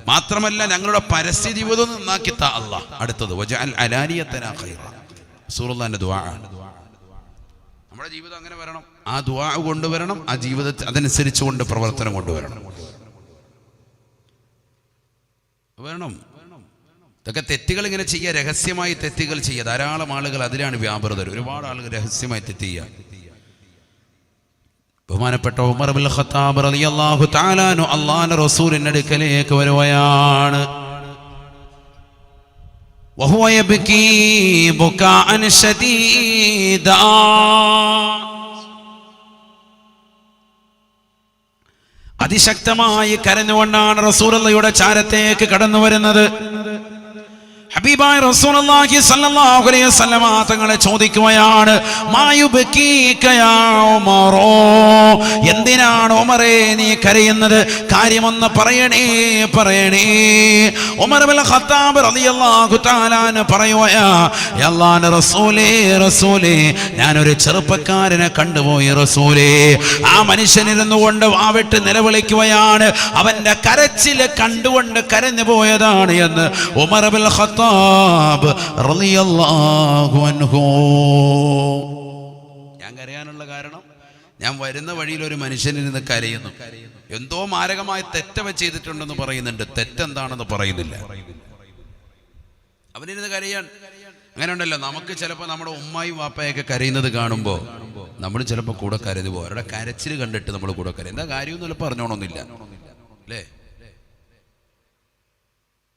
മാത്രമല്ല ഞങ്ങളുടെ പരസ്യ ജീവിതം നന്നാക്കി താ അല്ലാ. അടുത്തത് വജഅൽ അലാനിയതനാ ഖൈറാ. റസൂലുള്ളാഹിന്റെ ദുആ. നമ്മുടെ ജീവിതം അങ്ങനെ വരണം, ആ ദുആ കൊണ്ടുവരണം, ആ ജീവിതത്തെ അതനുസരിച്ച് കൊണ്ട് പ്രവർത്തനം കൊണ്ടുവരണം. വേണം. ഇതൊക്കെ തെറ്റുകൾ ഇങ്ങനെ ചെയ്യുക, രഹസ്യമായി തെറ്റുകൾ ചെയ്യുക. ധാരാളം ആളുകൾ അതിലാണ് വ്യാപൃതർ. ഒരുപാട് ആളുകൾ രഹസ്യമായി തെറ്റ് ചെയ്യുക. ബഹുമാനപ്പെട്ട ഉമർ ഇബ്നുൽ ഖത്താബ് റളിയല്ലാഹു തആല അൻഹു അല്ലാഹുവിന്റെ റസൂലിന്റെ അടുക്കലേക്ക് വരുകയാണ്. വഹുവ യബ്കീ ബുകാഅൻ ശദീദാ. അതിശക്തമായി കരഞ്ഞുകൊണ്ടാണ് റസൂലുള്ളാഹിയുടെ ചാരത്തേക്ക് കടന്നു വരുന്നത്. ഹബീബായ റസൂലുള്ളാഹി സ്വല്ലല്ലാഹു അലൈഹി വസല്ലമ തങ്ങളെ ചോദിക്കുകയാണ്, മായുബകീക യാ ഉമർ, എന്തിനാണ് ഉമറേ നീ കരയുന്നത്? കാര്യമൊന്ന് പറയണേ പറയണേ. ഉമർ ഇബ്നുൽ ഖത്താബ് റളിയല്ലാഹു തആല അൻഹു പറയുകയാ, അല്ലാഹുവിന്റെ റസൂലേ റസൂലേ, ഞാനൊരു ചെറുപ്പക്കാരനെ കണ്ടുപോയി റസൂലേ. ആ മനുഷ്യനിരുന്നു കൊണ്ട് വാവിട്ട് നിലവിളിക്കുകയാണ്. അവന്റെ കരച്ചിൽ കണ്ടുകൊണ്ട് കരഞ്ഞു പോയതാണ് എന്ന് ഉമർ ഇബ്നുൽ ഖത്താബ് റളിയല്ലാഹു അൻഹു. ഞാൻ കരയാനുള്ള കാരണം, ഞാൻ വരുന്ന വഴിയിൽ ഒരു മനുഷ്യനിരുന്ന് കരയുന്നു. എന്തോ മാരകമായ തെറ്റവ ചെയ്തിട്ടുണ്ടെന്ന് പറയുന്നുണ്ട്, തെറ്റെന്താണെന്ന് പറയുന്നില്ല. അവനിരുന്ന് കരയാൻ. അങ്ങനെ ഉണ്ടല്ലോ, നമുക്ക് ചിലപ്പോൾ നമ്മുടെ ഉമ്മായും വാപ്പയൊക്കെ കരയുന്നത് കാണുമ്പോൾ നമ്മൾ ചിലപ്പോൾ കൂടെ കരഞ്ഞു പോകും. അവരുടെ കരച്ചിൽ കണ്ടിട്ട് നമ്മൾ കൂടെ കരയും. എന്താ കാര്യമൊന്നും ചിലപ്പോൾ അറിഞ്ഞോണമെന്നില്ല അല്ലേ,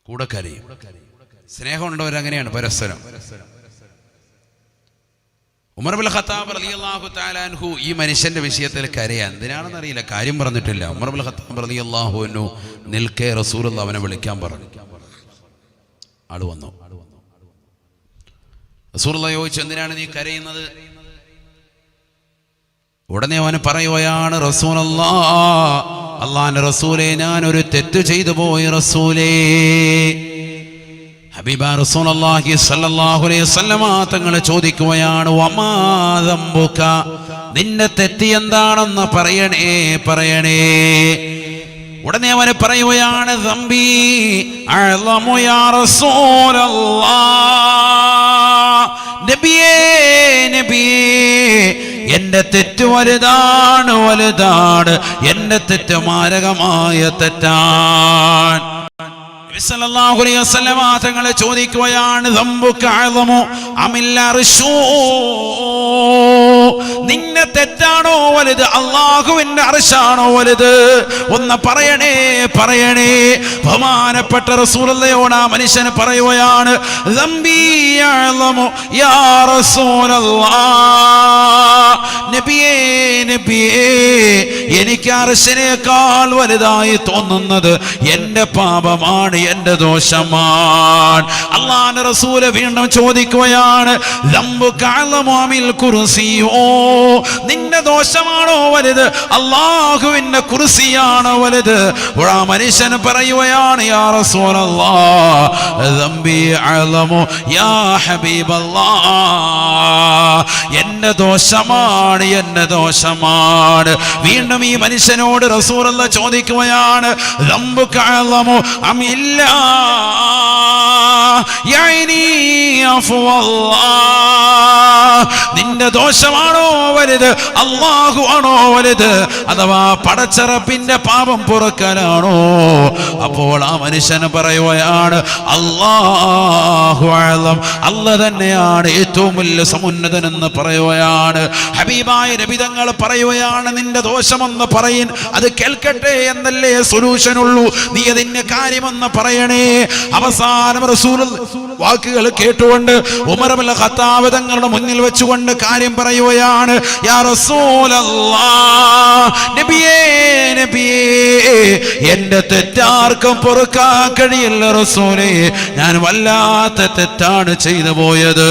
കൂടെ കരയും. സ്നേഹമുള്ളവരങ്ങനെയാണ് പരസ്പരം. ഉമർ ഇബ്നുൽ ഖത്താബ് റളിയല്ലാഹു തആല അൻഹു ഈ മനുഷ്യന്റെ വിഷയത്തിൽ കരയാൻ എന്തിനാണെന്ന് അറിയില്ല, കാര്യം പറഞ്ഞിട്ടില്ല. ഉമർ ഇബ്നുൽ ഖത്താബ് റളിയല്ലാഹു അൻഹു നിൽക്കെ റസൂലുള്ളാഹി അവനെ വിളിക്കാൻ പറഞ്ഞു. ആള് വന്നു. റസൂലുള്ളാഹി ചോദിച്ചു, എന്തിനാണ് നീ കരയുന്നത്? ഉടനെ അവന് പറയുകയാണ്, റസൂലല്ലാഹ്, അല്ലാഹുവിന്റെ റസൂലേ, ഞാൻ ഒരു തെറ്റ് ചെയ്തു പോയി റസൂലേ. ഹബീബ റസൂലുള്ളാഹി സ്വല്ലല്ലാഹു അലൈഹി വസല്ലമ തങ്ങൾ ചോദിക്കുകയാണ്, വമാ ദംബുക, നിന്റെ തെറ്റ് എന്താണെന്ന് പറയണേ പറയണേ. ഉടനെ അവന് പറയുകയാണ്, ദംബി അഅ്ളമു യാ റസൂലല്ലാഹ്, നബിയേ നബിയേ, എന്റെ തെറ്റ് വലുതാണ് വലുതാണ്, എന്റെ തെറ്റ് മാരകമായ തെറ്റാണ്. നബി സല്ലല്ലാഹു അലൈഹി വസല്ലമ തങ്ങളെ ചോദിക്കുകയാണ്, ദംബുക അഅ്ളമു അമിൽ അർശൂ, നിന്റെ തെറ്റാണോ വലുത്, അല്ലാഹുവിന്റെ അർശാണോ വലുത്? ഒന്ന് പറയണേ പറയണേ. ബഹുമാനപ്പെട്ട റസൂലുള്ളാഹിയോട് ആ മനുഷ്യന് പറയുകയാണ്, ദംബി അഅ്ളമു യാ റസൂലല്ലാഹ്, നബിയേ നബിയേ, എനിക്ക് അർശിനേക്കാൾ വലുതായി തോന്നുന്നത് എന്റെ പാപമാണ്, എന്റെ ദോഷമാണ്. അല്ലാഹുവിന്റെ റസൂൽ വീണ്ടും ചോദിക്കുകയാണ്, ദംബുക അഅ്ളമു അമിൽ കുർസിയോ, നിന്റെ ദോഷമാണോ വലുത്, അല്ലാഹുവിന്റെ കുർസിയാണോ വലുത്? ആ മനുഷ്യൻ പറയുകയാണ്, യാ റസൂലല്ലാഹ് ദംബി അഅലമു യാ ഹബീബല്ലാഹ്, എന്റെ ദോഷമാണ്, എന്റെ ദോഷമാണ്. വീണ്ടും ഈ മനുഷ്യനോട് റസൂലുള്ളാഹി ചോദിക്കുകയാണ്, ദംബുക അഅലമു അം ഇല്ലാ യഅനി അഫ്വല്ലാഹ്, നിന്റെ ദോഷമാണോ വലുത്, അല്ലാഹു ആണോ വലുത്, അഥവാ പടച്ചറപ്പിന്റെ പാപം പൊറുക്കലാണോ? അപ്പോൾ ആ മനുഷ്യൻ പറയുകയാണ്, അല്ലാഹു അഅലം, അല്ലാഹ് തന്നെയാണ് ഏറ്റവും വലിയ സമുന്നതനെന്ന് പറയുകയാണ്. ഹബീബായ നബി തങ്ങൾ പറയുകയാണ്, നിന്റെ ദോഷമെന്ന് പറയിൻ, അത് കേൾക്കട്ടെ എന്നല്ലേ സൊല്യൂഷൻ ഉള്ളൂ, നീ അതിന്റെ കാര്യമെന്ന് പറയണേ. അവസാനം റസൂൽ വാക്കുകൾ കേട്ടുകൊണ്ട് ഉമർ ഇബ്നുൽ ഖത്താബ് തങ്ങളുടെ മുന്നിൽ വെച്ചുകൊണ്ട് കാര്യം പറയുകയാണ്, യാ റസൂലല്ലാഹ്, നബിയേ നബിയേ, എന്റെ തെറ്റാർക്കും പൊറുക്കാൻ കഴിയില്ല റസൂലേ, ഞാൻ വല്ലാത്ത തെറ്റാണ് ചെയ്തു പോയത്.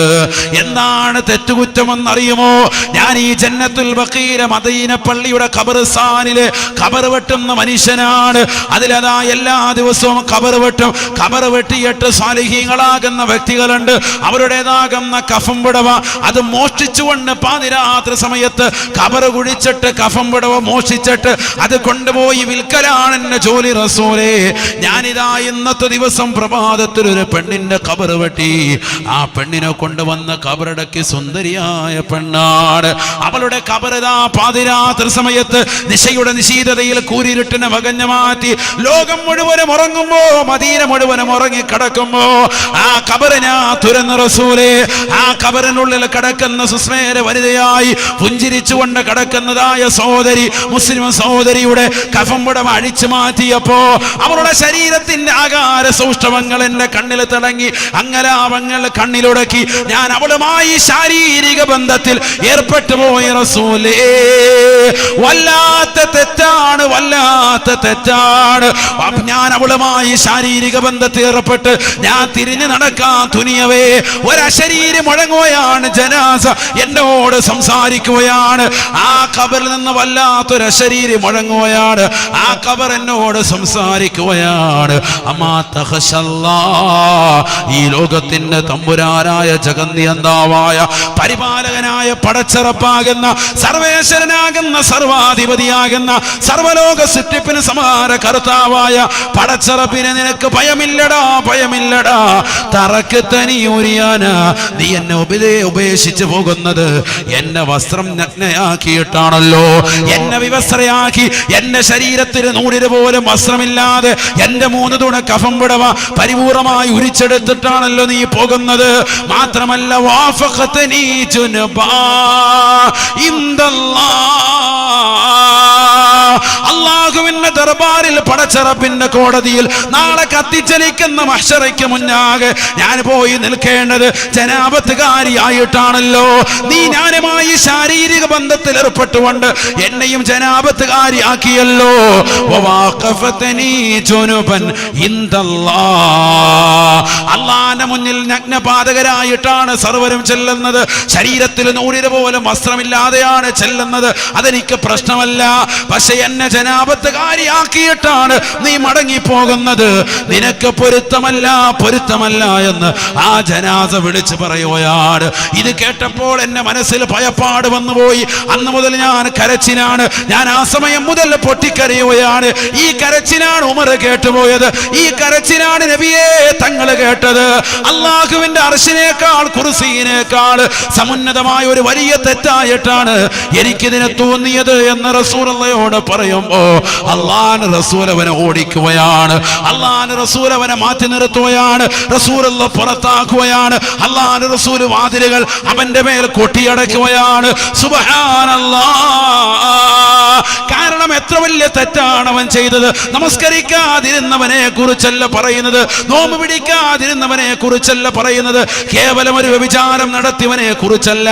എന്താണ് തെറ്റുകുറ്റമെന്നറിയുമോ? ഞാൻ ഈ ജന്നത്തുൽ ബഖീല മദീന പള്ളിയുടെ ഖബർസ്ഥാനിലെ ഖബർ വെട്ടുന്ന മനുഷ്യനാണ്. അതിലതാ എല്ലാ ദിവസവും ഖബർ വെട്ടും. ഖബർ വെട്ടിയിട്ട് സാലിഹീങ്ങളാകുന്ന വ്യക്തികളുണ്ട്. അവരുടേതാകുന്ന കഫം പുടവ അത് മോഷ്ടിച്ചുകൊണ്ട് പാതിരാത്രി സമയത്ത് ഖബർ കുഴിച്ചിട്ട് കഫം പുടവ മോഷ്ടിച്ചിട്ട് അത് കൊണ്ടുപോയി വിൽക്കലാണ് എന്റെ ജോലി റസൂലേ. ഞാനിതാ ഇന്നത്തെ ദിവസം പ്രഭാതത്തിൽ ഒരു പെണ്ണിന്റെ ഖബർ വെട്ടി. ആ പെണ്ണിനെ കൊണ്ടുവന്ന് ഖബറടക്കി സുന്ദരിയായ പെണ്ണാണ്. അവളുടെ ഖബറിതാ പാതിരാത്രി സമയത്ത് നിശയുടെ നിശീതതയിൽ കൂരിരുട്ടിനെ വകഞ്ഞു മാറ്റി ലോകം മുഴുവനും ഉറങ്ങുമ്പോ, മദീന മുഴുവനും ഉറങ്ങി കിടക്കുമ്പോ ആ ഖബറിനെ തുറന്ന റസൂലേ, ആ ഖബറിനുള്ളിൽ കിടക്കുന്ന സുസ്മേര വനിതയായി പുഞ്ചിരിച്ചുകൊണ്ട് കിടക്കുന്നതായ സഹോദരി, മുസ്ലിം സഹോദരിയുടെ കഫം പുടവ അഴിച്ചു മാറ്റിയപ്പോ അവളുടെ ശരീരത്തിന്റെ ആകാര സൗഷ്ഠവങ്ങൾ എന്റെ കണ്ണിൽ തിളങ്ങി, അങ്കലാപങ്ങൾ കണ്ണിലുടക്കി. ഞാൻ അവളുമായി ശാരീരിക ബന്ധത്തിൽ ഏർപ്പെട്ടു പോയി റസൂലേ. വല്ലാത്ത തെറ്റാണ്, വല്ലാത്ത തെറ്റാണ്. ഞാൻ അവളുമായി ശാരീരിക ബന്ധത്തിൽ ഏർപ്പെട്ട് ഞാൻ തിരിഞ്ഞു നടക്കാൻ തുനിയവേ ഒരശരീരം മുഴങ്ങുകയാണ്. ജനാസ എന്നോട് സംസാരിക്കുകയാണ്. ആ ഖബറിൽ നിന്ന് വല്ലാത്തൊരശരീരം മുഴങ്ങുകയാണ്. ആ ഖബർ എന്നോട് സംസാരിക്കുകയാണ്. അമാ തഖശല്ലാഹ്, ഈ ലോകത്തിന്റെ തമ്പുരാനായ ജഗന്നിയന്താവായ പരിപാലകനായ പടച്ചറപ്പാകുന്ന സർവേശ്വരനാകുന്ന സർവാധിപതിയാകുന്ന സർവലോക സൃഷ്ടിപ്പിന് സമാന കർത്താവായ പടച്ചറപ്പിനെ നിനക്ക് ഭയമില്ലടാ, ഭയമില്ലടാ. തറക്ക് തനിയൂരിയാന, നീ എന്നെ ഉപേക്ഷിച്ച് പോകുന്നത് എന്നെ വസ്ത്രം നഗ്നയാക്കിയിട്ടാണല്ലോ. എന്നെ വിവസ്ത്രയാക്കി എന്റെ ശരീരത്തിൽ നൂറിന് പോലും വസ്ത്രമില്ലാതെ എന്റെ 3 തുണ കഫം പുടവ പരിപൂർണമായി ഉരിച്ചെടുത്തിട്ടാണല്ലോ നീ പോകുന്നത്. മാത്രമല്ല വാഫഖതനി ജുനുബാ ഇൻദല്ലാഹ്, അല്ലാഹുവിന്റെ ദർബാറിൽ പടച്ചറപ്പിന്റെ കോടതിയിൽ നാളെ കത്തിച്ചലിക്കുന്ന മഹ്ശറയ്ക്ക് മുന്നാകെ ഞാൻ പോയി നിൽക്കേണ്ടത് ജനാപത്തുകാരിയായിട്ടാണല്ലോ. നീ ഞാനുമായി ശാരീരിക ബന്ധത്തിൽ ഏർപ്പെട്ടുകൊണ്ട് എന്നെയും ജനാപത്തുകാരിയാക്കിയല്ലോ. അള്ളാന്റെ മുന്നിൽ നഗ്നപാതകരായിട്ടാണ് സർവരും ചെല്ലുന്നത്. ശരീരത്തിൽ 100 പോലും വസ്ത്രമില്ലാതെയാണ് ചെല്ലുന്നത്. അതെനിക്ക് പ്രശ്നമല്ല. പക്ഷെ എന്നെ ജനാപത്തുകാരിയാക്കിയിട്ടാണ് നീ മടങ്ങിപ്പോകുന്നത്. നിനക്ക് പൊരുത്തമല്ല, പൊരുത്തമല്ല എന്ന് ആ ജനാസ വിളിച്ചു പറയുകയാണ്. ഇത് കേട്ടപ്പോൾ എന്റെ മനസ്സിൽ ഭയപ്പാട് വന്നുപോയി. അന്ന് മുതൽ ഞാൻ കരച്ചിലാണ്. ഞാൻ ആ സമയം മുതൽ പൊട്ടിക്കരയുകയാണ്. ഈ കരച്ചിലാണ് ഉമർ കേട്ടുപോയത്. ഈ കരച്ചിലാണ് നബിയെ തങ്ങൾ കേട്ടത്. അള്ളാഹുവിന്റെ അർശിനേക്കാൾ കുർസിയിനേക്കാൾ സമുന്നതമായ ഒരു വലിയ തെറ്റായിട്ടാണ് എനിക്കിതിനെ തോന്നിയത് എന്ന് റസൂലുള്ളാഹിയോട് പറയുമ്പോ അള്ളാഹു റസൂൽ അവനെ ഓടിക്കുകയാണ്. അള്ളാഹു റസൂൽ അവനെ മാറ്റി നിർത്തുകയാണ്. റസൂലുള്ളാഹി പുറത്താക്കുകയാണ്. അള്ളാഹു റസൂൽ വാതിലുകൾ അവന്റെ മേൽ കൊട്ടിയടക്കുകയാണ്. സുബ്ഹാനല്ലാഹ്. കാരണം എത്ര വലിയ തെറ്റാണ് അവൻ ചെയ്തത്. നമസ്കരിക്കാതിരുന്നവനെ കുറിച്ചല്ല പറയുന്നത്, നോമ്പ് പിടിക്കാതിരുന്നവനെ കുറിച്ചല്ല പറയുന്നത്, കേവലം ഒരു വ്യഭിചാരം നടത്തിയവനെ കുറിച്ചല്ല,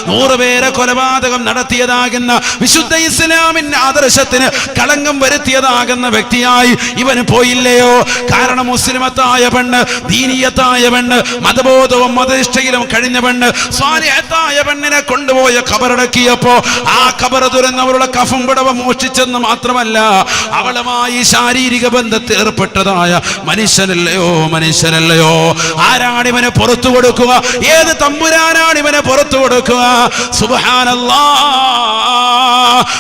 100 പേരെ കൊലപാതകം നടത്തിയതാകുന്ന വിശുദ്ധ ഇസ്ലാമിന്റെ ആദർശ ആദർശത്തിന് കളങ്കം വരുത്തിയതാകുന്ന വ്യക്തിയായി ഇവന് പോയില്ലയോ? കാരണം മുസ്ലിമത്തായ പെണ്ണ്, ദീനിയത്തായ പെണ്ണ്, മതബോധവും മതനിഷ്ഠയിലും കഴിഞ്ഞ പെണ്ണ്, സ്വാലിഹത്തായ പെണ്ണിനെ കൊണ്ടുപോയ ഖബറടക്കിയപ്പോ ആ ഖബർ തുറന്നവരുടെ കഫം പിടവ മോഷ്ടിച്ചെന്ന് മാത്രമല്ല, അവളുമായി ശാരീരിക ബന്ധത്തിൽ ഏർപ്പെട്ടതായ മനുഷ്യനല്ലയോ? ആരാണ് ഇവനെ പുറത്തു കൊടുക്കുക? ഏത് തമ്പുരാനാണ് ഇവനെ പുറത്തു കൊടുക്കുക? സുബ്ഹാനല്ലാഹ്.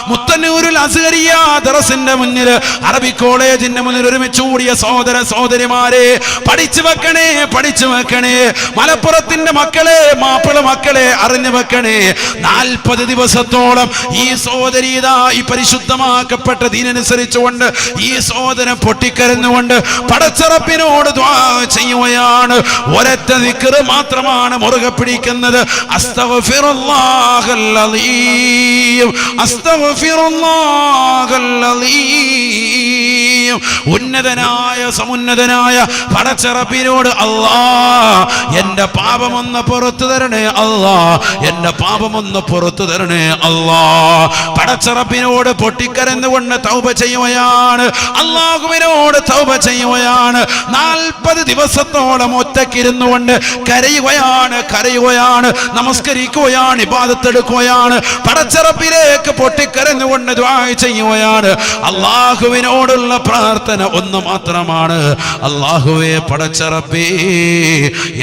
മുത്തന്നൂരിൽ അസ്ഹരിയ ദറസിന്റെ മുന്നിൽ, അറബി കോളേജിന്റെ മുന്നിൽ ഒരുമിച്ച് കൂടിയ സഹോദര സഹോദരിമാരെ, പഠിച്ചു വെക്കണേ. മലപ്പുറത്തിന്റെ മക്കളെ, മാപ്പിള മക്കളെ, അറിഞ്ഞു വെക്കണേ. 40 ദിവസത്തോളം ഈ സഹോദരി ഈ പരിശുദ്ധമാക്കപ്പെട്ട ദീനനുസരിച്ചുകൊണ്ട് ഈ സഹോദരൻ പൊട്ടിക്കരഞ്ഞുകൊണ്ട് പടച്ചറപ്പിനോട് ദുആ ചെയ്യുകയാണ്. ഒരൊറ്റ ദിക്ർ മാത്രമാണ് മുറുകെ പിടിക്കുന്നത്. അസ്തഗ്ഫിറുല്ലാഹൽ അലീം, അസ്തഗ്ഫിറുല്ലാഹൽ അലീം. ഉന്നതനായ സമുന്നതനായ പടച്ചറപ്പിനോട്, അല്ലാഹ് എന്റെ പാപമൊന്ന് പുറത്തു തരണേ അല്ലാഹ്, എന്റെ പാപമൊന്ന് പുറത്തു തരണേ അല്ലാഹ്. പടച്ചറപ്പിനോട് പൊട്ടിക്കരഞ്ഞുകൊണ്ട് തൗബ ചെയ്യുകയാണ്, അല്ലാഹുവിനോട് തൗബ ചെയ്യുകയാണ്. 40 ദിവസത്തോളം ഒറ്റക്കിരുന്നുകൊണ്ട് കരയുകയാണ്, നമസ്കരിക്കുകയാണ്, ഇബാദത്തെടുക്കുകയാണ്, പടച്ചറപ്പിലേക്ക് പൊട്ടിക്കരഞ്ഞുകൊണ്ട് ദുആ ചെയ്യുകയാണ്. അല്ലാഹുവിനോടുള്ള പ്രാർത്ഥന ഒന്ന് മാത്രമാണ്, അല്ലാഹുവേ പടച്ചറപ്പേ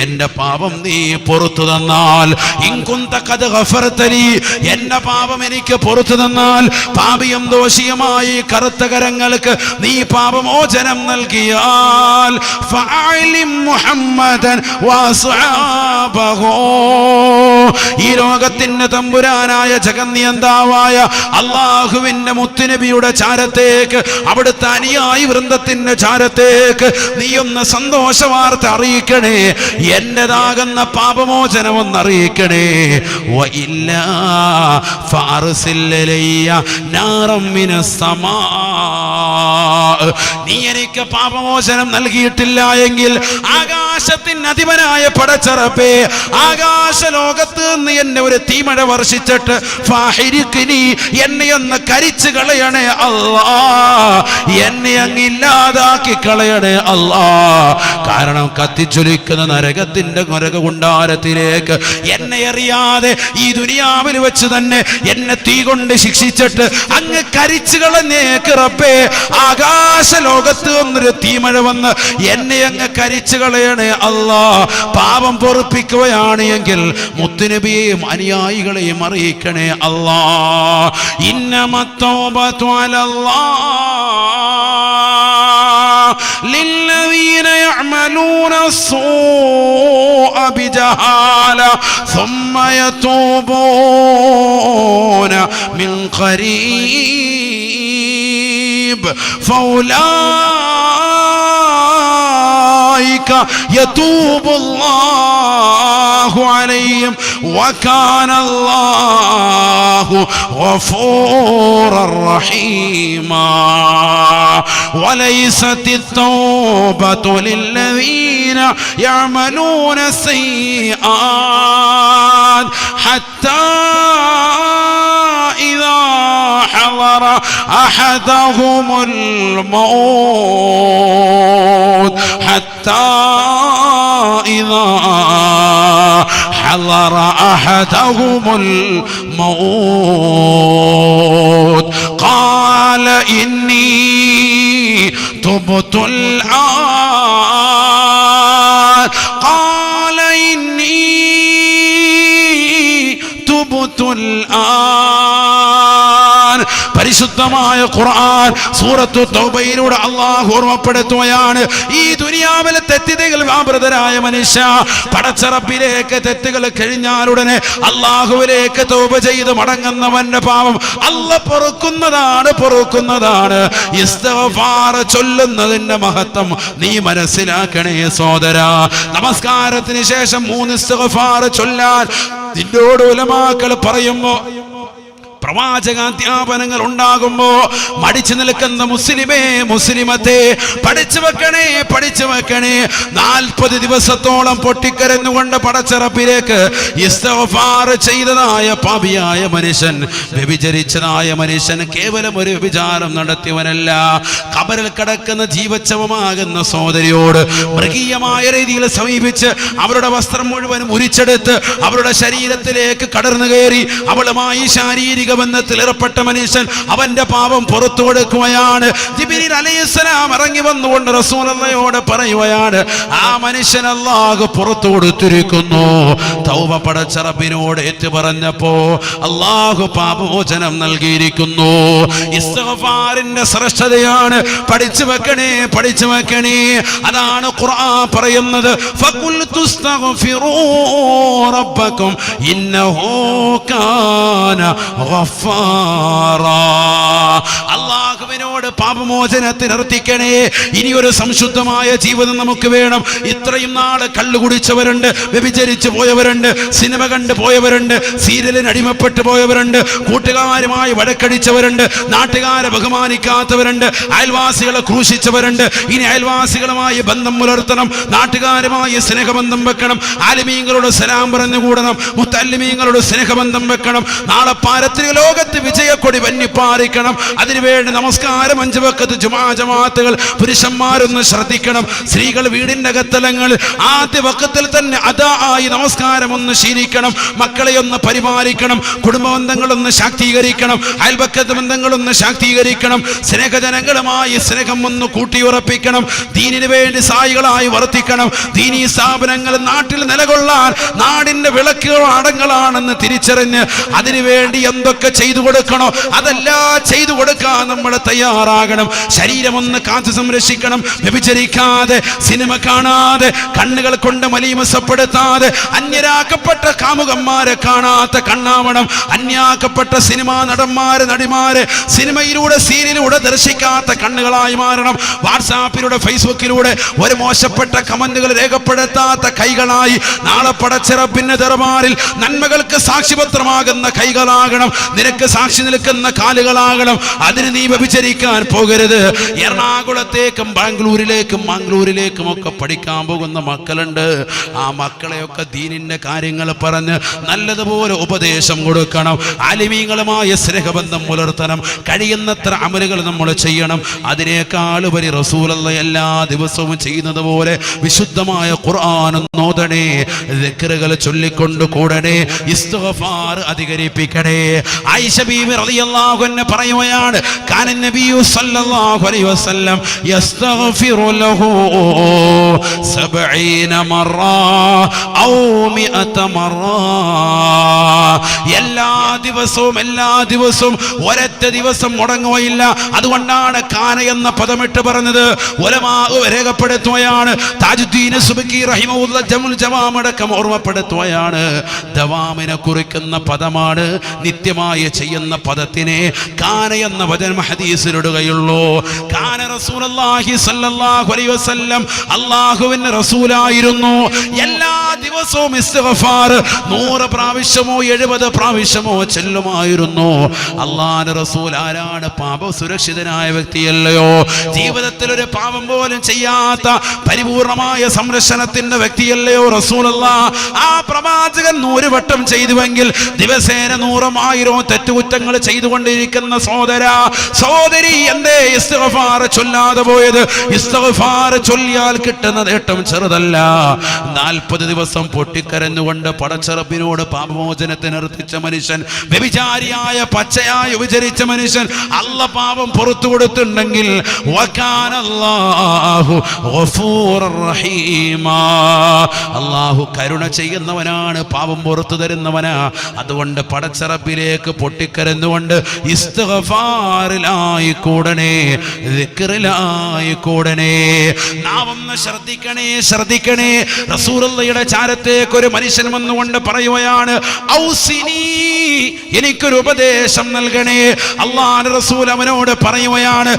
എന്റെ പാപം നീ പുറത്തു തന്നാൽ, ഇൻകുന്ത ഖദ് ഗഫർതലി, എന്റെ പാപം എനിക്ക് പുറത്തു തന്നാൽ, പാപിയും ദോഷിയുമായി കറുത്ത കരങ്ങൾക്ക് നീ പാപമോചനം നൽകിയാൽ, ഫഅലിം മുഹമ്മദൻ വഅസ്ഹാബഹു, ഈ ലോകത്തിന്റെ തമ്പുരാനായ ജഗന്നിയന്താവായ അല്ലാഹുവിന്റെ മുത്തുനബിയുടെ ചാരത്തേക്ക്, അവിടുത്തെ അനുയായി വൃന്ദത്തിന്റെ ചാരത്തേക്ക് നീ ഒന്ന് സന്തോഷ വാർത്ത അറിയിക്കണേ, എന്റേതാകുന്ന പാപമോചനം ഒന്ന് അറിയിക്കണേ. വഇല്ലാ ഫഅർസിൽ ഇലയ്യ നാറം മിനസ് സമാ, നീ എനിക്ക് പാപമോചനം നൽകിയിട്ടില്ല എങ്കിൽ ആകാശത്തിന് അധിപനായ പടച്ചറപ്പേ, ആകാശ ലോകത്ത് നിന്ന് എന്നെ ഒരു തീമഴ വർഷിച്ചിട്ട് ഫാഹിരിക്കിനി, എന്നെ ഒന്ന് കരിച്ചു കളയണേ അല്ലാ, എന്നെ അങ്ങ് ഇല്ലാതാക്കി കളയണേ അല്ലാ. കാരണം കത്തിച്ചൊലിക്കുന്ന നരകത്തിന്റെ നരകകുണ്ടാരത്തിലേക്ക് എന്നെ അറിയാതെ ഈ ദുനിയാവിൽ വെച്ച് തന്നെ എന്നെ തീ കൊണ്ട് ശിക്ഷിച്ചിട്ട് അങ്ങ് കരിച്ചു കളഞ്ഞേക്ക് റബ്ബേ, ആകാശ ലോകത്ത് നിന്നൊരു തീമഴ വന്ന് എന്നെ അങ്ങ് കരിച്ചു കളയണേ അല്ലാ. പാപം പൊറുപ്പിക്കുകയാണ് എങ്കിൽ മുത്തുനബിയെയും അനുയായികളെയും അറിയിക്കണേ അല്ലാ. ഇന്നമത്തൗബതു അലല്ലാഹ് للذين يعملون السوء بجهالة ثم يتوبون من قريب فأولئك يتوب الله عليهم وكان الله غفورا رحيما. وليست التوبة للذين يعملون السيئات حتى إذا حضر أحدهم الموت حتى إذا حضر أحدهم الموت قال إني تبت الآن قال إني تبت الآن. പരിശുദ്ധമായ ഖുർആൻ സൂറത്തു തൗബയിലൂടെ അല്ലാഹു ഓർമ്മപ്പെടുത്തുകയാണ്, ഈ ദുനിയാവിലെ തെറ്റുകൾ വ്യാപൃതരായ മനുഷ്യ പടച്ചറപ്പിലേക്ക് തെറ്റുകൾ കഴിഞ്ഞാലുടനെ അല്ലാഹുവിലേക്ക് തൗബ ചെയ്ത് മടങ്ങുന്നവന്റെ പാപം അല്ലാഹ് പൊറുക്കുന്നതാണ്. ഇസ്തിഗ്ഫാർ ചൊല്ലുന്നതിന്റെ മഹത്വം നീ മനസ്സിലാക്കണേ സോദരാ. നമസ്കാരത്തിന് ശേഷം 3 ഇസ്തിഗ്ഫാർ ചൊല്ലാൻ നിന്നോട് ഉലമാക്കൾ പറയുമ്പോ പ്രവാചകാധ്യാപനങ്ങൾ ഉണ്ടാകുമ്പോ മടിച്ചു നിൽക്കുന്ന മുസ്ലിമേ, മുസ്ലിമത്തെ പഠിച്ചു വെക്കണേ. 40 ദിവസത്തോളം പൊട്ടിക്കരഞ്ഞുകൊണ്ട് പടച്ചറപ്പിലേക്ക് ഇസ്തിഗ്ഫാർ ചെയ്തതായ പാപിയായ മനുഷ്യൻ, വ്യഭിചരിച്ചതായ മനുഷ്യൻ കേവലം ഒരു വ്യഭിചാരം നടത്തിയവനല്ല. ഖബറിൽ കിടക്കുന്ന ജീവച്ഛവമാകുന്ന സഹോദരിയോട് മൃഗീയമായ രീതിയിൽ സമീപിച്ച് അവരുടെ വസ്ത്രം മുഴുവൻ മുരിച്ചെടുത്ത് അവരുടെ ശരീരത്തിലേക്ക് കടന്നു കയറി അവളുമായി ശാരീരിക ബന്ധത്തിൽ ഏർപ്പെട്ട മനുഷ്യൻ അവന്റെ പാപം പുറത്തു കൊടുക്കുകയാണ്. ജിബ്രീൽ അലൈഹിസ്സലാം ഇറങ്ങി വന്നുകൊണ്ട് റസൂലുള്ളാഹിയോട് പറയുകയാണ്, ആ മനുഷ്യൻ അല്ലാഹു പുറത്തു കൊടുത്തിരിക്കുന്നു. തൗബ പടച്ച റബ്ബിനോട് ഏറ്റു പറഞ്ഞപ്പോ അല്ലാഹു പാപമോചനം നൽകിയിരിക്കുന്നു. ഇസ്തിഗ്ഫാറിന്റെ ശ്രേഷ്ഠതയാണ്. പഠിച്ചു വെക്കണേ. അതാണ് ഖുർആൻ പറയുന്നത്, ഫഖുൽ തുസ്തഗ്ഫിറൂ റബ്ബക്കും ഇന്നഹു കാന ഗഫാറാ. അല്ലാഹുവിനോട് പാപമോചനത്തിന് അർത്ഥിക്കണേ. ഇനിയൊരു സംശുദ്ധമായ ജീവിതം നമുക്ക് വേണം. ഇത്രയും നാള് കള്ളു കുടിച്ചവരുണ്ട്, വ്യഭിചരിച്ചു പോയവരുണ്ട്, സിനിമ കണ്ടു പോയവരുണ്ട്, സീരിയലിന് അടിമപ്പെട്ടു പോയവരുണ്ട്, കൂട്ടുകാരുമായി വഴക്കടിച്ചവരുണ്ട്, നാട്ടുകാരെ ബഹുമാനിക്കാത്തവരുണ്ട്, അയൽവാസികളെ ക്രൂശിച്ചവരുണ്ട്. ഇനി അയൽവാസികളുമായി ബന്ധം പുലർത്തണം, നാട്ടുകാരുമായി സ്നേഹബന്ധം വെക്കണം, ആലിമീങ്ങളോട് സലാം പറഞ്ഞുകൂടണം, മുത്തല്ലിമീങ്ങളോട് സ്നേഹബന്ധം വെക്കണം. നാളെ പാരത്രിക ലോകത്ത് വിജയക്കൊടി വന്നിപ്പാറിക്കണം. അതിനുവേണ്ടി നമസ്കാരം 5 വഖത്ത് ജുമാ ജമാഅത്തുകൾ പുരുഷന്മാരൊന്ന് ശ്രദ്ധിക്കണം. സ്ത്രീകൾ വീടിന്റെ അകത്തലങ്ങളിൽ ആദ്യ വഖത്തിൽ തന്നെ അദായി നമസ്കാരം ഒന്ന് ശീലിക്കണം. മക്കളെ ഒന്ന് പരിപാലിക്കണം, കുടുംബ ബന്ധങ്ങളൊന്ന് ശാക്തീകരിക്കണം, അയൽപക്കത്ത് ബന്ധങ്ങളൊന്ന് ശാക്തീകരിക്കണം, സ്നേഹജനങ്ങളുമായി സ്നേഹം ഒന്ന് കൂട്ടിയുറപ്പിക്കണം, ദീനിനു വേണ്ടി സായികളായി വർത്തിക്കണം. ദീനീ സ്ഥാപനങ്ങൾ നാട്ടിൽ നിലകൊള്ളാൻ നാടിന്റെ വിളക്കുകൾ അടങ്ങളാണെന്ന് തിരിച്ചറിഞ്ഞ് അതിനുവേണ്ടി എന്തൊക്കെ ചെയ്തു കൊടുക്കണോ അതെല്ലാം ചെയ്തു കൊടുക്കാൻ നമ്മൾ തയ്യാറാകണം. ശരീരമൊന്ന് കാത്തു സംരക്ഷിക്കണം. വ്യഭിചരിക്കാതെ, സിനിമ കാണാതെ, കണ്ണുകൾ കൊണ്ട് മലീമസപ്പെടുത്താതെ, അന്യരാക്കപ്പെട്ട കാമുകന്മാരെ കാണാത്ത കണ്ണാവണം. അന്യാക്കപ്പെട്ട സിനിമാ നടന്മാരെ, നടിമാരെ സിനിമയിലൂടെ സീരിയലിലൂടെ ദർശിക്കാത്ത കണ്ണുകളായി മാറണം. വാട്സാപ്പിലൂടെ, ഫേസ്ബുക്കിലൂടെ ഒരു മോശപ്പെട്ട കമന്റുകൾ രേഖപ്പെടുത്താത്ത കൈകളായി നാളെ പടച്ചിറപ്പിന്റെ ദർബാറിൽ നന്മകൾക്ക് സാക്ഷിപത്രമാകുന്ന കൈകളാകണം. നിനക്ക് സാക്ഷി നിൽക്കുന്ന കാലുകളാകണം. അതിന് നീ വ്യഭിചരിക്കാൻ പോകരുത്. എറണാകുളത്തേക്കും മംഗ്ലൂരിലേക്കും ഒക്കെ പഠിക്കാൻ പോകുന്ന മക്കളുണ്ട്. ആ മക്കളെയൊക്കെ ദീനിന്റെ കാര്യങ്ങൾ പറഞ്ഞ് നല്ലതുപോലെ ഉപദേശം കൊടുക്കണം. ആലിമീങ്ങളുമായ സ്നേഹബന്ധം പുലർത്തണം. കഴിയുന്നത്ര അമലുകൾ നമ്മൾ ചെയ്യണം. അതിനേക്കാൾ ഉപരി റസൂലുള്ളാഹി എല്ലാ ദിവസവും ചെയ്യുന്നത് പോലെ വിശുദ്ധമായ ഖുർആൻ ഓതണേ, ദിക്റുകൾ ചൊല്ലിക്കൊണ്ട് കൂടണേ, ഇസ്തിഗ്ഫാർ അധികരിപ്പിക്കണേ. ആയിഷ ബീവി റളിയല്ലാഹു അൻഹ പറയുകയാണ്, കാന നബിയു സല്ലല്ലാഹു അലൈഹി വസല്ലം യസ്തഗ്ഫിറു ലഹു 70 മറ ഔ 100 മറ. എല്ലാ ദിവസവും ഒരൊറ്റ ദിവസം മുടങ്ങുകയില്ല. അതുകൊണ്ടാണ് കാന എന്ന പദമിട്ട് പറഞ്ഞത്. ഉലമാ രേഖപ്പെടുത്തുകയാണ്. താജുദ്ദീൻ സുബ്കി റഹിമഹുല്ലാഹ് ജമുൽ ജവാം അടക്കം ഓർമ്മപ്പെടുത്തുകയാണ്. ദവാമിനെ കുറിക്കുന്ന പദമാണ്. നിത്യമായി ചെയ്യുന്ന പദത്തിനെ കാന എന്ന വചനം ഹദീസിലിടുകയുള്ളൂ. കാന റസൂലുള്ളാഹി സ്വല്ലല്ലാഹു അലൈഹി വസല്ലം അല്ലാഹുവിന്റെ റസൂലായിരുന്നു. എല്ലാ ദിവസവും ഇസ്തിഗ്ഫാർ 100 പ്രാവശ്യമോ 70 പ്രാവശ്യമോ ചെല്ലുമായിരുന്നു. അല്ലാഹുവിന്റെ റസൂൽ ആരാണ്? പാപസുരക്ഷിതനായ വ്യക്തിയല്ലയോ? ജീവിതത്തിൽ ഒരു പാപം പോലും ചെയ്യാത്ത പരിപൂർണമായ സംരക്ഷണത്തിന്റെ വ്യക്തിയല്ലയോ റസൂലുള്ളാഹ്? ആ പ്രവാചകൻ 100 വട്ടം ചെയ്തുവെങ്കിൽ ദിവസേന 100,000 തെറ്റുകുറ്റങ്ങൾ ചെയ്തുകൊണ്ടിരിക്കുന്ന സഹോദരി എന്തേ ഇസ്തിഗ്ഫാർ ചൊല്ലാതെ പോയത്? ഇസ്തിഗ്ഫാർ ചൊല്ലിയാൽ കിട്ടുന്ന നേട്ടം ചെറുതല്ല. 40 ദിവസം പൊട്ടിക്കരഞ്ഞുകൊണ്ട് പടച്ചറബിനോട് പാപമോചനത്തിന് അർത്ഥിച്ച മനുഷ്യൻ, വ്യഭിചാരിയായ പച്ചയായ വിചരിച്ച മനുഷ്യൻ അല്ലാഹ് പാപം പുറത്തു കൊടുത്തിട്ടുണ്ടെങ്കിൽ അല്ലാഹു കരുണ ചെയ്യുന്നവനാണ്, പാപം പുറത്തു തരുന്നവനാ. അതുകൊണ്ട് പടച്ചറബിലേക്ക് പൊട്ടിക്കരഞ്ഞുകൊണ്ട് ഇസ്തിഗ്ഫാറിലായി കൂടണേ, ദിക്റിലായി കൂടണേ. നാമൊന്ന് ശ്രദ്ധിക്കണേ. റസൂലുള്ളാഹിയുടെ ചാരത്തേക്ക് ഒരു മനുഷ്യൻ വന്നുകൊണ്ട് പറയുകയാണ്, ഔസിനി, എനിക്കൊരു ഉപദേശം നൽകണേ. അല്ലാഹുവിന്റെ റസൂൽ അവനോട് പറയുകയാണ്,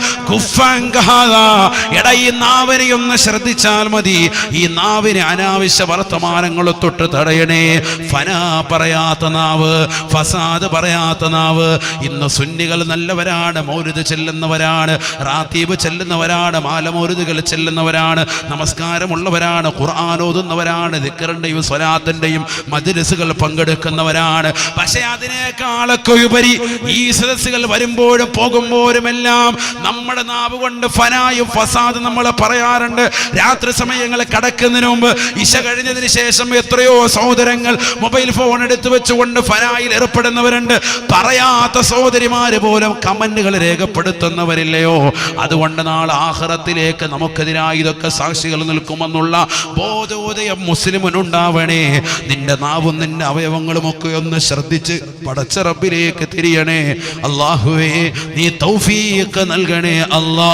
എടാ ഈ നാവിനെ ഒന്ന് ശ്രദ്ധിച്ചാൽ മതി. ഈ നാവിനെ അനാവശ്യ വർത്തമാനങ്ങൾ തൊട്ട് തടയണേ. ഫനാ പറയാത്ത നാവ്, ഫസാദ് പറയാ പറയാത്ത നാവ്. ഇന്ന് സുന്നികൾ നല്ലവരാണ്, മൗലിദ് ചെല്ലുന്നവരാണ്, റാത്തീബ് ചെല്ലുന്നവരാണ്, മാലമൗലിദുകൾ ചെല്ലുന്നവരാണ്, നമസ്കാരമുള്ളവരാണ്, ഖുർആൻ ഓതുന്നവരാണ്, ദിക്റിന്റെയും സ്വലാത്തിന്റെയും മജ്ലിസുകൾ പങ്കെടുക്കുന്നവരാണ്. പക്ഷേ അതിനേക്കാളൊക്കെ ഉപരി ഈ സദസ്സുകൾ വരുമ്പോഴും പോകുമ്പോഴുമെല്ലാം നമ്മുടെ നാവ് കൊണ്ട് ഫനായും ഫസാദ് നമ്മൾ പറയാറുണ്ട്. രാത്രി സമയങ്ങൾ കടക്കുന്നതിന് മുമ്പ് ഇശ കഴിഞ്ഞതിന് ശേഷം എത്രയോ സഹോദരങ്ങൾ മൊബൈൽ ഫോൺ എടുത്തു വെച്ചുകൊണ്ട് ഫനായിൽ ഏർപ്പെടുന്നവരുണ്ട്. പറയാത്ത സഹോദരിമാര് പോലും കമന്റുകൾ രേഖപ്പെടുത്തുന്നവരില്ലയോ? അതുകൊണ്ട് നാളെ ആഖിറത്തിലേക്ക് നമുക്കെതിരായി ഇതൊക്കെ സാക്ഷികൾ നിൽക്കുമെന്നുള്ള ബോധോദയം മുസ്ലിമിനുണ്ടാവണേ. നിന്റെ നാവും നിന്റെ അവയവങ്ങളും ഒക്കെ ഒന്ന് ശ്രദ്ധിച്ച് പടച്ച റബ്ബിലേക്ക് തിരിയണേ. അല്ലാഹുവേ നീ തൗഫീഖ് നൽകണേ അല്ലാ,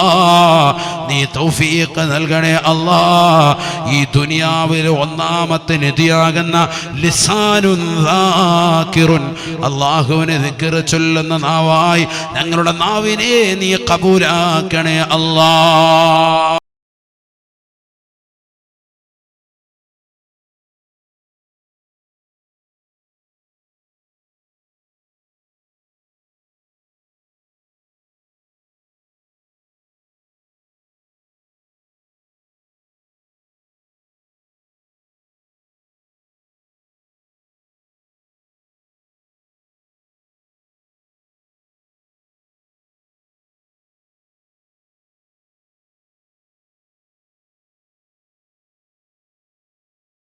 നീ തൗഫീഖ് നൽകണേ അല്ലാ. ഈ ദുനിയാവിലെ ഒന്നാമത്തെ നിധിയാകുന്ന ലിസാനുൻ ദാകിറുൻ, അല്ലാഹുവിനെ ദിക്ർ ചൊല്ലുന്ന നാവായി ഞങ്ങളുടെ നാവിനെ നീ ഖബൂലാക്കണേ അല്ലാ.